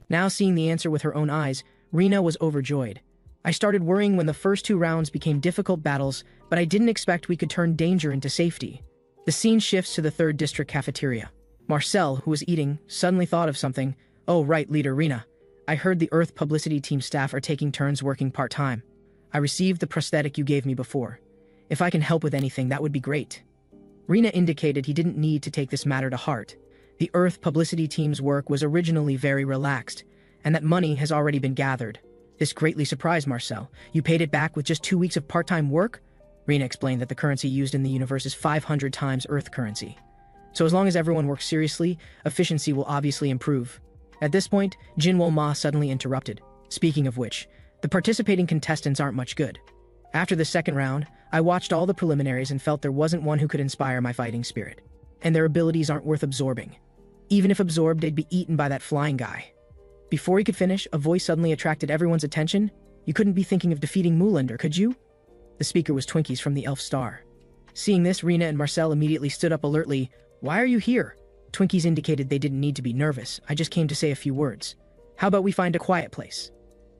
Speaker 1: Now seeing the answer with her own eyes, Rina was overjoyed. I started worrying when the first 2 rounds became difficult battles, but I didn't expect we could turn danger into safety. The scene shifts to the 3rd District cafeteria. Marcel, who was eating, suddenly thought of something. Oh right, Leader Rina. I heard the Earth publicity team staff are taking turns working part-time. I received the prosthetic you gave me before. If I can help with anything, that would be great. Rina indicated he didn't need to take this matter to heart. The Earth publicity team's work was originally very relaxed, and that money has already been gathered. This greatly surprised Marcel. You paid it back with just 2 weeks of part-time work? Rina explained that the currency used in the universe is 500 times Earth currency. So as long as everyone works seriously, efficiency will obviously improve. At this point, Jinwoo Ma suddenly interrupted. Speaking of which, the participating contestants aren't much good. After the 2nd round, I watched all the preliminaries and felt there wasn't one who could inspire my fighting spirit. And their abilities aren't worth absorbing. Even if absorbed, they'd be eaten by that flying guy. Before he could finish, a voice suddenly attracted everyone's attention. You couldn't be thinking of defeating Moolander, could you? The speaker was Twinkies from the Elf Star. Seeing this, Rina and Marcel immediately stood up alertly. Why are you here? Twinkies indicated they didn't need to be nervous. I just came to say a few words. How about we find a quiet place?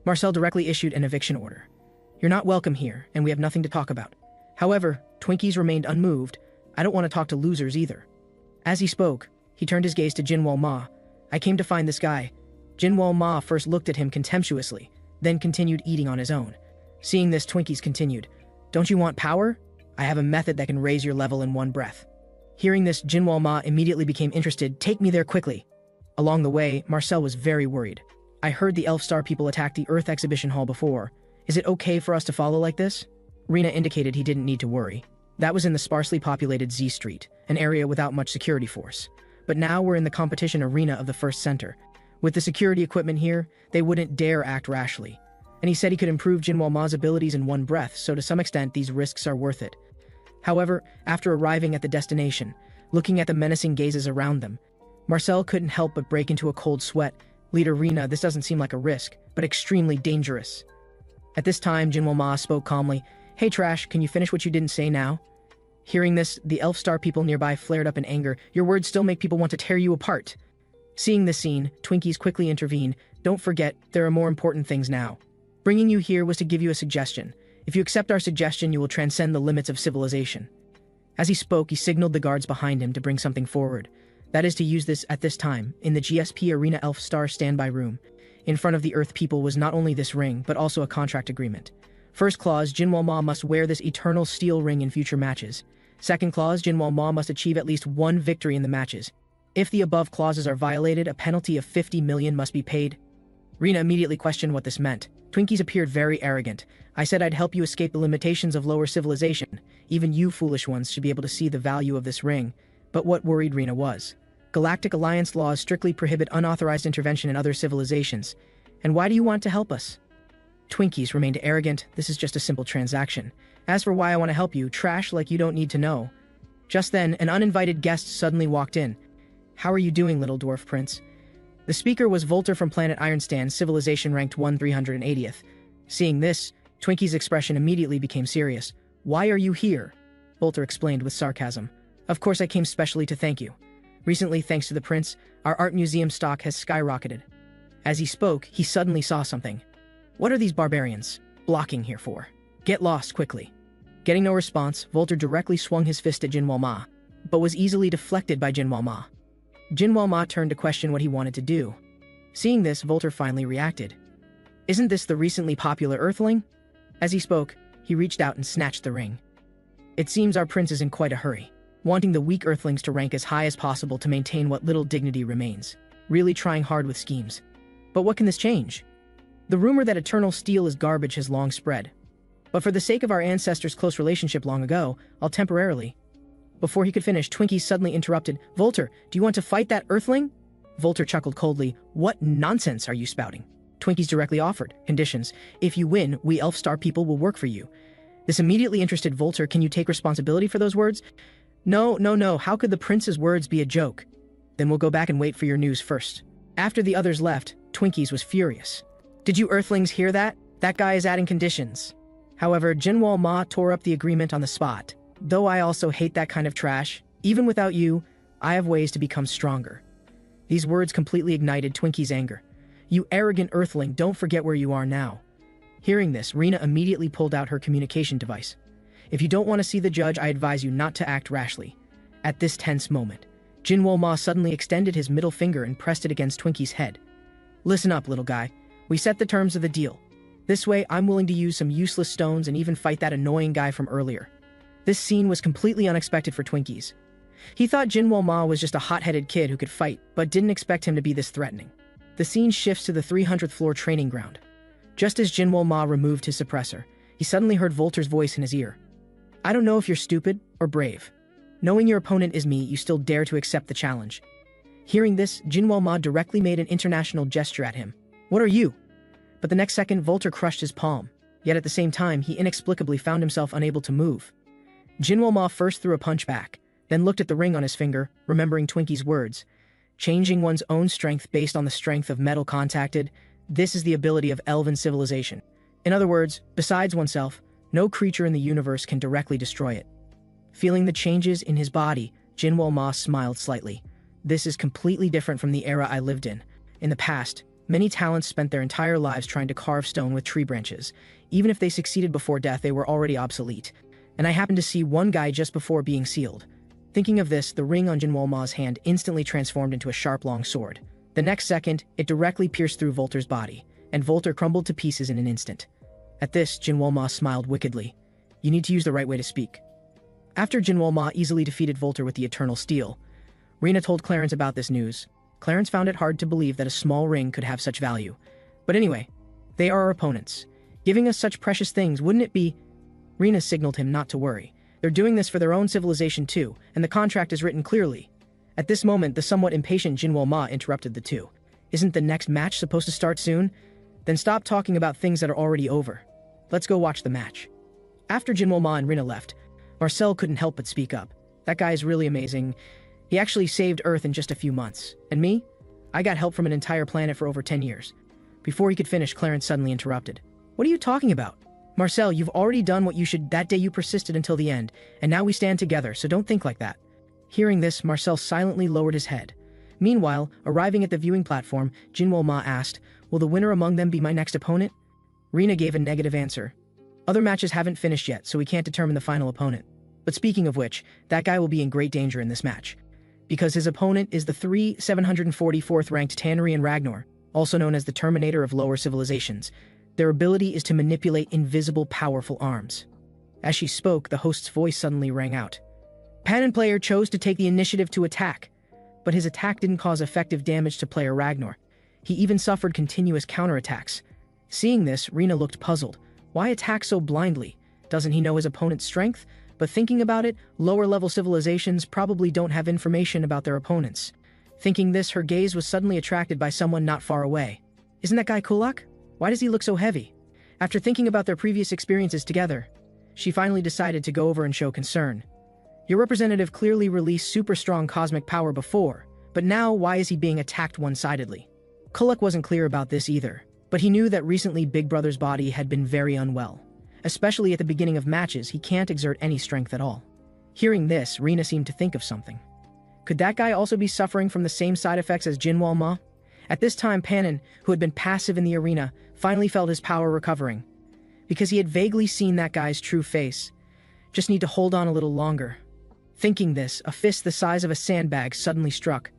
Speaker 1: Marcel directly issued an eviction order. You're not welcome here, and we have nothing to talk about. However, Twinkies remained unmoved. I don't want to talk to losers either. As he spoke, he turned his gaze to Jinwoo Ma. I came to find this guy. Jinwoo Ma first looked at him contemptuously, then continued eating on his own. Seeing this, Twinkies continued. Don't you want power? I have a method that can raise your level in one breath. Hearing this, Jinwoo Ma immediately became interested. Take me there quickly. Along the way, Marcel was very worried. I heard the Elf Star people attack the Earth Exhibition Hall before. Is it okay for us to follow like this? Rina indicated he didn't need to worry. That was in the sparsely populated Z Street, an area without much security force. But now we're in the competition arena of the first center. With the security equipment here, they wouldn't dare act rashly. And he said he could improve Jinwoo Ma's abilities in one breath, so to some extent these risks are worth it. However, after arriving at the destination, looking at the menacing gazes around them, Marcel couldn't help but break into a cold sweat. Leader Rina, this doesn't seem like a risk, but extremely dangerous. At this time, Jinwoo Ma spoke calmly. Hey Trash, can you finish what you didn't say now? Hearing this, the Elf Star people nearby flared up in anger. Your words still make people want to tear you apart. Seeing this scene, Twinkies quickly intervened. Don't forget, there are more important things now. Bringing you here was to give you a suggestion. If you accept our suggestion, you will transcend the limits of civilization. As he spoke, he signaled the guards behind him to bring something forward. That is to use this at this time, in the GSP Arena Elf Star standby room. In front of the Earth people was not only this ring, but also a contract agreement. First clause, Jinwoo Ma must wear this eternal steel ring in future matches. Second clause, Jinwoo Ma must achieve at least one victory in the matches. If the above clauses are violated, a penalty of 50 million must be paid. Rina immediately questioned what this meant. Twinkies appeared very arrogant. I said I'd help you escape the limitations of lower civilization. Even you foolish ones should be able to see the value of this ring. But what worried Rina was, Galactic Alliance laws strictly prohibit unauthorized intervention in other civilizations. And why do you want to help us? Twinkies remained arrogant. This is just a simple transaction. As for why I want to help you, trash like you don't need to know. Just then, an uninvited guest suddenly walked in. How are you doing, little dwarf prince? The speaker was Volter from planet Ironstand, civilization ranked 380th. Seeing this, Twinkie's expression immediately became serious. Why are you here? Volter explained with sarcasm. Of course I came specially to thank you. Recently, thanks to the prince, our art museum stock has skyrocketed. As he spoke, he suddenly saw something. What are these barbarians blocking here for? Get lost quickly. Getting no response, Volter directly swung his fist at Jinwoo Ma, but was easily deflected by Jinwoo Ma. Jinwoo Ma turned to question what he wanted to do. Seeing this, Volter finally reacted. Isn't this the recently popular Earthling? As he spoke, he reached out and snatched the ring. It seems our prince is in quite a hurry, wanting the weak Earthlings to rank as high as possible to maintain what little dignity remains, really trying hard with schemes. But what can this change? The rumor that eternal steel is garbage has long spread. But for the sake of our ancestors' close relationship long ago, I'll temporarily. Before he could finish, Twinkie suddenly interrupted. Volter, do you want to fight that Earthling? Volter chuckled coldly. What nonsense are you spouting? Twinkie's directly offered. Conditions. If you win, we Elf Star people will work for you. This immediately interested Volter. Can you take responsibility for those words? No. How could the prince's words be a joke? Then we'll go back and wait for your news first. After the others left, Twinkies was furious. Did you Earthlings hear that? That guy is adding conditions. However, Jinwoo Ma tore up the agreement on the spot. Though I also hate that kind of trash, even without you, I have ways to become stronger. These words completely ignited Twinkie's anger. You arrogant Earthling, don't forget where you are now. Hearing this, Rena immediately pulled out her communication device. If you don't want to see the judge, I advise you not to act rashly. At this tense moment, Jinwoo Ma suddenly extended his middle finger and pressed it against Twinkie's head. Listen up, little guy. We set the terms of the deal. This way, I'm willing to use some useless stones and even fight that annoying guy from earlier. This scene was completely unexpected for Twinkies. He thought Jinwoo Ma was just a hot-headed kid who could fight, but didn't expect him to be this threatening. The scene shifts to the 300th floor training ground. Just as Jinwoo Ma removed his suppressor, he suddenly heard Volter's voice in his ear. I don't know if you're stupid or brave. Knowing your opponent is me, you still dare to accept the challenge. Hearing this, Jinwoo Ma directly made an international gesture at him. What are you? But the next second, Volter crushed his palm. Yet at the same time, he inexplicably found himself unable to move. Jinwoo Ma first threw a punch back, then looked at the ring on his finger, remembering Twinkie's words. Changing one's own strength based on the strength of metal contacted, this is the ability of elven civilization. In other words, besides oneself, no creature in the universe can directly destroy it. Feeling the changes in his body, Jinwoo Ma smiled slightly. This is completely different from the era I lived in. In the past, many talents spent their entire lives trying to carve stone with tree branches. Even if they succeeded before death, they were already obsolete. And I happened to see one guy just before being sealed. Thinking of this, the ring on Jinwoo Ma's hand instantly transformed into a sharp long sword. The next second, it directly pierced through Volter's body, and Volter crumbled to pieces in an instant. At this, Jinwoo Ma smiled wickedly. You need to use the right way to speak. After Jinwoo Ma easily defeated Volter with the Eternal Steel, Rena told Clarence about this news. Clarence found it hard to believe that a small ring could have such value. But anyway, they are our opponents. Giving us such precious things, wouldn't it be? Rena signaled him not to worry. They're doing this for their own civilization too, and the contract is written clearly. At this moment, the somewhat impatient Jinwoo Ma interrupted the two. Isn't the next match supposed to start soon? Then stop talking about things that are already over. Let's go watch the match. After Jinwoo Ma and Rena left, Marcel couldn't help but speak up. That guy is really amazing. He actually saved Earth in just a few months. And me? I got help from an entire planet for over 10 years. Before he could finish, Clarence suddenly interrupted. What are you talking about? Marcel, you've already done what you should. That day you persisted until the end, and now we stand together, so don't think like that. Hearing this, Marcel silently lowered his head. Meanwhile, arriving at the viewing platform, Jinwoo Ma asked, will the winner among them be my next opponent? Rena gave a negative answer. Other matches haven't finished yet, so we can't determine the final opponent. But speaking of which, that guy will be in great danger in this match, because his opponent is the 744th ranked Tanrian Ragnar, also known as the Terminator of lower civilizations. Their ability is to manipulate invisible, powerful arms. As she spoke, the host's voice suddenly rang out. Panon player chose to take the initiative to attack, but his attack didn't cause effective damage to player Ragnar. He even suffered continuous counterattacks. Seeing this, Rena looked puzzled. Why attack so blindly? Doesn't he know his opponent's strength? But thinking about it, lower-level civilizations probably don't have information about their opponents. Thinking this, her gaze was suddenly attracted by someone not far away. Isn't that guy Kulak? Why does he look so heavy? After thinking about their previous experiences together, she finally decided to go over and show concern. Your representative clearly released super strong cosmic power before, but now why is he being attacked one-sidedly? Kulak wasn't clear about this either, but he knew that recently Big Brother's body had been very unwell. Especially at the beginning of matches, he can't exert any strength at all. Hearing this, Rena seemed to think of something. Could that guy also be suffering from the same side effects as Jinwoo Ma? At this time, Panin, who had been passive in the arena, finally felt his power recovering. Because he had vaguely seen that guy's true face. Just need to hold on a little longer. Thinking this, a fist the size of a sandbag suddenly struck.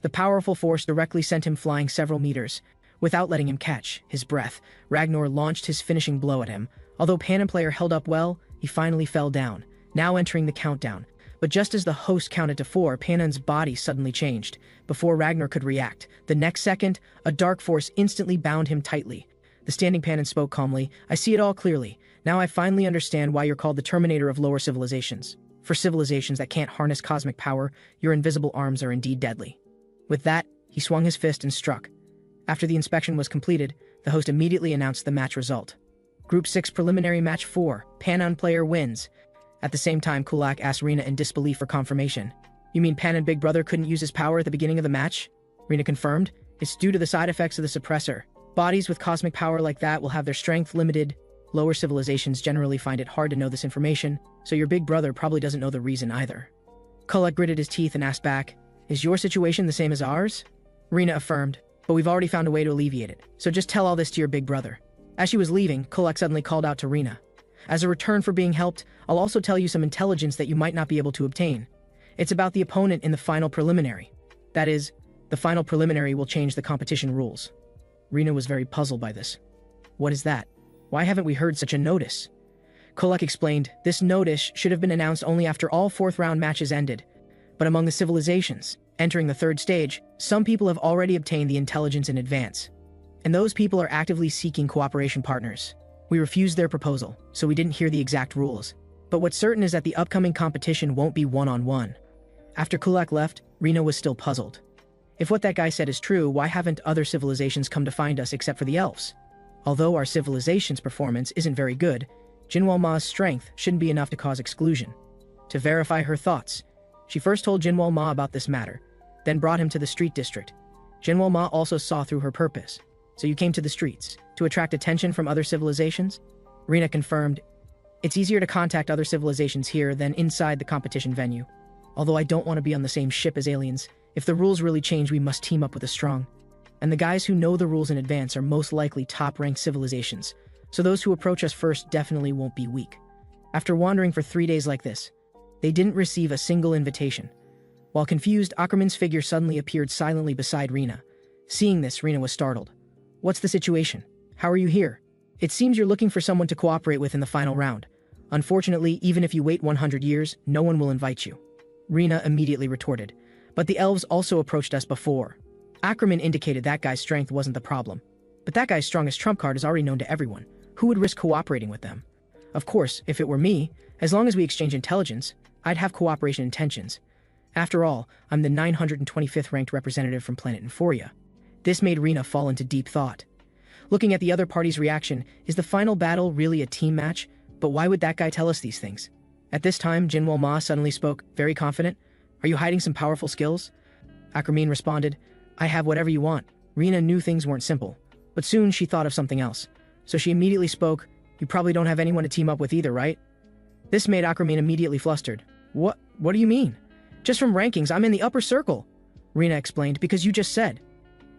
Speaker 1: The powerful force directly sent him flying several meters. Without letting him catch his breath, Ragnar launched his finishing blow at him. Although Panin player held up well, he finally fell down, now entering the countdown. But just as the host counted to 4, Panin's body suddenly changed. Before Ragnar could react, the next second, a dark force instantly bound him tightly. The standing Panin spoke calmly. "I see it all clearly. Now I finally understand why you're called the Terminator of lower civilizations. For civilizations that can't harness cosmic power, your invisible arms are indeed deadly." With that, he swung his fist and struck. After the inspection was completed, the host immediately announced the match result. Group 6 Preliminary Match 4, Panin player wins. At the same time, Kulak asked Rina in disbelief for confirmation. "You mean Panin Big Brother couldn't use his power at the beginning of the match?" Rina confirmed. "It's due to the side effects of the suppressor. Bodies with cosmic power like that will have their strength limited. Lower civilizations generally find it hard to know this information, so your big brother probably doesn't know the reason either." Kulak gritted his teeth and asked back, "Is your situation the same as ours?" Rina affirmed, "But we've already found a way to alleviate it, so just tell all this to your big brother." As she was leaving, Kulak suddenly called out to Rina. "As a return for being helped, I'll also tell you some intelligence that you might not be able to obtain. It's about the opponent in the final preliminary. That is, the final preliminary will change the competition rules." Rina was very puzzled by this. "What is that? Why haven't we heard such a notice?" Kulak explained, "This notice should have been announced only after all 4th round matches ended. But among the civilizations, entering the 3rd stage, some people have already obtained the intelligence in advance. And those people are actively seeking cooperation partners. We refused their proposal, so we didn't hear the exact rules. But what's certain is that the upcoming competition won't be one-on-one." After Kulak left, Rina was still puzzled. If what that guy said is true, why haven't other civilizations come to find us except for the elves? Although our civilization's performance isn't very good, Jinwoo Ma's strength shouldn't be enough to cause exclusion. To verify her thoughts, she first told Jinwoo Ma about this matter, then brought him to the street district. Jinwoo Ma also saw through her purpose. "So you came to the streets, to attract attention from other civilizations?" Rina confirmed, "It's easier to contact other civilizations here than inside the competition venue. Although I don't want to be on the same ship as aliens. If the rules really change, we must team up with a strong. And the guys who know the rules in advance are most likely top-ranked civilizations, so those who approach us first definitely won't be weak." After wandering for 3 days like this, they didn't receive a single invitation. While confused, Ackerman's figure suddenly appeared silently beside Rina. Seeing this, Rina was startled. "What's the situation? How are you here? It seems you're looking for someone to cooperate with in the final round. Unfortunately, even if you wait 100 years, no one will invite you." Rina immediately retorted, "But the elves also approached us before." Ackerman indicated that guy's strength wasn't the problem. "But that guy's strongest trump card is already known to everyone. Who would risk cooperating with them? Of course, if it were me, as long as we exchange intelligence, I'd have cooperation intentions. After all, I'm the 925th ranked representative from planet Euphoria." This made Rina fall into deep thought. Looking at the other party's reaction, is the final battle really a team match? But why would that guy tell us these things? At this time, Jinwoo Ma suddenly spoke, very confident. "Are you hiding some powerful skills?" Ackerman responded, "I have whatever you want." Rina knew things weren't simple, but soon she thought of something else. So she immediately spoke, "You probably don't have anyone to team up with either, right?" This made Ackerman immediately flustered. What do you mean?" "Just from rankings, I'm in the upper circle," Rina explained, "because you just said.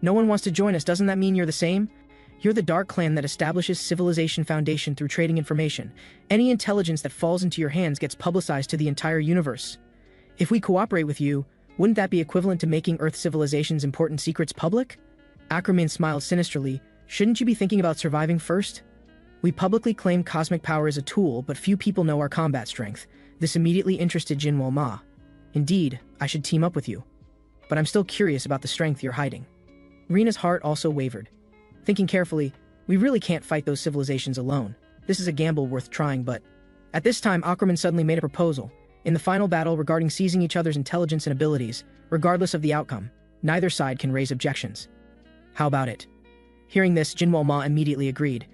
Speaker 1: No one wants to join us, doesn't that mean you're the same? You're the Dark Clan that establishes Civilization Foundation through trading information. Any intelligence that falls into your hands gets publicized to the entire universe. If we cooperate with you, wouldn't that be equivalent to making Earth civilization's important secrets public?" Ackerman smiled sinisterly. "Shouldn't you be thinking about surviving first? We publicly claim cosmic power as a tool, but few people know our combat strength." This immediately interested Jinwoo Ma. "Indeed, I should team up with you. But I'm still curious about the strength you're hiding." Rina's heart also wavered. Thinking carefully, we really can't fight those civilizations alone. This is a gamble worth trying, but... At this time, Ackerman suddenly made a proposal. In the final battle regarding seizing each other's intelligence and abilities, regardless of the outcome, neither side can raise objections. How about it? Hearing this, Jinwoo Ma immediately agreed.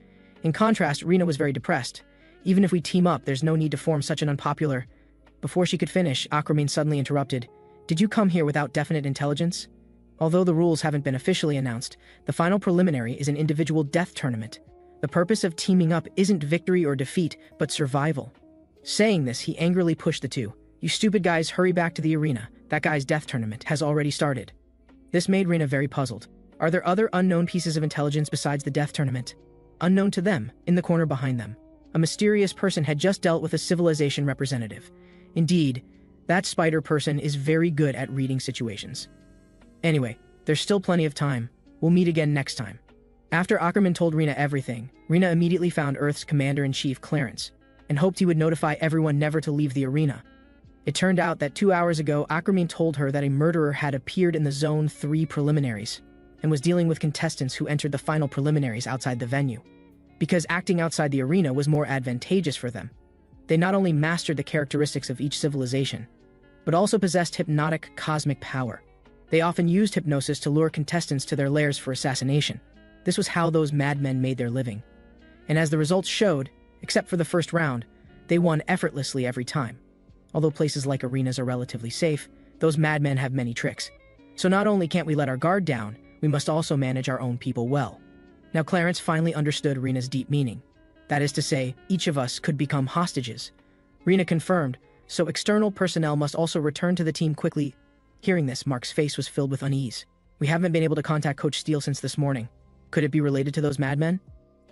Speaker 1: In contrast, Rina was very depressed. Even if we team up, there's no need to form such an unpopular... Before she could finish, Ackerman suddenly interrupted. "Did you come here without definite intelligence? Although the rules haven't been officially announced, the final preliminary is an individual death tournament. The purpose of teaming up isn't victory or defeat, but survival." Saying this, he angrily pushed the two. "You stupid guys, hurry back to the arena. That guy's death tournament has already started." This made Rina very puzzled. Are there other unknown pieces of intelligence besides the death tournament? Unknown to them, in the corner behind them, a mysterious person had just dealt with a civilization representative. Indeed, that spider person is very good at reading situations. Anyway, there's still plenty of time. We'll meet again next time. After Ackerman told Rena everything, Rena immediately found Earth's Commander-in-Chief, Clarence, and hoped he would notify everyone never to leave the arena. It turned out that 2 hours ago, Ackerman told her that a murderer had appeared in the Zone 3 preliminaries and was dealing with contestants who entered the final preliminaries outside the venue. Because acting outside the arena was more advantageous for them, they not only mastered the characteristics of each civilization, but also possessed hypnotic cosmic power. They often used hypnosis to lure contestants to their lairs for assassination. This was how those madmen made their living. And as the results showed, except for the first round, they won effortlessly every time. Although places like arenas are relatively safe, those madmen have many tricks. So not only can't we let our guard down, we must also manage our own people well. Now Clarence finally understood Rena's deep meaning. That is to say, each of us could become hostages. Rena confirmed, so external personnel must also return to the team quickly. Hearing this, Mark's face was filled with unease. We haven't been able to contact Coach Steele since this morning. Could it be related to those madmen?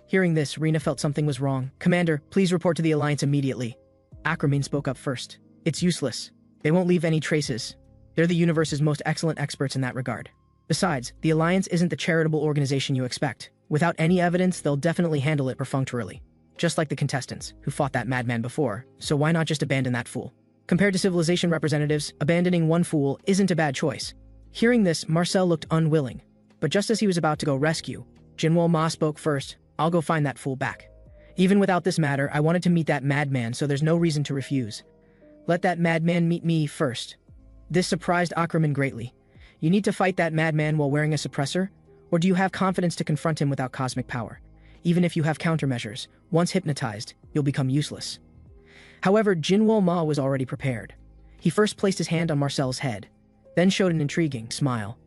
Speaker 1: Hearing this, Rena felt something was wrong. Commander, please report to the Alliance immediately. Ackerman spoke up first. It's useless. They won't leave any traces. They're the universe's most excellent experts in that regard. Besides, the Alliance isn't the charitable organization you expect. Without any evidence, they'll definitely handle it perfunctorily. Just like the contestants, who fought that madman before, so why not just abandon that fool? Compared to civilization representatives, abandoning one fool isn't a bad choice. Hearing this, Marcel looked unwilling. But just as he was about to go rescue, Jinwoo Ma spoke first. I'll go find that fool back. Even without this matter, I wanted to meet that madman, so there's no reason to refuse. Let that madman meet me first. This surprised Ackerman greatly. You need to fight that madman while wearing a suppressor? Or do you have confidence to confront him without cosmic power? Even if you have countermeasures, once hypnotized, you'll become useless. However, Jinwoo Ma was already prepared. He first placed his hand on Marcel's head, then showed an intriguing smile.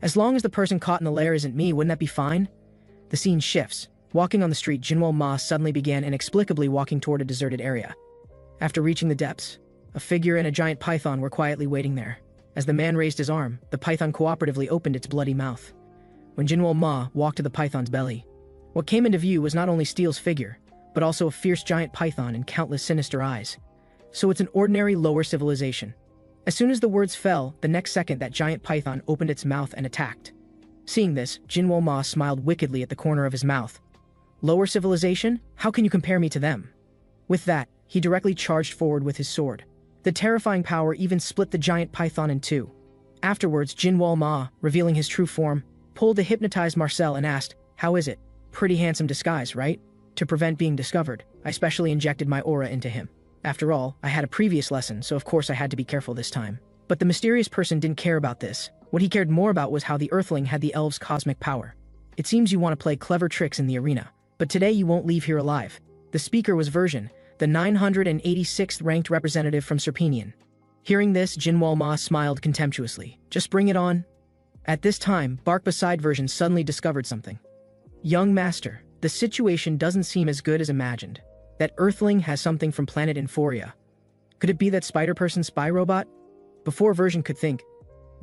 Speaker 1: As long as the person caught in the lair isn't me, wouldn't that be fine? The scene shifts. Walking on the street, Jinwoo Ma suddenly began inexplicably walking toward a deserted area. After reaching the depths, a figure and a giant python were quietly waiting there. As the man raised his arm, the python cooperatively opened its bloody mouth. When Jinwoo Ma walked to the python's belly, what came into view was not only Steele's figure, but also a fierce giant python and countless sinister eyes. So it's an ordinary lower civilization. As soon as the words fell, the next second that giant python opened its mouth and attacked. Seeing this, Jinwoo Ma smiled wickedly at the corner of his mouth. Lower civilization? How can you compare me to them? With that, he directly charged forward with his sword. The terrifying power even split the giant python in two. Afterwards, Jinwoo Ma, revealing his true form, pulled the hypnotized Marcel and asked, "How is it? Pretty handsome disguise, right?" To prevent being discovered, I specially injected my aura into him. After all, I had a previous lesson, so of course I had to be careful this time. But the mysterious person didn't care about this. What he cared more about was how the Earthling had the elves' cosmic power. It seems you want to play clever tricks in the arena, but today you won't leave here alive. The speaker was Version, the 986th ranked representative from Serpenian. Hearing this, Jinwoo Ma smiled contemptuously. Just bring it on. At this time, Bark beside Version suddenly discovered something. Young master, the situation doesn't seem as good as imagined. That Earthling has something from planet Inforia. Could it be that Spider-Person spy robot? Before Version could think,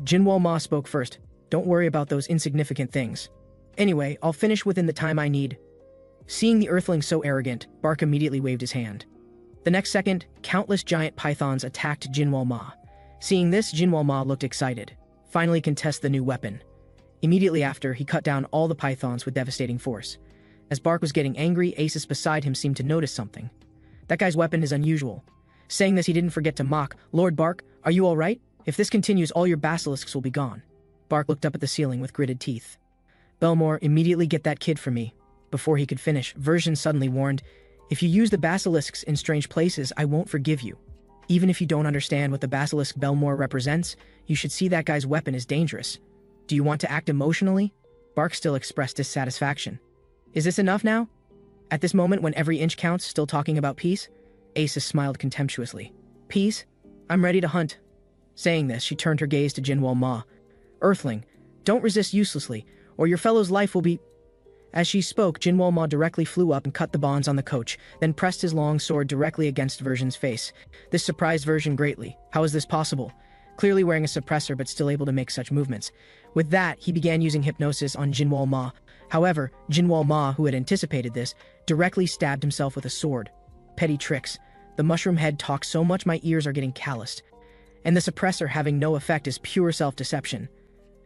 Speaker 1: Jinwoo Ma spoke first. Don't worry about those insignificant things. Anyway, I'll finish within the time I need. Seeing the Earthling so arrogant, Bark immediately waved his hand. The next second, countless giant pythons attacked Jinwoo Ma. Seeing this, Jinwoo Ma looked excited. Finally contest the new weapon. Immediately after, he cut down all the pythons with devastating force. As Bark was getting angry, Asus beside him seemed to notice something. That guy's weapon is unusual. Saying this, he didn't forget to mock, "Lord Bark, are you alright? If this continues, all your basilisks will be gone." Bark looked up at the ceiling with gritted teeth. "Belmore, immediately get that kid for me." Before he could finish, Version suddenly warned, "If you use the basilisks in strange places, I won't forgive you. Even if you don't understand what the basilisk Belmore represents, you should see that guy's weapon is dangerous. Do you want to act emotionally?" Bark still expressed dissatisfaction. "Is this enough now?" At this moment, when every inch counts, still talking about peace, Asus smiled contemptuously. "Peace? I'm ready to hunt." Saying this, she turned her gaze to Jinwoo Ma. "Earthling, don't resist uselessly, or your fellow's life will be—" As she spoke, Jinwoo Ma directly flew up and cut the bonds on the coach, then pressed his long sword directly against Version's face. This surprised Version greatly. How is this possible? clearly wearing a suppressor but still able to make such movements. With that, he began using hypnosis on Jinwoo Ma. However, Jinwoo Ma, who had anticipated this, directly stabbed himself with a sword. Petty tricks. The mushroom head talks so much my ears are getting calloused. And the suppressor having no effect is pure self-deception.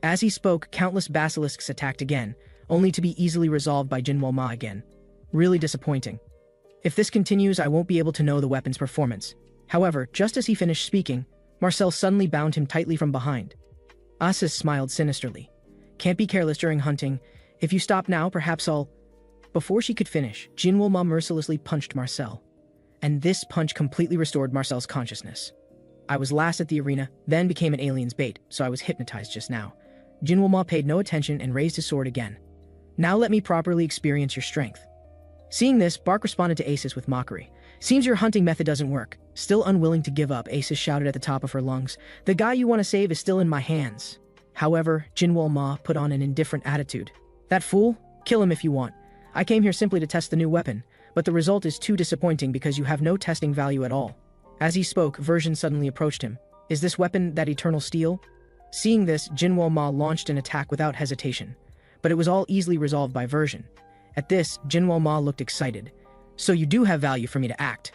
Speaker 1: As he spoke, countless basilisks attacked again, only to be easily resolved by Jinwoo Ma again. Really disappointing. If this continues, I won't be able to know the weapon's performance. However, just as he finished speaking, Marcel suddenly bound him tightly from behind. Asis smiled sinisterly. Can't be careless during hunting. If you stop now, perhaps I'll... Before she could finish, Jinwoo Ma mercilessly punched Marcel. And this punch completely restored Marcel's consciousness. I was last at the arena, then became an alien's bait, so I was hypnotized just now. Jinwoo Ma paid no attention and raised his sword again. Now let me properly experience your strength. Seeing this, Bark responded to Asis with mockery. Seems your hunting method doesn't work. Still unwilling to give up, Asis shouted at the top of her lungs. The guy you want to save is still in my hands. However, Jinwoo Ma put on an indifferent attitude. That fool? Kill him if you want. I came here simply to test the new weapon, but the result is too disappointing because you have no testing value at all. As he spoke, Version suddenly approached him. Is this weapon that eternal steel? Seeing this, Jinwoo Ma launched an attack without hesitation. But it was all easily resolved by Version. At this, Jinwoo Ma looked excited. So you do have value for me to act.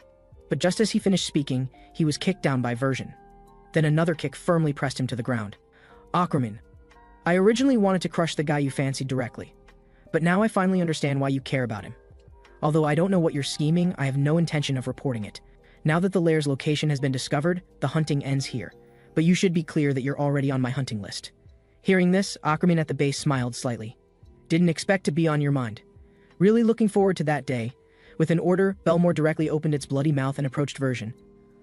Speaker 1: But just as he finished speaking, he was kicked down by Version. Then another kick firmly pressed him to the ground. Ackerman, I originally wanted to crush the guy you fancied directly. But now I finally understand why you care about him. Although I don't know what you're scheming, I have no intention of reporting it. Now that the lair's location has been discovered, the hunting ends here. But you should be clear that you're already on my hunting list. Hearing this, Ackerman at the base smiled slightly. Didn't expect to be on your mind. Really looking forward to that day. With an order, Belmore directly opened its bloody mouth and approached Version.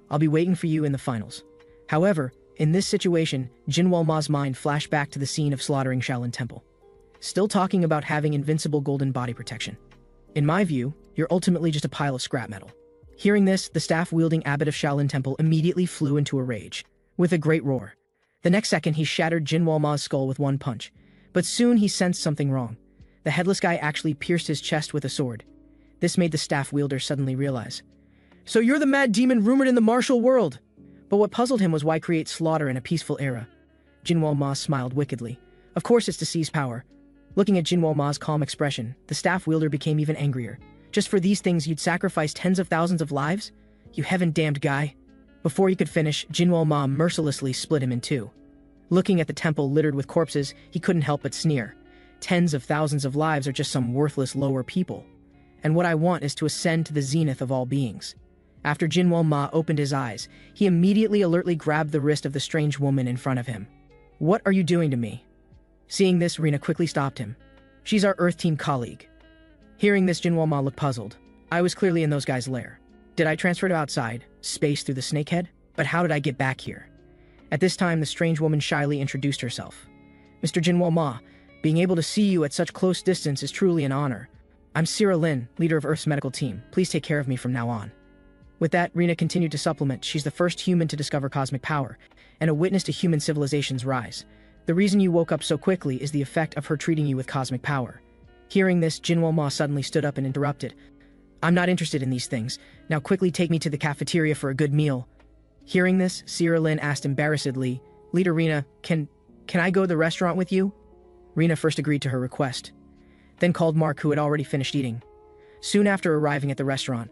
Speaker 1: I'll be waiting for you in the finals. However, in this situation, Jinwoo Ma's mind flashed back to the scene of slaughtering Shaolin Temple. Still talking about having invincible golden body protection. In my view, you're ultimately just a pile of scrap metal. Hearing this, the staff-wielding abbot of Shaolin Temple immediately flew into a rage. With a great roar. The next second, he shattered Jinwoo Ma's skull with one punch. But soon he sensed something wrong. The headless guy actually pierced his chest with a sword. This made the staff wielder suddenly realize. So you're the mad demon rumored in the martial world! But what puzzled him was why create slaughter in a peaceful era. Jinwoo Ma smiled wickedly. Of course it's to seize power. Looking at Jinwoo Ma's calm expression, the staff wielder became even angrier. Just for these things you'd sacrifice tens of thousands of lives? You heaven-damned guy. Before he could finish, Jinwoo Ma mercilessly split him in two. Looking at the temple littered with corpses, he couldn't help but sneer. Tens of thousands of lives are just some worthless lower people. And what I want is to ascend to the zenith of all beings. After Jinwoo Ma opened his eyes, he immediately alertly grabbed the wrist of the strange woman in front of him. What are you doing to me? Seeing this, Rina quickly stopped him. She's our Earth Team colleague. Hearing this, Jinwoo Ma looked puzzled. I was clearly in those guys' lair. Did I transfer to outside, space through the snakehead? But how did I get back here? At this time, the strange woman shyly introduced herself. Mr. Jinwoo Ma, being able to see you at such close distance is truly an honor. I'm Sierra Lin, leader of Earth's medical team. Please take care of me from now on. With that, Rina continued to supplement. She's the first human to discover cosmic power, and a witness to human civilization's rise. The reason you woke up so quickly is the effect of her treating you with cosmic power. Hearing this, Jinwoo Ma suddenly stood up and interrupted. I'm not interested in these things. Now quickly take me to the cafeteria for a good meal. Hearing this, Sierra Lin asked embarrassedly, Leader Rina, can I go to the restaurant with you? Rina first agreed to her request, then called Mark, who had already finished eating. Soon after arriving at the restaurant,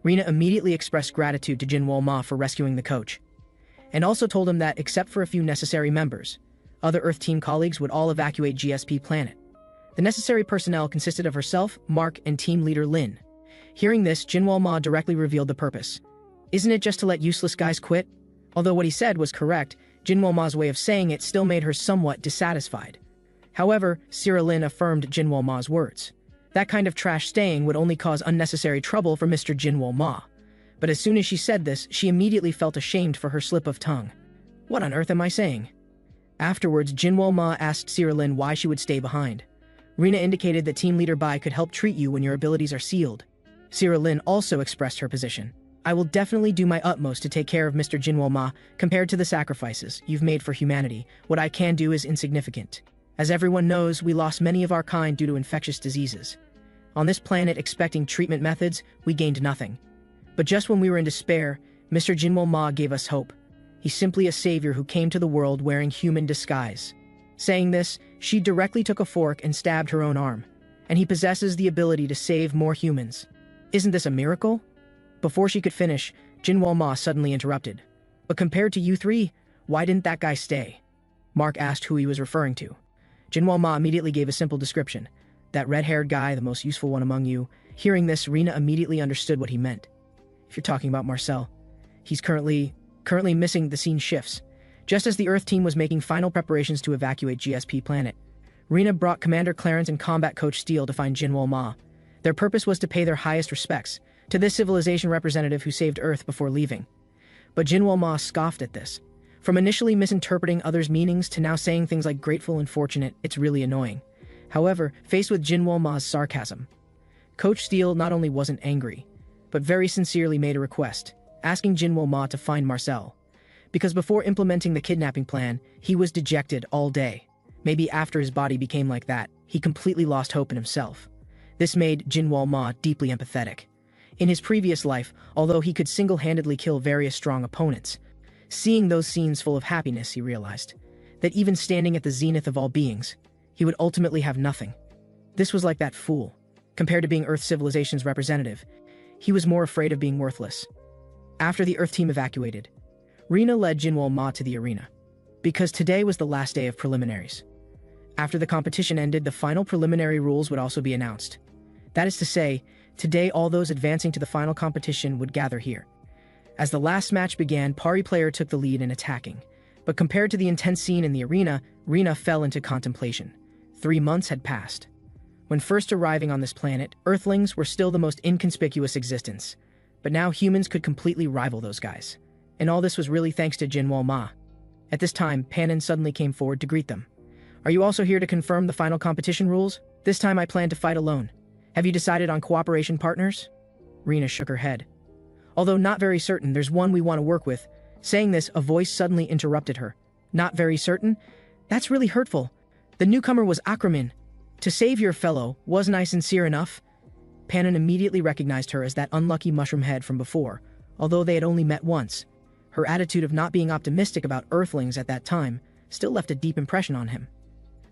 Speaker 1: Rina immediately expressed gratitude to Jinwoo Ma for rescuing the coach, and also told him that, except for a few necessary members, other Earth Team colleagues would all evacuate GSP Planet. The necessary personnel consisted of herself, Mark, and team leader Lin. Hearing this, Jinwoo Ma directly revealed the purpose. Isn't it just to let useless guys quit? Although what he said was correct, Jinwoo Ma's way of saying it still made her somewhat dissatisfied. However, Sierra Lin affirmed Jinwoo Ma's words. That kind of trash staying would only cause unnecessary trouble for Mr. Jinwoo Ma. But as soon as she said this, she immediately felt ashamed for her slip of tongue. What on earth am I saying? Afterwards, Jinwoo Ma asked Sierra Lin why she would stay behind. Rina indicated that Team Leader Bai could help treat you when your abilities are sealed. Sierra Lin also expressed her position. I will definitely do my utmost to take care of Mr. Jinwoo Ma. Compared to the sacrifices you've made for humanity, what I can do is insignificant. As everyone knows, we lost many of our kind due to infectious diseases. On this planet, expecting treatment methods, we gained nothing. But just when we were in despair, Mr. Jinwoo Ma gave us hope. He's simply a savior who came to the world wearing human disguise. Saying this, she directly took a fork and stabbed her own arm. And he possesses the ability to save more humans. Isn't this a miracle? Before she could finish, Jinwoo Ma suddenly interrupted. But compared to you three, why didn't that guy stay? Mark asked who he was referring to. Jinwoo Ma immediately gave a simple description. That red-haired guy, the most useful one among you. Hearing this, Rina immediately understood what he meant. If you're talking about Marcel, he's currently missing. The scene shifts. Just as the Earth team was making final preparations to evacuate GSP planet, Rina brought Commander Clarence and Combat Coach Steele to find Jinwoo Ma. Their purpose was to pay their highest respects to this civilization representative who saved Earth before leaving. But Jinwoo Ma scoffed at this. From initially misinterpreting others' meanings to now saying things like grateful and fortunate, it's really annoying. However, faced with Jinwoo Ma's sarcasm, Coach Steele not only wasn't angry, but very sincerely made a request, asking Jinwoo Ma to find Marcel. Because before implementing the kidnapping plan, he was dejected all day. Maybe after his body became like that, he completely lost hope in himself. This made Jinwoo Ma deeply empathetic. In his previous life, although he could single-handedly kill various strong opponents, seeing those scenes full of happiness, he realized that even standing at the zenith of all beings, he would ultimately have nothing. This was like that fool. Compared to being Earth civilization's representative, he was more afraid of being worthless. After the Earth team evacuated, Rina led Jinwoo Ma to the arena, because today was the last day of preliminaries. After the competition ended, the final preliminary rules would also be announced. That is to say, today all those advancing to the final competition would gather here. As the last match began, Pari player took the lead in attacking. But compared to the intense scene in the arena, Rina fell into contemplation. 3 months had passed. When first arriving on this planet, Earthlings were still the most inconspicuous existence. But now humans could completely rival those guys. And all this was really thanks to Jinwoo Ma. At this time, Panin suddenly came forward to greet them. Are you also here to confirm the final competition rules? This time I plan to fight alone. Have you decided on cooperation partners? Rina shook her head. Although not very certain, there's one we want to work with. Saying this, a voice suddenly interrupted her. Not very certain? That's really hurtful. The newcomer was Akramin. To save your fellow, wasn't I sincere enough? Panin immediately recognized her as that unlucky mushroom head from before, although they had only met once. Her attitude of not being optimistic about Earthlings at that time still left a deep impression on him.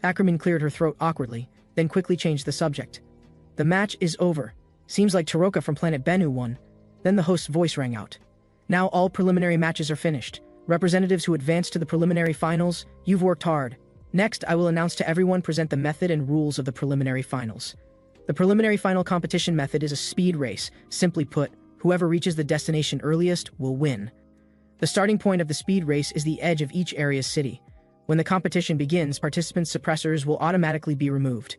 Speaker 1: Akramin cleared her throat awkwardly, then quickly changed the subject. The match is over. Seems like Taroka from planet Bennu won. Then the host's voice rang out. Now all preliminary matches are finished. Representatives who advanced to the preliminary finals, you've worked hard. Next, I will announce to everyone present the method and rules of the preliminary finals. The preliminary final competition method is a speed race. Simply put, whoever reaches the destination earliest will win. The starting point of the speed race is the edge of each area's city. When the competition begins, participants' suppressors will automatically be removed.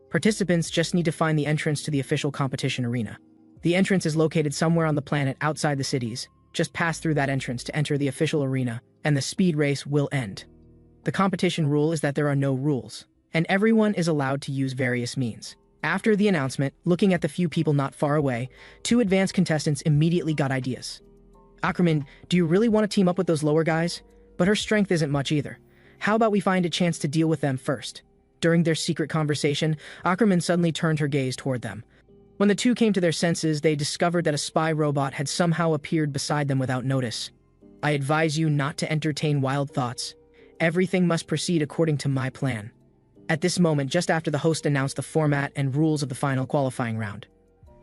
Speaker 1: Participants just need to find the entrance to the official competition arena. The entrance is located somewhere on the planet outside the cities. Just pass through that entrance to enter the official arena, and the speed race will end. The competition rule is that there are no rules, and everyone is allowed to use various means. After the announcement, looking at the few people not far away, 2 advanced contestants immediately got ideas. Akramin, do you really want to team up with those lower guys? But her strength isn't much either. How about we find a chance to deal with them first? During their secret conversation, Akramin suddenly turned her gaze toward them. When the 2 came to their senses, they discovered that a spy robot had somehow appeared beside them without notice. I advise you not to entertain wild thoughts. Everything must proceed according to my plan. At this moment, just after the host announced the format and rules of the final qualifying round,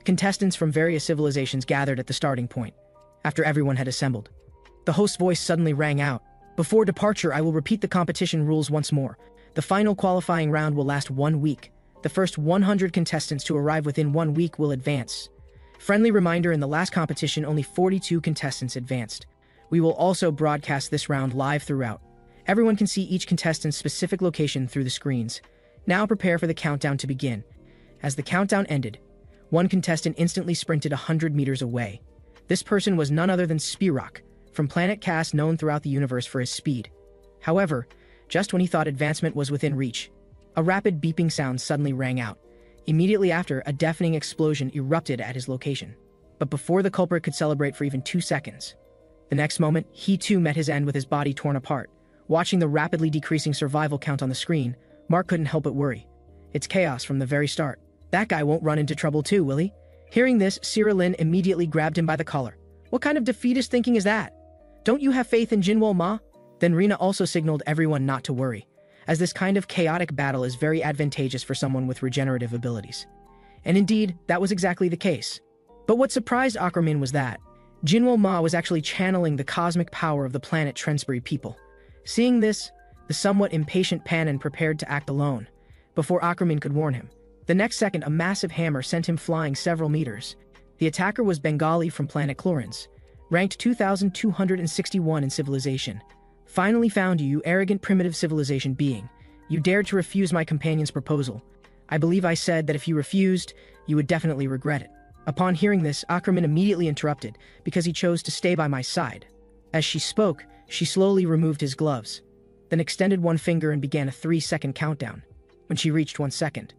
Speaker 1: contestants from various civilizations gathered at the starting point. After everyone had assembled, the host's voice suddenly rang out. Before departure, I will repeat the competition rules once more. The final qualifying round will last 1 week. The first 100 contestants to arrive within 1 week will advance. Friendly reminder, in the last competition, only 42 contestants advanced. We will also broadcast this round live throughout. Everyone can see each contestant's specific location through the screens. Now prepare for the countdown to begin. As the countdown ended, one contestant instantly sprinted 100 meters away. This person was none other than Spirok, from planet Cass, known throughout the universe for his speed. However, just when he thought advancement was within reach, a rapid beeping sound suddenly rang out. Immediately after, a deafening explosion erupted at his location. But before the culprit could celebrate for even 2 seconds, the next moment, he too met his end with his body torn apart. Watching the rapidly decreasing survival count on the screen, Mark couldn't help but worry. It's chaos from the very start. That guy won't run into trouble too, will he? Hearing this, Cyrillin immediately grabbed him by the collar. What kind of defeatist thinking is that? Don't you have faith in Jinwoo Ma? Then Rina also signaled everyone not to worry, as this kind of chaotic battle is very advantageous for someone with regenerative abilities. And indeed, that was exactly the case. But what surprised Aquaman was that Jinwoo Ma was actually channeling the cosmic power of the planet Trensbury people. Seeing this, the somewhat impatient Panan prepared to act alone, before Aquaman could warn him. The next second, a massive hammer sent him flying several meters. The attacker was Bengali from planet Chlorins, ranked 2261 in civilization. Finally found you, you arrogant primitive civilization being. You dared to refuse my companion's proposal. I believe I said that if you refused, you would definitely regret it. Upon hearing this, Aquaman immediately interrupted, because he chose to stay by my side. As she spoke, she slowly removed his gloves, then extended one finger and began a 3-second countdown. When she reached 1 second,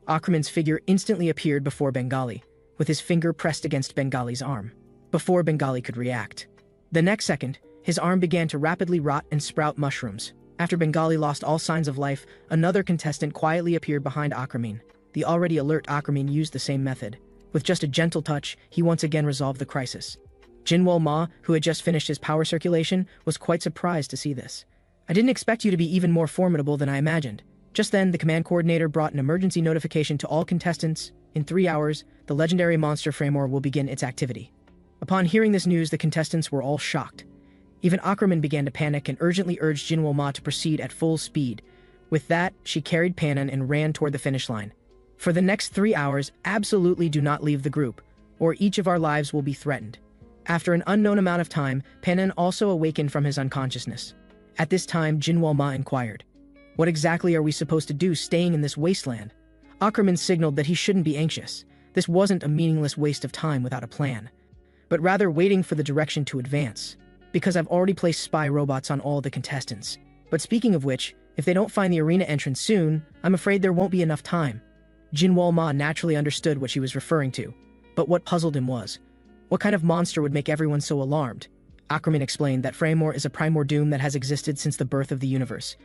Speaker 1: Aquaman's figure instantly appeared before Bengali, with his finger pressed against Bengali's arm, before Bengali could react. The next second, his arm began to rapidly rot and sprout mushrooms. After Bengali lost all signs of life, another contestant quietly appeared behind Aquaman. The already alert Aquaman used the same method. With just a gentle touch, he once again resolved the crisis. Jinwoo Ma, who had just finished his power circulation, was quite surprised to see this. I didn't expect you to be even more formidable than I imagined. Just then, the command coordinator brought an emergency notification to all contestants. In 3 hours, the legendary monster Framor will begin its activity. Upon hearing this news, the contestants were all shocked. Even Aquaman began to panic and urgently urged Jinwoo Ma to proceed at full speed. With that, she carried Panan and ran toward the finish line. For the next 3 hours, absolutely do not leave the group, or each of our lives will be threatened. After an unknown amount of time, Panan also awakened from his unconsciousness. At this time, Jinwoo Ma inquired, "What exactly are we supposed to do staying in this wasteland?" Aquaman signaled that he shouldn't be anxious. This wasn't a meaningless waste of time without a plan, but rather waiting for the direction to advance, because I've already placed spy robots on all the contestants. But speaking of which, if they don't find the arena entrance soon, I'm afraid there won't be enough time. Jinwoo Ma naturally understood what she was referring to, but what puzzled him was, what kind of monster would make everyone so alarmed? Aquaman explained that Framor is a primordium that has existed since the birth of the universe.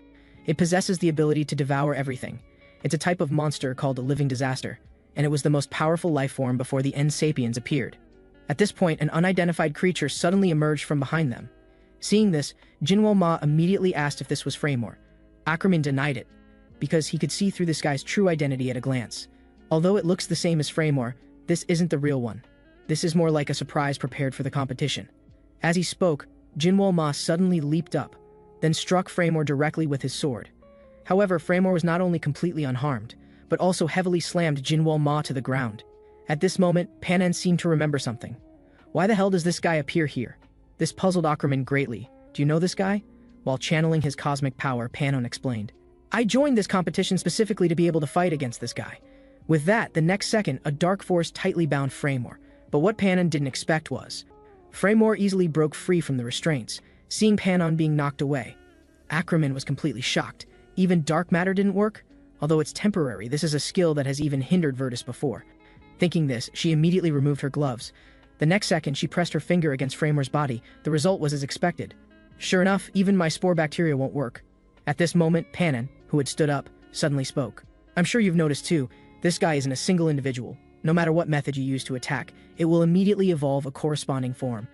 Speaker 1: It possesses the ability to devour everything. It's a type of monster called a living disaster, and it was the most powerful life form before the End Sapiens appeared. At this point, an unidentified creature suddenly emerged from behind them. Seeing this, Jinwoo Ma immediately asked if this was Framor. Aquaman denied it, because he could see through this guy's true identity at a glance. Although it looks the same as Framor, this isn't the real one. This is more like a surprise prepared for the competition. As he spoke, Jinwoo Ma suddenly leaped up, then struck Framor directly with his sword. However, Framor was not only completely unharmed, but also heavily slammed Jinwoo Ma to the ground. At this moment, Panan seemed to remember something. Why the hell does this guy appear here? This puzzled Aquaman greatly. Do you know this guy? While channeling his cosmic power, Panan explained, I joined this competition specifically to be able to fight against this guy. With that, the next second, a dark force tightly bound Framor. But what Panan didn't expect was, Framor easily broke free from the restraints, seeing Panan being knocked away. Aquaman was completely shocked. Even dark matter didn't work? Although it's temporary, this is a skill that has even hindered Virtus before. Thinking this, she immediately removed her gloves. The next second, she pressed her finger against Framor's body. The result was as expected. Sure enough, even my spore bacteria won't work. At this moment, Panan, who had stood up, suddenly spoke. I'm sure you've noticed too, this guy isn't a single individual. No matter what method you use to attack, it will immediately evolve a corresponding form.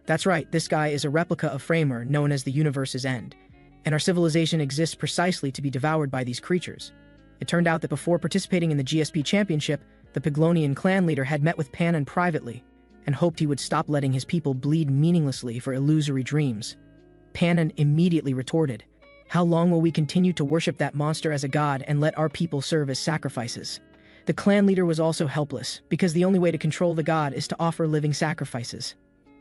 Speaker 1: That's right, this guy is a replica of Framor known as the universe's end. And our civilization exists precisely to be devoured by these creatures. It turned out that before participating in the GSP championship, the Piglonian clan leader had met with Panan privately, and hoped he would stop letting his people bleed meaninglessly for illusory dreams. Panan immediately retorted, how long will we continue to worship that monster as a god and let our people serve as sacrifices? The clan leader was also helpless, because the only way to control the god is to offer living sacrifices.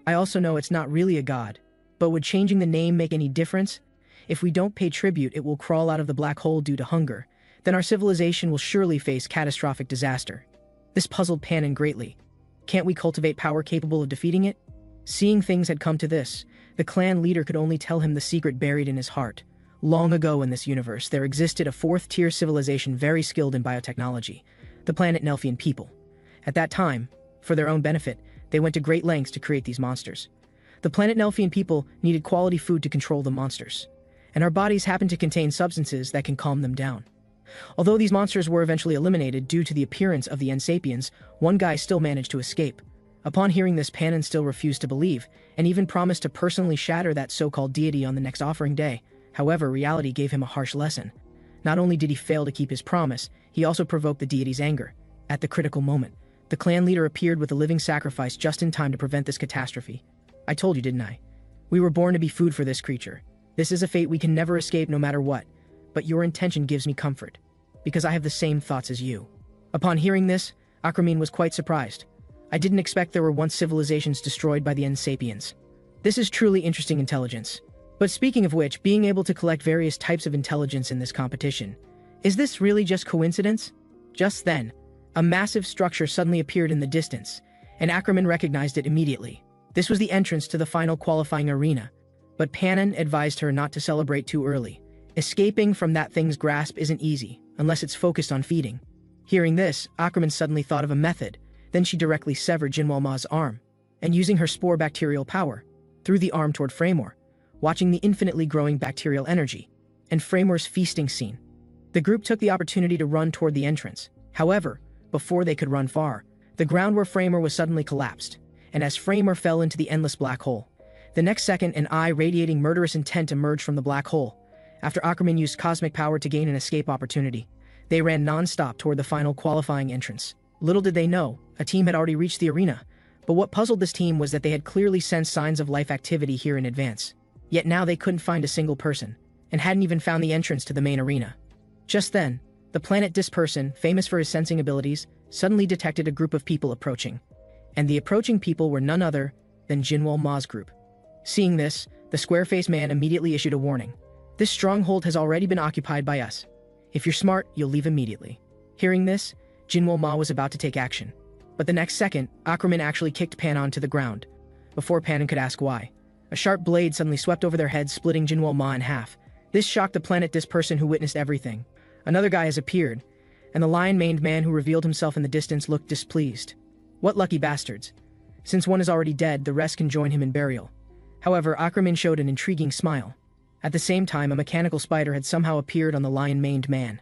Speaker 1: I also know it's not really a god, but would changing the name make any difference? If we don't pay tribute, it will crawl out of the black hole due to hunger. Then our civilization will surely face catastrophic disaster. This puzzled Panan greatly. Can't we cultivate power capable of defeating it? Seeing things had come to this, the clan leader could only tell him the secret buried in his heart. Long ago in this universe, there existed a fourth-tier civilization very skilled in biotechnology, the planet Nelfian people. At that time, for their own benefit, they went to great lengths to create these monsters. The planet Nelfian people needed quality food to control the monsters, and our bodies happen to contain substances that can calm them down. Although these monsters were eventually eliminated due to the appearance of the End Sapiens, one guy still managed to escape. Upon hearing this, Panon still refused to believe, and even promised to personally shatter that so-called deity on the next offering day. However, reality gave him a harsh lesson. Not only did he fail to keep his promise, he also provoked the deity's anger. At the critical moment, the clan leader appeared with a living sacrifice just in time to prevent this catastrophe. I told you, didn't I? We were born to be food for this creature. This is a fate we can never escape no matter what. But your intention gives me comfort, because I have the same thoughts as you. Upon hearing this, Akramin was quite surprised. I didn't expect there were once civilizations destroyed by the N-Sapiens. This is truly interesting intelligence. But speaking of which, being able to collect various types of intelligence in this competition, is this really just coincidence? Just then, a massive structure suddenly appeared in the distance, and Akramin recognized it immediately. This was the entrance to the final qualifying arena, but Panon advised her not to celebrate too early. Escaping from that thing's grasp isn't easy, unless it's focused on feeding. Hearing this, Akramin suddenly thought of a method. Then she directly severed Jinwoo Ma's arm, and using her spore bacterial power, threw the arm toward Framework, watching the infinitely growing bacterial energy, and Framework's feasting scene. The group took the opportunity to run toward the entrance. However, before they could run far, the ground where Framer was suddenly collapsed, and as Framer fell into the endless black hole, the next second an eye radiating murderous intent emerged from the black hole. After Akramin used cosmic power to gain an escape opportunity, they ran non-stop toward the final qualifying entrance. Little did they know, a team had already reached the arena, but what puzzled this team was that they had clearly sensed signs of life activity here in advance. Yet now they couldn't find a single person, and hadn't even found the entrance to the main arena. Just then, the planet Disperson, famous for his sensing abilities, suddenly detected a group of people approaching. And the approaching people were none other than Jinwoo Ma's group. Seeing this, the square-faced man immediately issued a warning. This stronghold has already been occupied by us. If you're smart, you'll leave immediately. Hearing this, Jinwoo Ma was about to take action. But the next second, Akramin actually kicked Panon to the ground. Before Panon could ask why, a sharp blade suddenly swept over their heads, splitting Jinwoo Ma in half. This shocked the planet Disperson, who witnessed everything. Another guy has appeared, and the lion-maned man who revealed himself in the distance looked displeased. What lucky bastards. Since one is already dead, the rest can join him in burial. However, Akramin showed an intriguing smile. At the same time, a mechanical spider had somehow appeared on the lion-maned man.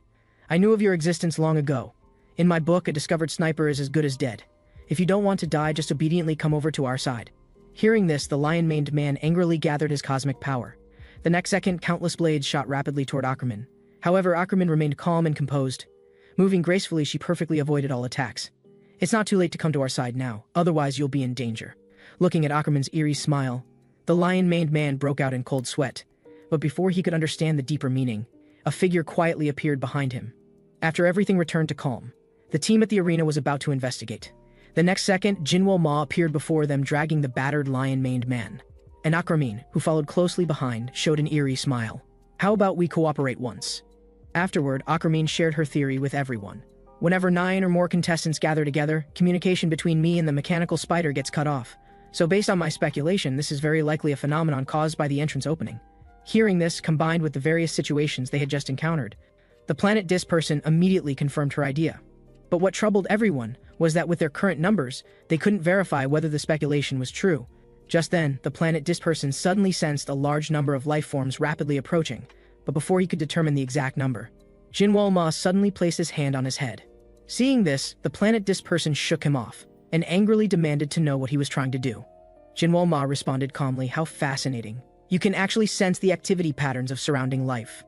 Speaker 1: I knew of your existence long ago. In my book, a discovered sniper is as good as dead. If you don't want to die, just obediently come over to our side. Hearing this, the lion-maned man angrily gathered his cosmic power. The next second, countless blades shot rapidly toward Akramin. However, Akramin remained calm and composed. Moving gracefully, she perfectly avoided all attacks. It's not too late to come to our side now, otherwise you'll be in danger. Looking at Akramin's eerie smile, the lion-maned man broke out in cold sweat. But before he could understand the deeper meaning, a figure quietly appeared behind him. After everything returned to calm, the team at the arena was about to investigate. The next second, Jinwoo Ma appeared before them, dragging the battered lion-maned man. And Akramin, who followed closely behind, showed an eerie smile. How about we cooperate once? Afterward, Akramin shared her theory with everyone. Whenever 9 or more contestants gather together, communication between me and the mechanical spider gets cut off. So based on my speculation, this is very likely a phenomenon caused by the entrance opening. Hearing this, combined with the various situations they had just encountered, the planet Disperson immediately confirmed her idea. But what troubled everyone was that with their current numbers, they couldn't verify whether the speculation was true. Just then, the planet Disperson suddenly sensed a large number of life forms rapidly approaching, but before he could determine the exact number, Jinwoo Ma suddenly placed his hand on his head. Seeing this, the planet Disperson shook him off, and angrily demanded to know what he was trying to do. Jinwoo Ma responded calmly, "How fascinating. You can actually sense the activity patterns of surrounding life."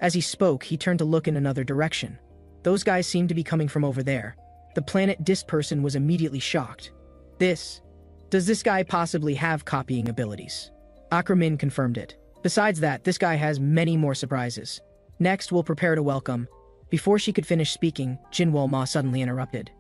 Speaker 1: As he spoke, he turned to look in another direction. Those guys seemed to be coming from over there. The planet Disperson was immediately shocked. Does this guy possibly have copying abilities? Akramin confirmed it. Besides that, this guy has many more surprises. Next, we'll prepare to welcome. Before she could finish speaking, Jinwoo Ma suddenly interrupted.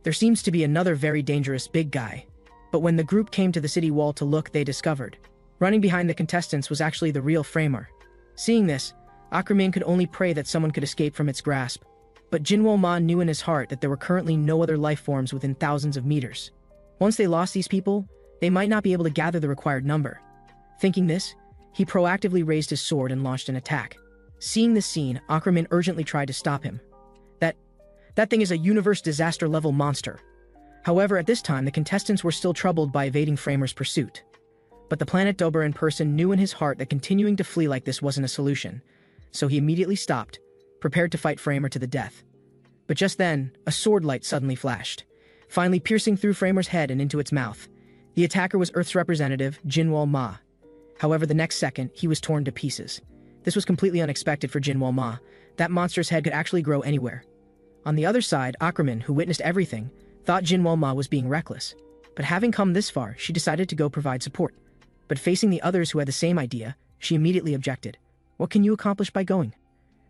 Speaker 1: There seems to be another very dangerous big guy. But when the group came to the city wall to look, they discovered running behind the contestants was actually the real Framer. Seeing this, Akramin could only pray that someone could escape from its grasp. But Jinwoo Ma knew in his heart that there were currently no other life forms within thousands of meters. Once they lost these people, they might not be able to gather the required number. Thinking this, he proactively raised his sword and launched an attack. Seeing this scene, Akramin urgently tried to stop him. That thing is a universe disaster-level monster. However, at this time, the contestants were still troubled by evading Framer's pursuit. But the planet Dober in person knew in his heart that continuing to flee like this wasn't a solution, so he immediately stopped, prepared to fight Framer to the death. But just then, a sword light suddenly flashed. finally piercing through Framer's head and into its mouth. The attacker was Earth's representative, Jinwoo Ma. However, the next second, he was torn to pieces. This was completely unexpected for Jinwoo Ma. That monster's head could actually grow anywhere. On the other side, Ackerman, who witnessed everything, thought Jinwoo Ma was being reckless. But having come this far, she decided to go provide support. But facing the others who had the same idea, she immediately objected. What can you accomplish by going?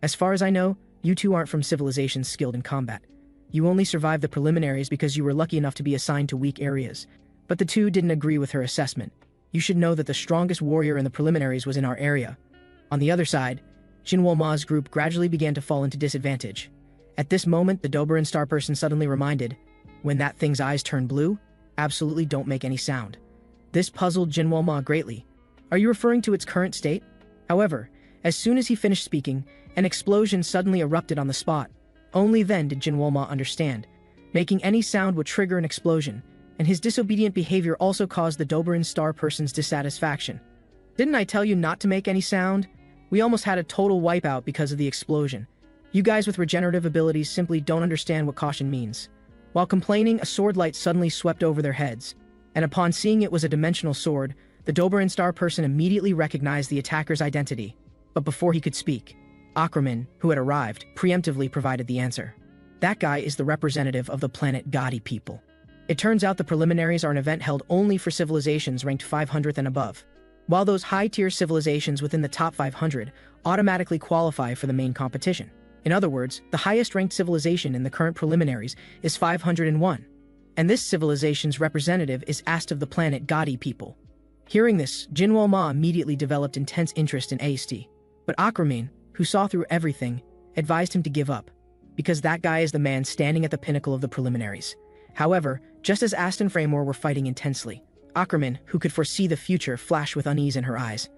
Speaker 1: As far as I know, you two aren't from civilizations skilled in combat. You only survived the preliminaries because you were lucky enough to be assigned to weak areas. But the two didn't agree with her assessment. You should know that the strongest warrior in the preliminaries was in our area. On the other side, Jinwoo Ma's group gradually began to fall into disadvantage. At this moment, the Doberan star person suddenly reminded, when that thing's eyes turn blue, absolutely don't make any sound. This puzzled Jinwoo Ma greatly. Are you referring to its current state? However, as soon as he finished speaking, an explosion suddenly erupted on the spot. Only then did Jinwoo Ma understand. Making any sound would trigger an explosion, and his disobedient behavior also caused the Doberan star person's dissatisfaction. Didn't I tell you not to make any sound? We almost had a total wipeout because of the explosion. You guys with regenerative abilities simply don't understand what caution means. While complaining, a sword light suddenly swept over their heads, and upon seeing it was a dimensional sword, the Doberan star person immediately recognized the attacker's identity. But before he could speak, Ackerman, who had arrived, preemptively provided the answer. That guy is the representative of the planet Gotti people. It turns out the preliminaries are an event held only for civilizations ranked 500th and above, while those high-tier civilizations within the top 500 automatically qualify for the main competition. In other words, the highest-ranked civilization in the current preliminaries is 501, and this civilization's representative is asked of the planet Gotti people. Hearing this, Jinwoo Ma immediately developed intense interest in AST, but Ackerman, who saw through everything, advised him to give up, because that guy is the man standing at the pinnacle of the preliminaries. However, just as Ast and Framer were fighting intensely, Ackerman, who could foresee the future, flashed with unease in her eyes.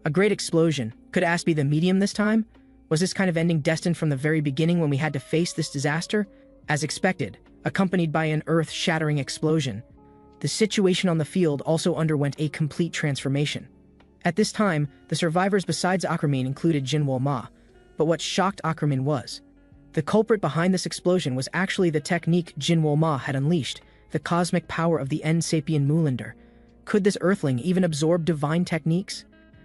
Speaker 1: A great explosion. Could Ast be the medium this time? Was this kind of ending destined from the very beginning when we had to face this disaster? As expected, accompanied by an earth-shattering explosion, the situation on the field also underwent a complete transformation. At this time, the survivors besides Ackerman included Jinwoo Ma, but what shocked Ackerman was, the culprit behind this explosion was actually the technique Jinwoo Ma had unleashed, the cosmic power of the End Sapien Moulander. Could this earthling even absorb divine techniques?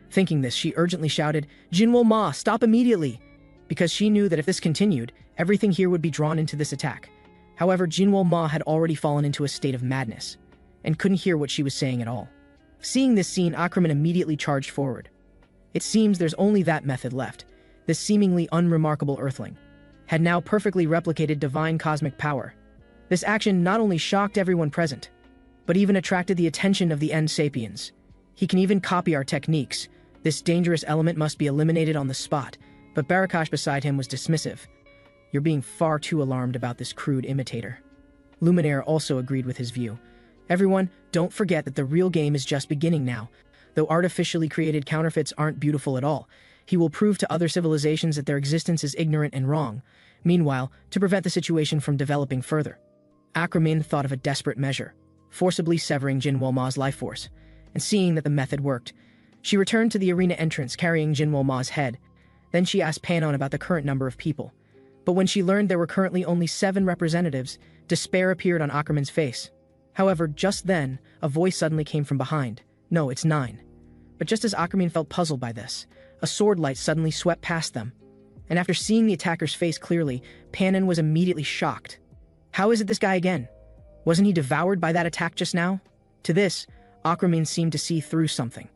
Speaker 1: Thinking this, she urgently shouted, "Jinwoo Ma, stop immediately!" Because she knew that if this continued, everything here would be drawn into this attack. However, Jinwoo Ma had already fallen into a state of madness, and couldn't hear what she was saying at all. Seeing this scene, Ackerman immediately charged forward. It seems there's only that method left. This seemingly unremarkable earthling had now perfectly replicated divine cosmic power. This action not only shocked everyone present, but even attracted the attention of the End Sapiens. He can even copy our techniques. This dangerous element must be eliminated on the spot, but Barakash beside him was dismissive. You're being far too alarmed about this crude imitator. Luminaire also agreed with his view. Everyone, don't forget that the real game is just beginning now. Though artificially created counterfeits aren't beautiful at all, he will prove to other civilizations that their existence is ignorant and wrong. Meanwhile, to prevent the situation from developing further, Ackerman thought of a desperate measure, forcibly severing Jinwoo Ma's life force, and seeing that the method worked, she returned to the arena entrance carrying Jinwoo Ma's head. Then she asked Panon about the current number of people. But when she learned there were currently only 7 representatives, despair appeared on Ackerman's face. However, just then, a voice suddenly came from behind. No, it's 9. But just as Ackerman felt puzzled by this, a sword light suddenly swept past them. And after seeing the attacker's face clearly, Panon was immediately shocked. How is it this guy again? Wasn't he devoured by that attack just now? To this, Ackerman seemed to see through something.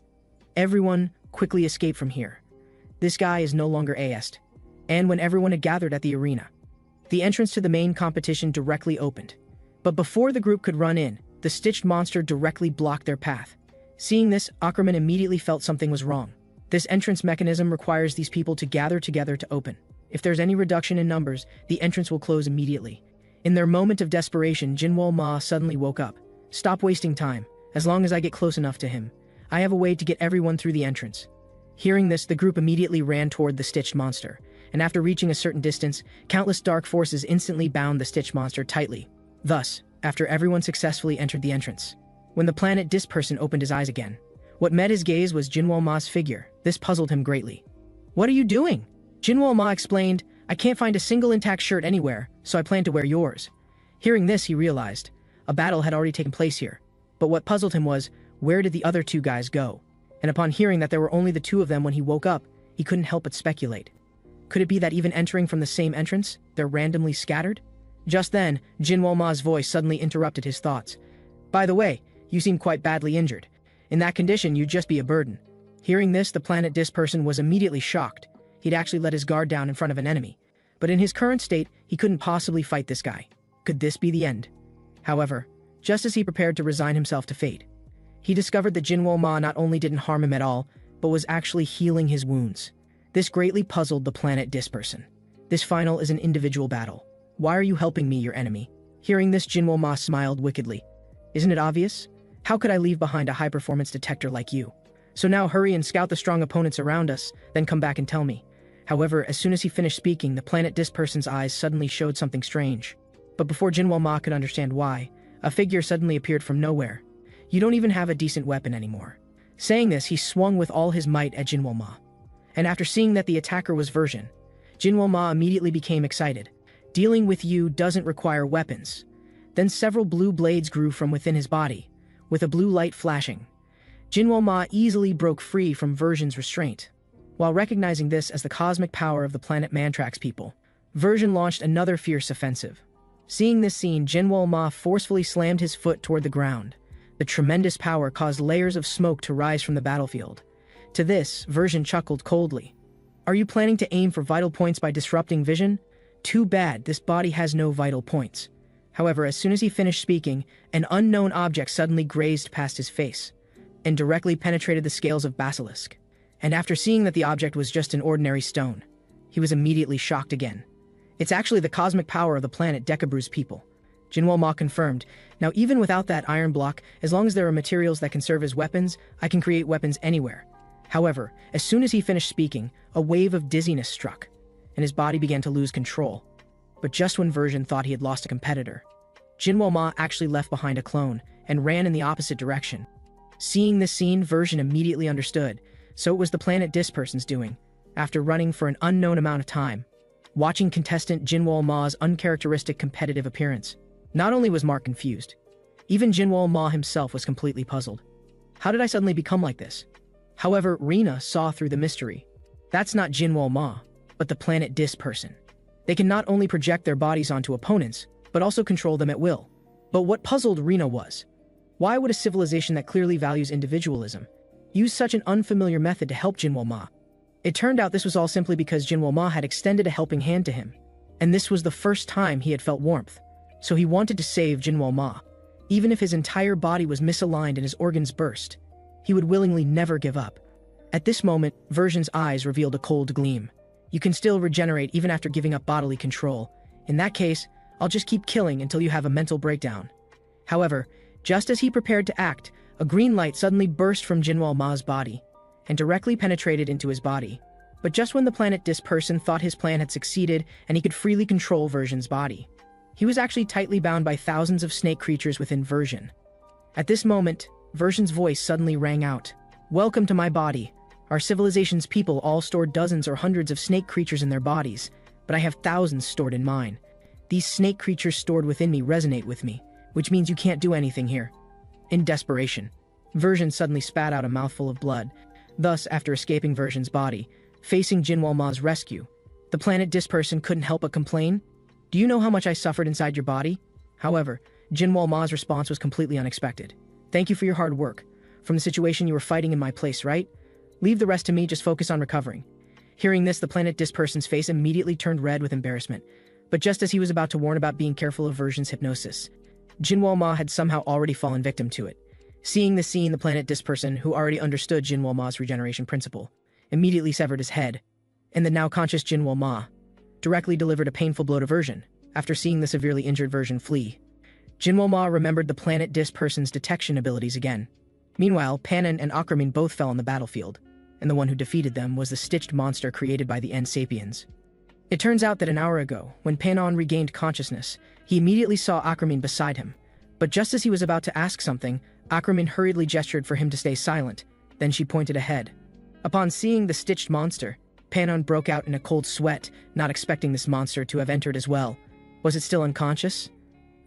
Speaker 1: Everyone, quickly escape from here. This guy is no longer AST. And when everyone had gathered at the arena, the entrance to the main competition directly opened. But before the group could run in, the stitched monster directly blocked their path. Seeing this, Ackerman immediately felt something was wrong. This entrance mechanism requires these people to gather together to open. If there's any reduction in numbers, the entrance will close immediately. In their moment of desperation, Jinwoo Ma suddenly woke up. Stop wasting time. As long as I get close enough to him, I have a way to get everyone through the entrance. Hearing this, the group immediately ran toward the stitched monster, and after reaching a certain distance, countless dark forces instantly bound the stitched monster tightly. Thus, after everyone successfully entered the entrance, when the planet disc person opened his eyes again, what met his gaze was Jinwoo Ma's figure. This puzzled him greatly. "What are you doing?" Jinwoo Ma explained, "I can't find a single intact shirt anywhere, so I plan to wear yours." Hearing this, he realized, A battle had already taken place here. But what puzzled him was, where did the other two guys go? And upon hearing that there were only the two of them when he woke up, he couldn't help but speculate. Could it be that even entering from the same entrance, they're randomly scattered? Just then, Jinwoo Ma's voice suddenly interrupted his thoughts. By the way, you seem quite badly injured. In that condition, you'd just be a burden. Hearing this, the Planet Disc person was immediately shocked. He'd actually let his guard down in front of an enemy. But in his current state, he couldn't possibly fight this guy. Could this be the end? However, just as he prepared to resign himself to fate, he discovered that Jinwoo Ma not only didn't harm him at all, but was actually healing his wounds. This greatly puzzled the Planet Disc person. This final is an individual battle. Why are you helping me, your enemy? Hearing this, Jinwoo Ma smiled wickedly. Isn't it obvious? How could I leave behind a high-performance detector like you? So now hurry and scout the strong opponents around us, then come back and tell me. However, as soon as he finished speaking, the Planet Disc person's eyes suddenly showed something strange. But before Jinwoo Ma could understand why, a figure suddenly appeared from nowhere. You don't even have a decent weapon anymore. Saying this, he swung with all his might at Jinwoo Ma. And after seeing that the attacker was Version, Jinwoo Ma immediately became excited. Dealing with you doesn't require weapons. Then several blue blades grew from within his body, with a blue light flashing. Jinwoo Ma easily broke free from Version's restraint. While recognizing this as the cosmic power of the planet Mantrax people, Version launched another fierce offensive. Seeing this scene, Jinwoo Ma forcefully slammed his foot toward the ground. The tremendous power caused layers of smoke to rise from the battlefield. To this, Version chuckled coldly. Are you planning to aim for vital points by disrupting vision? Too bad, this body has no vital points. However, as soon as he finished speaking, an unknown object suddenly grazed past his face and directly penetrated the scales of Basilisk. And after seeing that the object was just an ordinary stone, he was immediately shocked again. It's actually the cosmic power of the planet Decabru's people. Jinwoo Ma confirmed. Now even without that iron block, as long as there are materials that can serve as weapons, I can create weapons anywhere. However, as soon as he finished speaking, a wave of dizziness struck, and his body began to lose control. But just when Version thought he had lost a competitor, Jinwoo Ma actually left behind a clone and ran in the opposite direction. Seeing this scene, Version immediately understood, so it was the Planet Disc person's doing. After running for an unknown amount of time, watching contestant Jinwoo Ma's uncharacteristic competitive appearance, not only was Mark confused, even Jinwoo Ma himself was completely puzzled. How did I suddenly become like this? However, Rina saw through the mystery. That's not Jinwoo Ma, but the Planet Disc person. They can not only project their bodies onto opponents, but also control them at will. But what puzzled Rina was, why would a civilization that clearly values individualism use such an unfamiliar method to help Jinwoo Ma? It turned out this was all simply because Jinwoo Ma had extended a helping hand to him, and this was the first time he had felt warmth. So he wanted to save Jinwoo Ma. Even if his entire body was misaligned and his organs burst, he would willingly never give up. At this moment, Version's eyes revealed a cold gleam. You can still regenerate even after giving up bodily control. In that case, I'll just keep killing until you have a mental breakdown. However, just as he prepared to act, a green light suddenly burst from Jinwoo Ma's body and directly penetrated into his body. But just when the Planet Disc person thought his plan had succeeded and he could freely control Version's body, he was actually tightly bound by thousands of snake creatures within Version. At this moment, Version's voice suddenly rang out. Welcome to my body. Our civilization's people all store dozens or hundreds of snake creatures in their bodies, but I have thousands stored in mine. These snake creatures stored within me resonate with me, which means you can't do anything here. In desperation, Version suddenly spat out a mouthful of blood. Thus, after escaping Version's body, facing Jinwoo Ma's rescue, the Planet Disc person couldn't help but complain. Do you know how much I suffered inside your body? However, Jinwoo Ma's response was completely unexpected. Thank you for your hard work. From the situation you were fighting in my place, right? Leave the rest to me, just focus on recovering. Hearing this, the Planet Disc person's face immediately turned red with embarrassment. But just as he was about to warn about being careful of Version's hypnosis, Jinwoo Ma had somehow already fallen victim to it. Seeing the scene, the Planet Disc person, who already understood Jinwoo Ma's regeneration principle, immediately severed his head, and the now conscious Jinwoo Ma directly delivered a painful blow to Version. After seeing the severely injured Version flee, Jinwoo Ma remembered the Planet Disc person's detection abilities again. Meanwhile, Panon and Akramin both fell on the battlefield, and the one who defeated them was the stitched monster created by the End Sapiens. It turns out that an hour ago, when Panon regained consciousness, he immediately saw Akramin beside him. But just as he was about to ask something, Akramin hurriedly gestured for him to stay silent. Then she pointed ahead. Upon seeing the stitched monster, Panon broke out in a cold sweat, not expecting this monster to have entered as well. Was it still unconscious?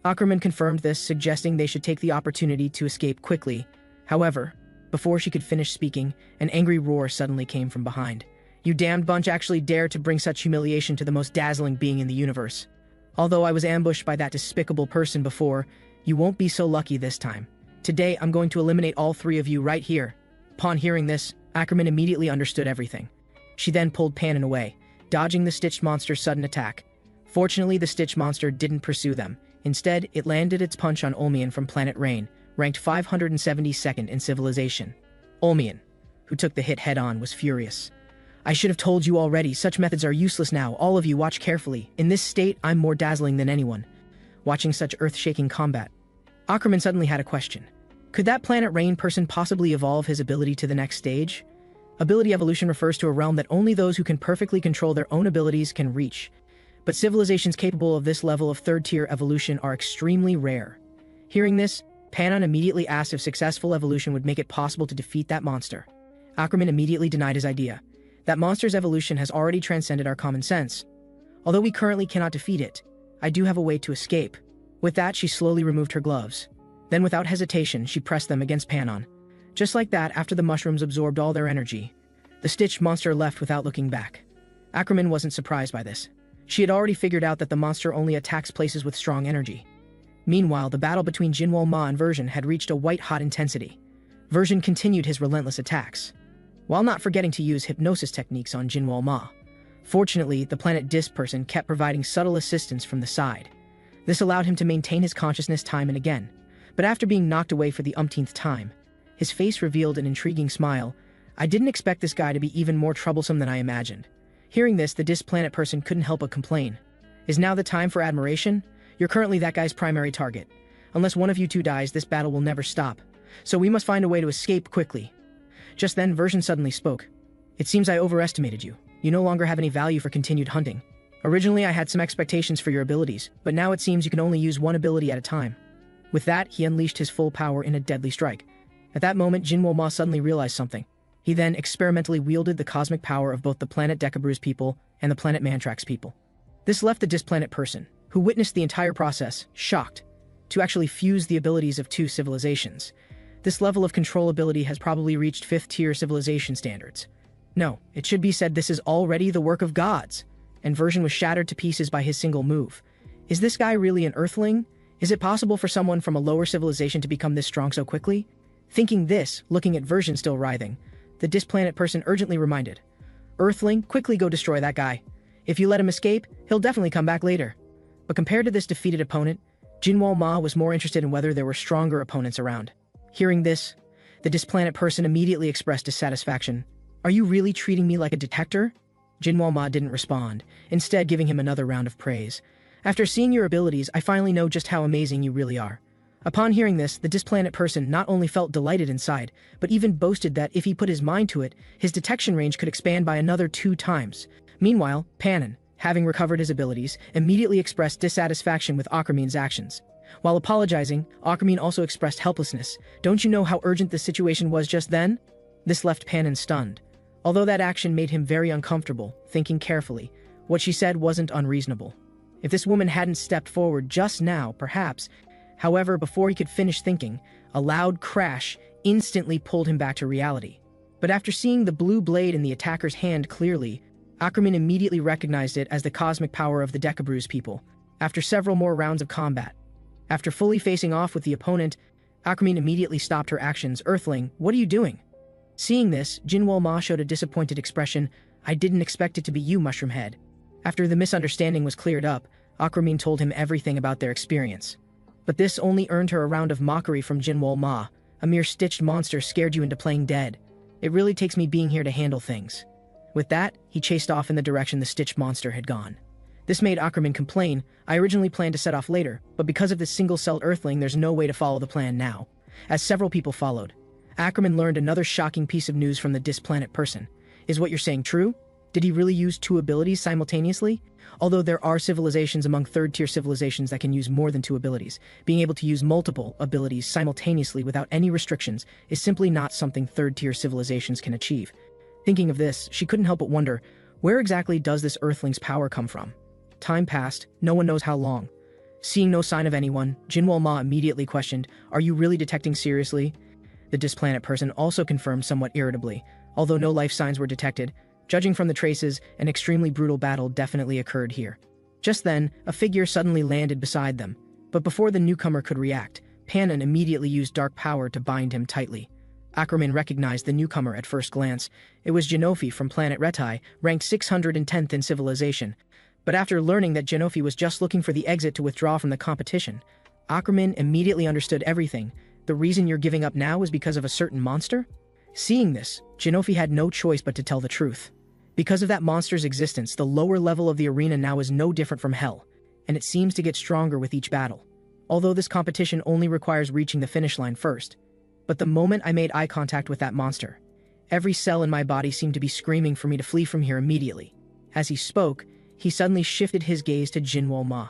Speaker 1: Ackerman confirmed this, suggesting they should take the opportunity to escape quickly. However, before she could finish speaking, an angry roar suddenly came from behind. "You damned bunch actually dare to bring such humiliation to the most dazzling being in the universe. Although I was ambushed by that despicable person before, you won't be so lucky this time. Today, I'm going to eliminate all three of you right here." Upon hearing this, Ackerman immediately understood everything. She then pulled Panon away, dodging the Stitched monster's sudden attack. Fortunately, the Stitched monster didn't pursue them. Instead, it landed its punch on Olmian from planet Rain, ranked 572nd in civilization. Olmian, who took the hit head-on, was furious. "I should have told you already, such methods are useless now. All of you watch carefully. In this state, I'm more dazzling than anyone." Watching such earth-shaking combat, Ackerman suddenly had a question. Could that planet Rain person possibly evolve his ability to the next stage? Ability evolution refers to a realm that only those who can perfectly control their own abilities can reach. But civilizations capable of this level of third-tier evolution are extremely rare. Hearing this, Panon immediately asked if successful evolution would make it possible to defeat that monster. Ackerman immediately denied his idea. That monster's evolution has already transcended our common sense. Although we currently cannot defeat it, I do have a way to escape. With that, she slowly removed her gloves. Then without hesitation, she pressed them against Panon. Just like that, after the mushrooms absorbed all their energy, the Stitched monster left without looking back. Ackerman wasn't surprised by this. She had already figured out that the monster only attacks places with strong energy. Meanwhile, the battle between Jinwoo Ma and Version had reached a white-hot intensity. Version continued his relentless attacks, while not forgetting to use hypnosis techniques on Jinwoo Ma. Fortunately, the planet Disc person kept providing subtle assistance from the side. This allowed him to maintain his consciousness time and again. But after being knocked away for the umpteenth time, his face revealed an intriguing smile. "I didn't expect this guy to be even more troublesome than I imagined." Hearing this, the Disc planet person couldn't help but complain. "Is now the time for admiration? You're currently that guy's primary target. Unless one of you two dies, this battle will never stop. So we must find a way to escape quickly." Just then, Version suddenly spoke. "It seems I overestimated you. You no longer have any value for continued hunting. Originally, I had some expectations for your abilities, but now it seems you can only use one ability at a time." With that, he unleashed his full power in a deadly strike. At that moment, Jinwoo Ma suddenly realized something. He then experimentally wielded the cosmic power of both the planet Decabru's people and the planet Mantrax people. This left the Disc planet person, who witnessed the entire process, shocked, to actually fuse the abilities of two civilizations. This level of controllability has probably reached 5th-tier civilization standards. No, it should be said this is already the work of gods, and Version was shattered to pieces by his single move. Is this guy really an Earthling? Is it possible for someone from a lower civilization to become this strong so quickly? Thinking this, looking at Version still writhing, the Disc planet person urgently reminded, "Earthling, quickly go destroy that guy. If you let him escape, he'll definitely come back later." But compared to this defeated opponent, Jinwoo Ma was more interested in whether there were stronger opponents around. Hearing this, the Disc planet person immediately expressed dissatisfaction. "Are you really treating me like a detector?" Jinwoo Ma didn't respond, instead giving him another round of praise. "After seeing your abilities, I finally know just how amazing you really are." Upon hearing this, the Disc planet person not only felt delighted inside, but even boasted that if he put his mind to it, his detection range could expand by another 2 times. Meanwhile, Panon, having recovered his abilities, immediately expressed dissatisfaction with Ackerman's actions. While apologizing, Ackerman also expressed helplessness. "Don't you know how urgent the situation was just then?" This left Panon stunned. Although that action made him very uncomfortable, thinking carefully, what she said wasn't unreasonable. If this woman hadn't stepped forward just now, perhaps. However, before he could finish thinking, a loud crash instantly pulled him back to reality. But after seeing the blue blade in the attacker's hand clearly, Ackerman immediately recognized it as the cosmic power of the Decabru's people. After several more rounds of combat, after fully facing off with the opponent, Ackerman immediately stopped her actions. "Earthling, what are you doing?" Seeing this, Jinwoo Ma showed a disappointed expression. "I didn't expect it to be you, Mushroom Head." After the misunderstanding was cleared up, Ackerman told him everything about their experience. But this only earned her a round of mockery from Jinwoo Ma. "A mere stitched monster scared you into playing dead. It really takes me being here to handle things." With that, he chased off in the direction the stitched monster had gone. This made Ackerman complain. "I originally planned to set off later, but because of this single-celled Earthling, there's no way to follow the plan now." As several people followed, Ackerman learned another shocking piece of news from the Disc planet person. "Is what you're saying true? Did he really use 2 abilities simultaneously?" Although there are civilizations among 3rd-tier civilizations that can use more than 2 abilities, being able to use multiple abilities simultaneously without any restrictions is simply not something 3rd-tier civilizations can achieve. Thinking of this, she couldn't help but wonder, where exactly does this Earthling's power come from? Time passed, no one knows how long. Seeing no sign of anyone, Jinwoo Ma immediately questioned, "Are you really detecting seriously?" The displanet person also confirmed somewhat irritably, although no life signs were detected. Judging from the traces, an extremely brutal battle definitely occurred here. Just then, a figure suddenly landed beside them. But before the newcomer could react, Panon immediately used dark power to bind him tightly. Ackerman recognized the newcomer at first glance. It was Genofi from planet Retai, ranked 610th in civilization. But after learning that Genofi was just looking for the exit to withdraw from the competition, Ackerman immediately understood everything. The reason you're giving up now is because of a certain monster? Seeing this, Genofi had no choice but to tell the truth. Because of that monster's existence, the lower level of the arena now is no different from hell, and it seems to get stronger with each battle. Although this competition only requires reaching the finish line first. But the moment I made eye contact with that monster, every cell in my body seemed to be screaming for me to flee from here immediately. As he spoke, he suddenly shifted his gaze to Jinwoo Ma.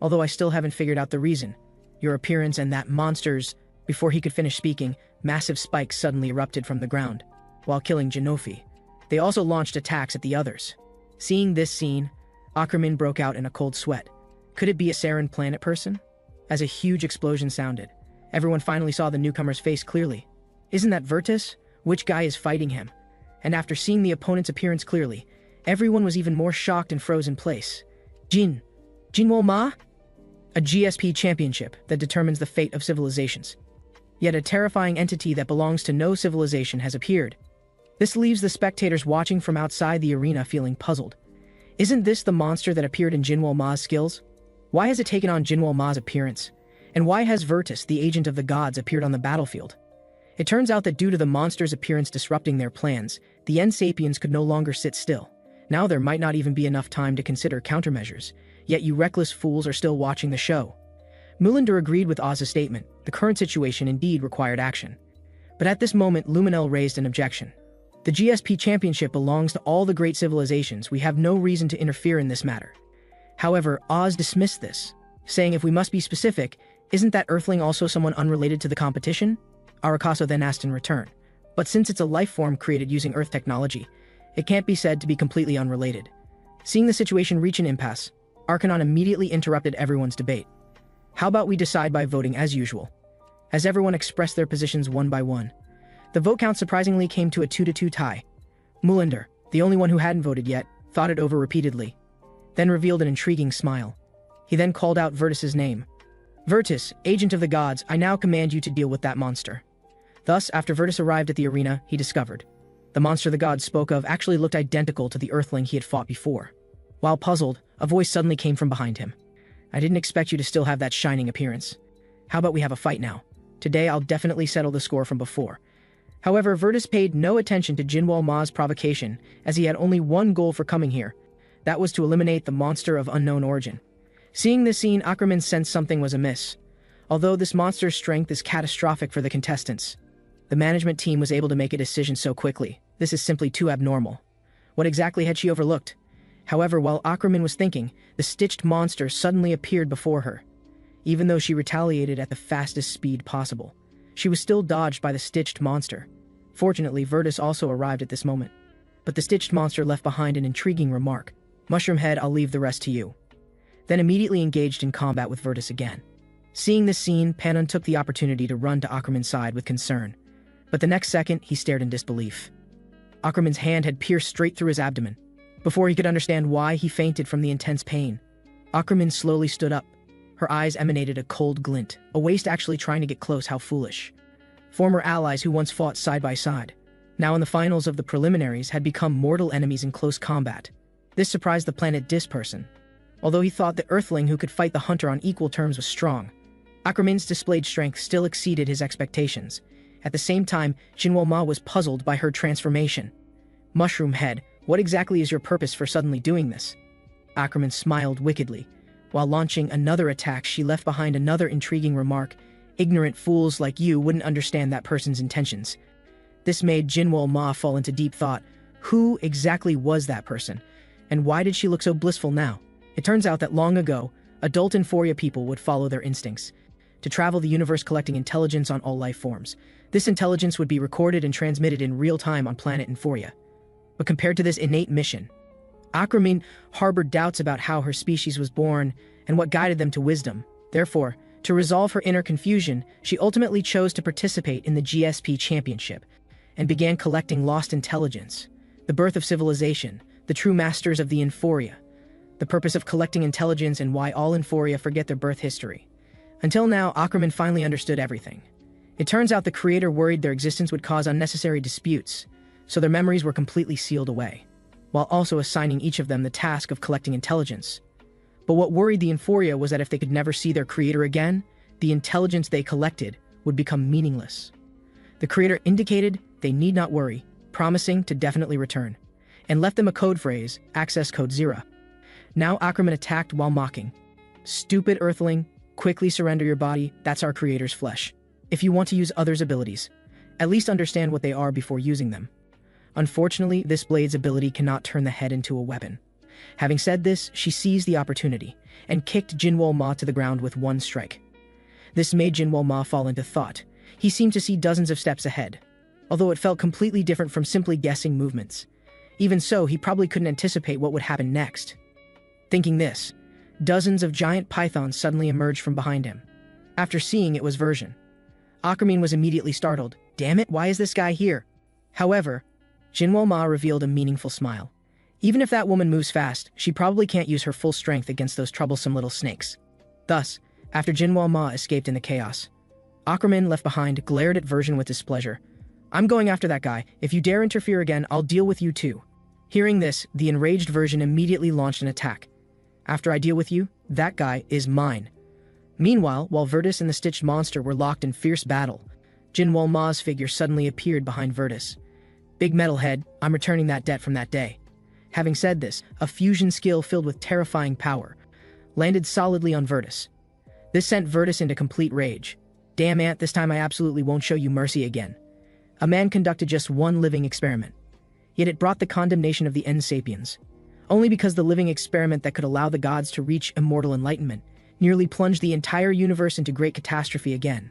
Speaker 1: Although I still haven't figured out the reason. Your appearance and that monster's... Before he could finish speaking, massive spikes suddenly erupted from the ground, while killing Genofi. They also launched attacks at the others. Seeing this scene, Ackerman broke out in a cold sweat. Could it be a Saren planet person? As a huge explosion sounded, everyone finally saw the newcomer's face clearly. Isn't that Virtus? Which guy is fighting him? And after seeing the opponent's appearance clearly, everyone was even more shocked and froze in place. Jinwoo Ma? A GSP championship that determines the fate of civilizations. Yet a terrifying entity that belongs to no civilization has appeared. This leaves the spectators watching from outside the arena feeling puzzled. Isn't this the monster that appeared in Jinwoo Ma's skills? Why has it taken on Jinwoo Ma's appearance? And why has Virtus, the agent of the gods, appeared on the battlefield? It turns out that due to the monster's appearance disrupting their plans, the N-Sapiens could no longer sit still. Now there might not even be enough time to consider countermeasures, yet you reckless fools are still watching the show. Mulander agreed with Oz's statement. The current situation indeed required action. But at this moment, Luminel raised an objection. The GSP championship belongs to all the great civilizations. We have no reason to interfere in this matter. However, Oz dismissed this, saying if we must be specific, isn't that Earthling also someone unrelated to the competition? Arakaso then asked in return. But since it's a life form created using Earth technology, it can't be said to be completely unrelated. Seeing the situation reach an impasse, Arcanon immediately interrupted everyone's debate. How about we decide by voting as usual? As everyone expressed their positions one by one, the vote count surprisingly came to a 2-2 tie. Mulander, the only one who hadn't voted yet, thought it over repeatedly, then revealed an intriguing smile. He then called out Virtus's name. Virtus, agent of the gods, I now command you to deal with that monster. Thus, after Virtus arrived at the arena, he discovered the monster the gods spoke of actually looked identical to the Earthling he had fought before. While puzzled, a voice suddenly came from behind him. I didn't expect you to still have that shining appearance. How about we have a fight now? Today I'll definitely settle the score from before. However, Virtus paid no attention to Jinwoo Ma's provocation, as he had only one goal for coming here. That was to eliminate the monster of unknown origin. Seeing this scene, Ackerman sensed something was amiss. Although this monster's strength is catastrophic for the contestants, the management team was able to make a decision so quickly. This is simply too abnormal. What exactly had she overlooked? However, while Ackerman was thinking, the stitched monster suddenly appeared before her. Even though she retaliated at the fastest speed possible, she was still dodged by the stitched monster. Fortunately, Virtus also arrived at this moment. But the stitched monster left behind an intriguing remark. Mushroom Head, I'll leave the rest to you. Then immediately engaged in combat with Virtus again. Seeing this scene, Panon took the opportunity to run to Ackerman's side with concern. But the next second, he stared in disbelief. Ackerman's hand had pierced straight through his abdomen. Before he could understand why, he fainted from the intense pain. Ackerman slowly stood up. Her eyes emanated a cold glint. A waste actually trying to get close, how foolish. Former allies who once fought side by side, now in the finals of the preliminaries, had become mortal enemies in close combat. This surprised the planet Dis person. Although he thought the Earthling who could fight the Hunter on equal terms was strong, Ackerman's displayed strength still exceeded his expectations. At the same time, Jinwoo Ma was puzzled by her transformation. Mushroom Head, what exactly is your purpose for suddenly doing this? Ackerman smiled wickedly. While launching another attack, she left behind another intriguing remark. Ignorant fools like you wouldn't understand that person's intentions. This made Jinwoo Ma fall into deep thought. Who exactly was that person? And why did she look so blissful now? It turns out that long ago, adult Euphoria people would follow their instincts. To travel the universe collecting intelligence on all life forms. This intelligence would be recorded and transmitted in real time on planet Euphoria. But compared to this innate mission, Ackerman harbored doubts about how her species was born and what guided them to wisdom. Therefore, to resolve her inner confusion, she ultimately chose to participate in the GSP championship and began collecting lost intelligence, the birth of civilization, the true masters of the Inforia, the purpose of collecting intelligence and why all Inforia forget their birth history. Until now, Ackerman finally understood everything. It turns out the creator worried their existence would cause unnecessary disputes, so their memories were completely sealed away, while also assigning each of them the task of collecting intelligence. But what worried the Inforia was that if they could never see their creator again, the intelligence they collected would become meaningless. The creator indicated they need not worry, promising to definitely return, and left them a code phrase, access code 0. Now Ackerman attacked while mocking. Stupid earthling, quickly surrender your body, that's our creator's flesh. If you want to use others' abilities, at least understand what they are before using them. Unfortunately, this blade's ability cannot turn the head into a weapon. Having said this, she seized the opportunity and kicked Jinwoo Ma to the ground with one strike. This made Jinwoo Ma fall into thought. He seemed to see dozens of steps ahead, although it felt completely different from simply guessing movements. Even so, he probably couldn't anticipate what would happen next. Thinking this, dozens of giant pythons suddenly emerged from behind him. After seeing it was version, Ackerman was immediately startled. Damn it, why is this guy here? However, Jinwoo Ma revealed a meaningful smile. Even if that woman moves fast, she probably can't use her full strength against those troublesome little snakes. Thus, after Jinwoo Ma escaped in the chaos, Ackerman, left behind, glared at Version with displeasure. I'm going after that guy. If you dare interfere again, I'll deal with you too. Hearing this, the enraged Version immediately launched an attack. After I deal with you, that guy is mine. Meanwhile, while Virtus and the Stitched Monster were locked in fierce battle, Jinwoo Ma's figure suddenly appeared behind Virtus. Big metalhead, I'm returning that debt from that day. Having said this, a fusion skill filled with terrifying power landed solidly on Virtus. This sent Virtus into complete rage. Damn Ant, this time I absolutely won't show you mercy again. A man conducted just one living experiment. Yet it brought the condemnation of the End Sapiens. Only because the living experiment that could allow the gods to reach immortal enlightenment nearly plunged the entire universe into great catastrophe again.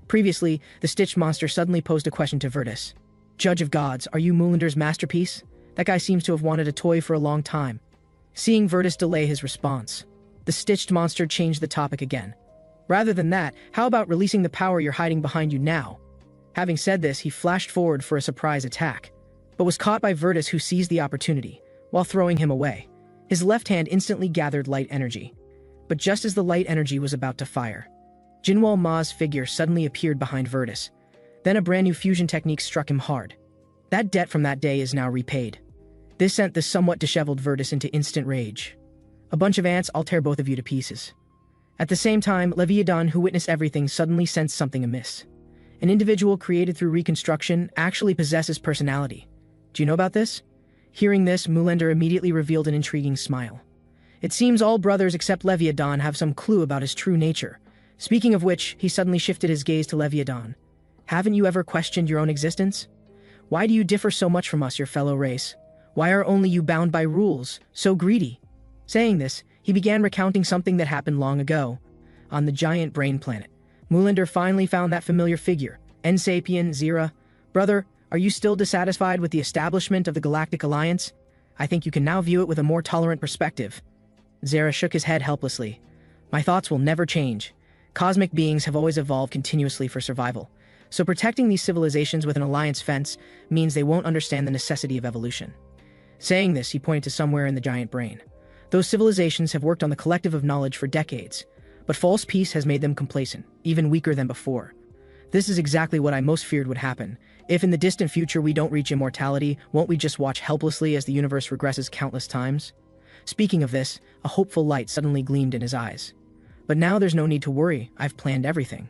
Speaker 1: Previously, the Stitched Monster suddenly posed a question to Virtus. Judge of gods, are you Mulander's masterpiece? That guy seems to have wanted a toy for a long time. Seeing Virtus delay his response, the Stitched Monster changed the topic again. Rather than that, how about releasing the power you're hiding behind you now? Having said this, he flashed forward for a surprise attack, but was caught by Virtus, who seized the opportunity while throwing him away. His left hand instantly gathered light energy. But just as the light energy was about to fire, Jinwoo Ma's figure suddenly appeared behind Virtus. Then a brand new fusion technique struck him hard. That debt from that day is now repaid. This sent the somewhat disheveled Virtus into instant rage. A bunch of ants, I'll tear both of you to pieces. At the same time, Leviathan, who witnessed everything, suddenly sensed something amiss. An individual created through reconstruction actually possesses personality. Do you know about this? Hearing this, Mulander immediately revealed an intriguing smile. It seems all brothers except Leviathan have some clue about his true nature. Speaking of which, he suddenly shifted his gaze to Leviathan. Haven't you ever questioned your own existence? Why do you differ so much from us, your fellow race? Why are only you bound by rules, so greedy? Saying this, he began recounting something that happened long ago. On the giant brain planet, Mulander finally found that familiar figure, End Sapien, Zira. Brother, are you still dissatisfied with the establishment of the Galactic Alliance? I think you can now view it with a more tolerant perspective. Zara shook his head helplessly. My thoughts will never change. Cosmic beings have always evolved continuously for survival, so protecting these civilizations with an alliance fence means they won't understand the necessity of evolution. Saying this, he pointed to somewhere in the giant brain. Those civilizations have worked on the collective of knowledge for decades, but false peace has made them complacent, even weaker than before. This is exactly what I most feared would happen. If in the distant future we don't reach immortality, won't we just watch helplessly as the universe regresses countless times? Speaking of this, a hopeful light suddenly gleamed in his eyes. But now there's no need to worry, I've planned everything.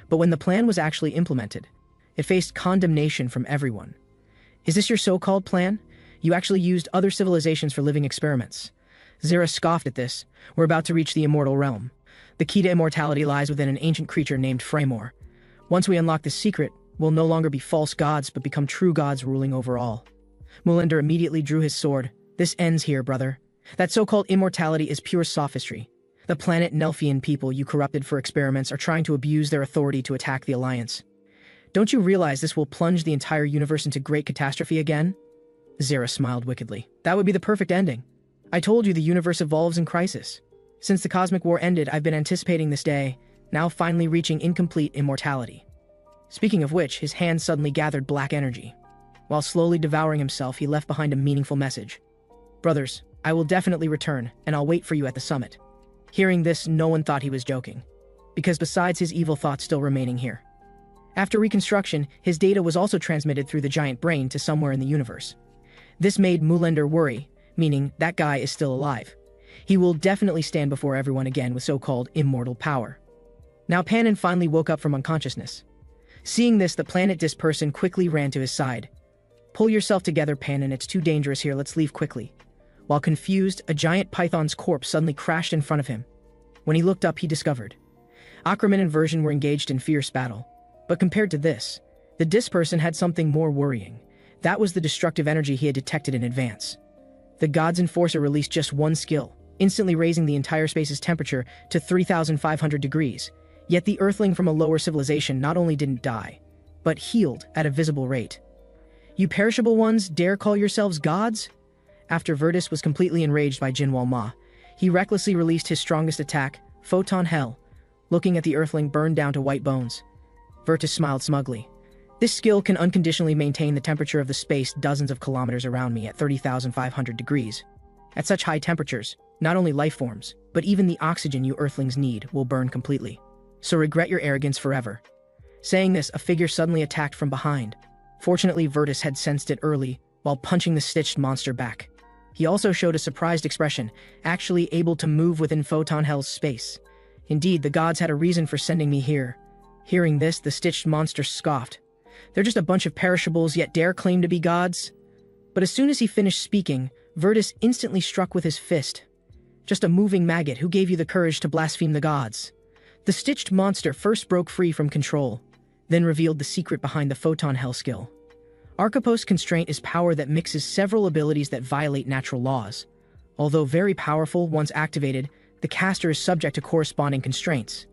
Speaker 1: But when the plan was actually implemented, it faced condemnation from everyone. Is this your so-called plan? You actually used other civilizations for living experiments. Zira scoffed at this. We're about to reach the immortal realm. The key to immortality lies within an ancient creature named Fremor. Once we unlock this secret, we'll no longer be false gods, but become true gods ruling over all. Mulander immediately drew his sword. This ends here, brother. That so-called immortality is pure sophistry. The planet Nelfian people you corrupted for experiments are trying to abuse their authority to attack the Alliance. Don't you realize this will plunge the entire universe into great catastrophe again? Zira smiled wickedly. That would be the perfect ending. I told you the universe evolves in crisis. Since the Cosmic War ended, I've been anticipating this day, now finally reaching incomplete immortality. Speaking of which, his hand suddenly gathered black energy. While slowly devouring himself, he left behind a meaningful message. Brothers, I will definitely return, and I'll wait for you at the summit. Hearing this, no one thought he was joking, because besides his evil thoughts still remaining here. After reconstruction, his data was also transmitted through the giant brain to somewhere in the universe. This made Mulender worry, meaning that guy is still alive. He will definitely stand before everyone again with so-called immortal power. Now Panin finally woke up from unconsciousness. Seeing this, the planet disc person quickly ran to his side. Pull yourself together, Panin, it's too dangerous here, let's leave quickly. While confused, a giant python's corpse suddenly crashed in front of him. When he looked up, he discovered Ackerman and Version were engaged in fierce battle. But compared to this, the disc person had something more worrying. That was the destructive energy he had detected in advance. The God's Enforcer released just one skill, instantly raising the entire space's temperature to 3,500 degrees. Yet the Earthling from a lower civilization not only didn't die, but healed at a visible rate. You perishable ones dare call yourselves gods? After Virtus was completely enraged by Jinwal Ma, he recklessly released his strongest attack, Photon Hell. Looking at the Earthling burned down to white bones, Virtus smiled smugly. This skill can unconditionally maintain the temperature of the space dozens of kilometers around me at 30,500 degrees. At such high temperatures, not only life forms, but even the oxygen you Earthlings need will burn completely. So regret your arrogance forever. Saying this, a figure suddenly attacked from behind. Fortunately, Virtus had sensed it early, while punching the stitched monster back. He also showed a surprised expression, actually able to move within Photon Hell's space. Indeed, the gods had a reason for sending me here. Hearing this, the stitched monster scoffed. They're just a bunch of perishables, yet dare claim to be gods? But as soon as he finished speaking, Virtus instantly struck with his fist. Just a moving maggot who gave you the courage to blaspheme the gods. The stitched monster first broke free from control, then revealed the secret behind the Photon Hell skill. Archipos Constraint is power that mixes several abilities that violate natural laws. Although very powerful, once activated, the caster is subject to corresponding constraints.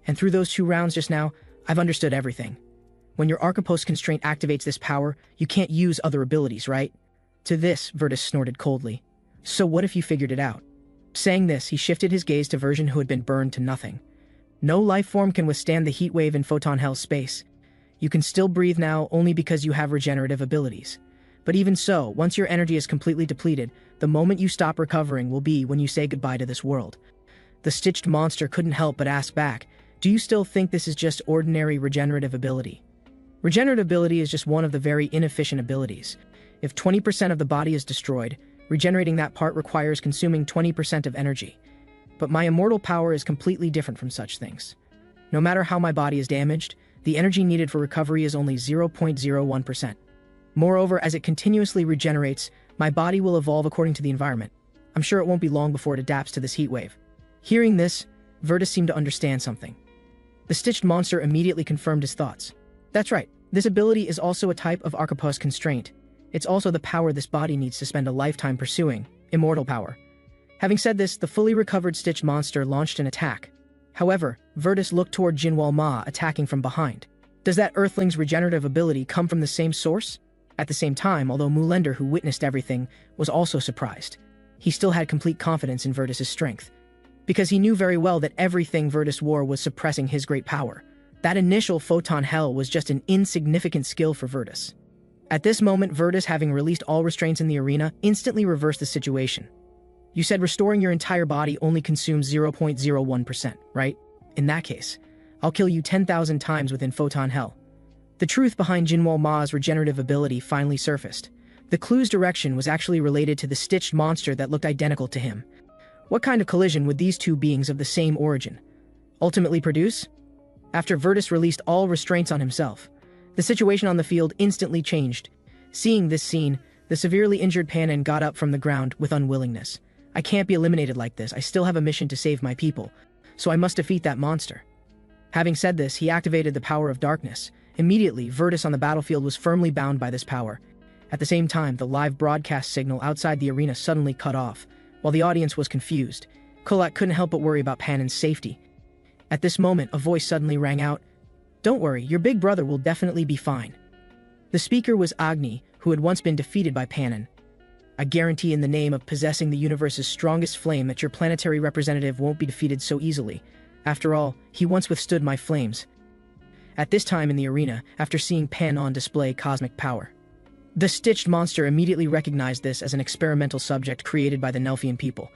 Speaker 1: And through those 2 rounds just now, I've understood everything. When your Archipos Constraint activates this power, you can't use other abilities, right? To this, Virtus snorted coldly. So what if you figured it out? Saying this, he shifted his gaze to Version, who had been burned to nothing. No life form can withstand the heat wave in Photon Hell's space. You can still breathe now only because you have regenerative abilities. But even so, once your energy is completely depleted, the moment you stop recovering will be when you say goodbye to this world. The stitched monster couldn't help but ask back, do you still think this is just ordinary regenerative ability? Regenerative ability is just one of the very inefficient abilities. If 20% of the body is destroyed, regenerating that part requires consuming 20% of energy. But my immortal power is completely different from such things. No matter how my body is damaged, the energy needed for recovery is only 0.01%. Moreover, as it continuously regenerates, my body will evolve according to the environment. I'm sure it won't be long before it adapts to this heat wave. Hearing this, Virtus seemed to understand something. The stitched monster immediately confirmed his thoughts. That's right, this ability is also a type of Archipos Constraint. It's also the power this body needs to spend a lifetime pursuing, immortal power. Having said this, the fully recovered stitched monster launched an attack. However, Virtus looked toward Jinwal Ma, attacking from behind. Does that Earthling's regenerative ability come from the same source? At the same time, although Mulender, who witnessed everything, was also surprised, he still had complete confidence in Virtus's strength. Because he knew very well that everything Virtus wore was suppressing his great power. That initial Photon Hell was just an insignificant skill for Virtus. At this moment, Virtus, having released all restraints in the arena, instantly reversed the situation. You said restoring your entire body only consumes 0.01%, right? In that case, I'll kill you 10,000 times within Photon Hell. The truth behind Jinwal Ma's regenerative ability finally surfaced. The clue's direction was actually related to the stitched monster that looked identical to him. What kind of collision would these two beings of the same origin ultimately produce? After Virtus released all restraints on himself, the situation on the field instantly changed. Seeing this scene, the severely injured Panin got up from the ground with unwillingness. I can't be eliminated like this, I still have a mission to save my people, so I must defeat that monster. Having said this, he activated the power of darkness. Immediately, Virtus on the battlefield was firmly bound by this power. At the same time, the live broadcast signal outside the arena suddenly cut off. While the audience was confused, Kolak couldn't help but worry about Panin's safety. At this moment, a voice suddenly rang out. Don't worry, your big brother will definitely be fine. The speaker was Agni, who had once been defeated by Panin. I guarantee in the name of possessing the universe's strongest flame that your planetary representative won't be defeated so easily. After all, he once withstood my flames. At this time in the arena, after seeing Pan on display cosmic power, the stitched monster immediately recognized this as an experimental subject created by the Nelfian people.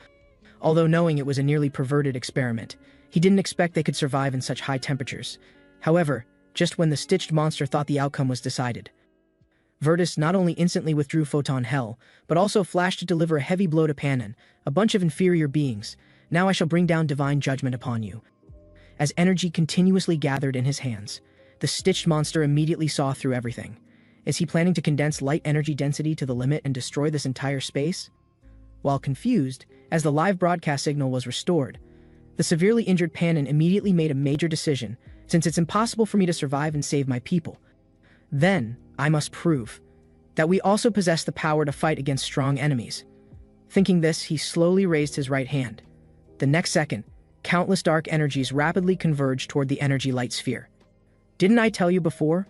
Speaker 1: Although knowing it was a nearly perverted experiment, he didn't expect they could survive in such high temperatures. However, just when the stitched monster thought the outcome was decided, Virtus not only instantly withdrew Photon Hell, but also flashed to deliver a heavy blow to Panon, a bunch of inferior beings. Now I shall bring down divine judgment upon you. As energy continuously gathered in his hands, the stitched monster immediately saw through everything. Is he planning to condense light energy density to the limit and destroy this entire space? While confused, as the live broadcast signal was restored, the severely injured Panon immediately made a major decision, since it's impossible for me to survive and save my people. Then, I must prove that we also possess the power to fight against strong enemies. Thinking this, he slowly raised his right hand. The next second, countless dark energies rapidly converged toward the energy light sphere. Didn't I tell you before?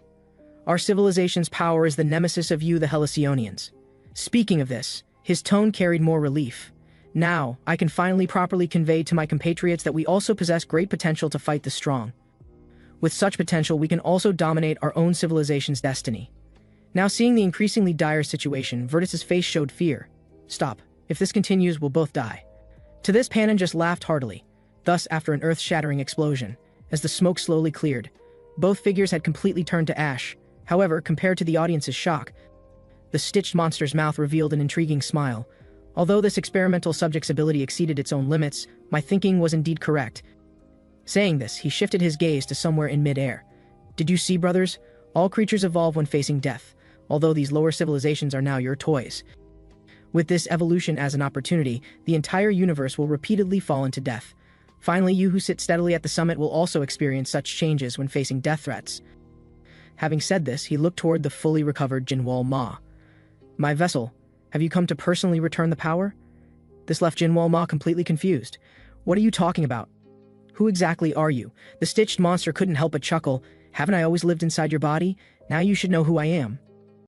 Speaker 1: Our civilization's power is the nemesis of you, the Halcyonians. Speaking of this, his tone carried more relief. Now, I can finally properly convey to my compatriots that we also possess great potential to fight the strong. With such potential, we can also dominate our own civilization's destiny. Now, seeing the increasingly dire situation, Virtus's face showed fear. Stop. If this continues, we'll both die. To this, Panon just laughed heartily. Thus, after an earth-shattering explosion, as the smoke slowly cleared, both figures had completely turned to ash. However, compared to the audience's shock, the stitched monster's mouth revealed an intriguing smile. Although this experimental subject's ability exceeded its own limits, my thinking was indeed correct. Saying this, he shifted his gaze to somewhere in mid-air. Did you see, brothers? All creatures evolve when facing death, although these lower civilizations are now your toys. With this evolution as an opportunity, the entire universe will repeatedly fall into death. Finally, you who sit steadily at the summit will also experience such changes when facing death threats. Having said this, he looked toward the fully recovered Jinwoo Ma. My vessel, have you come to personally return the power? This left Jinwoo Ma completely confused. What are you talking about? Who exactly are you? The stitched monster couldn't help but chuckle. Haven't I always lived inside your body? Now you should know who I am.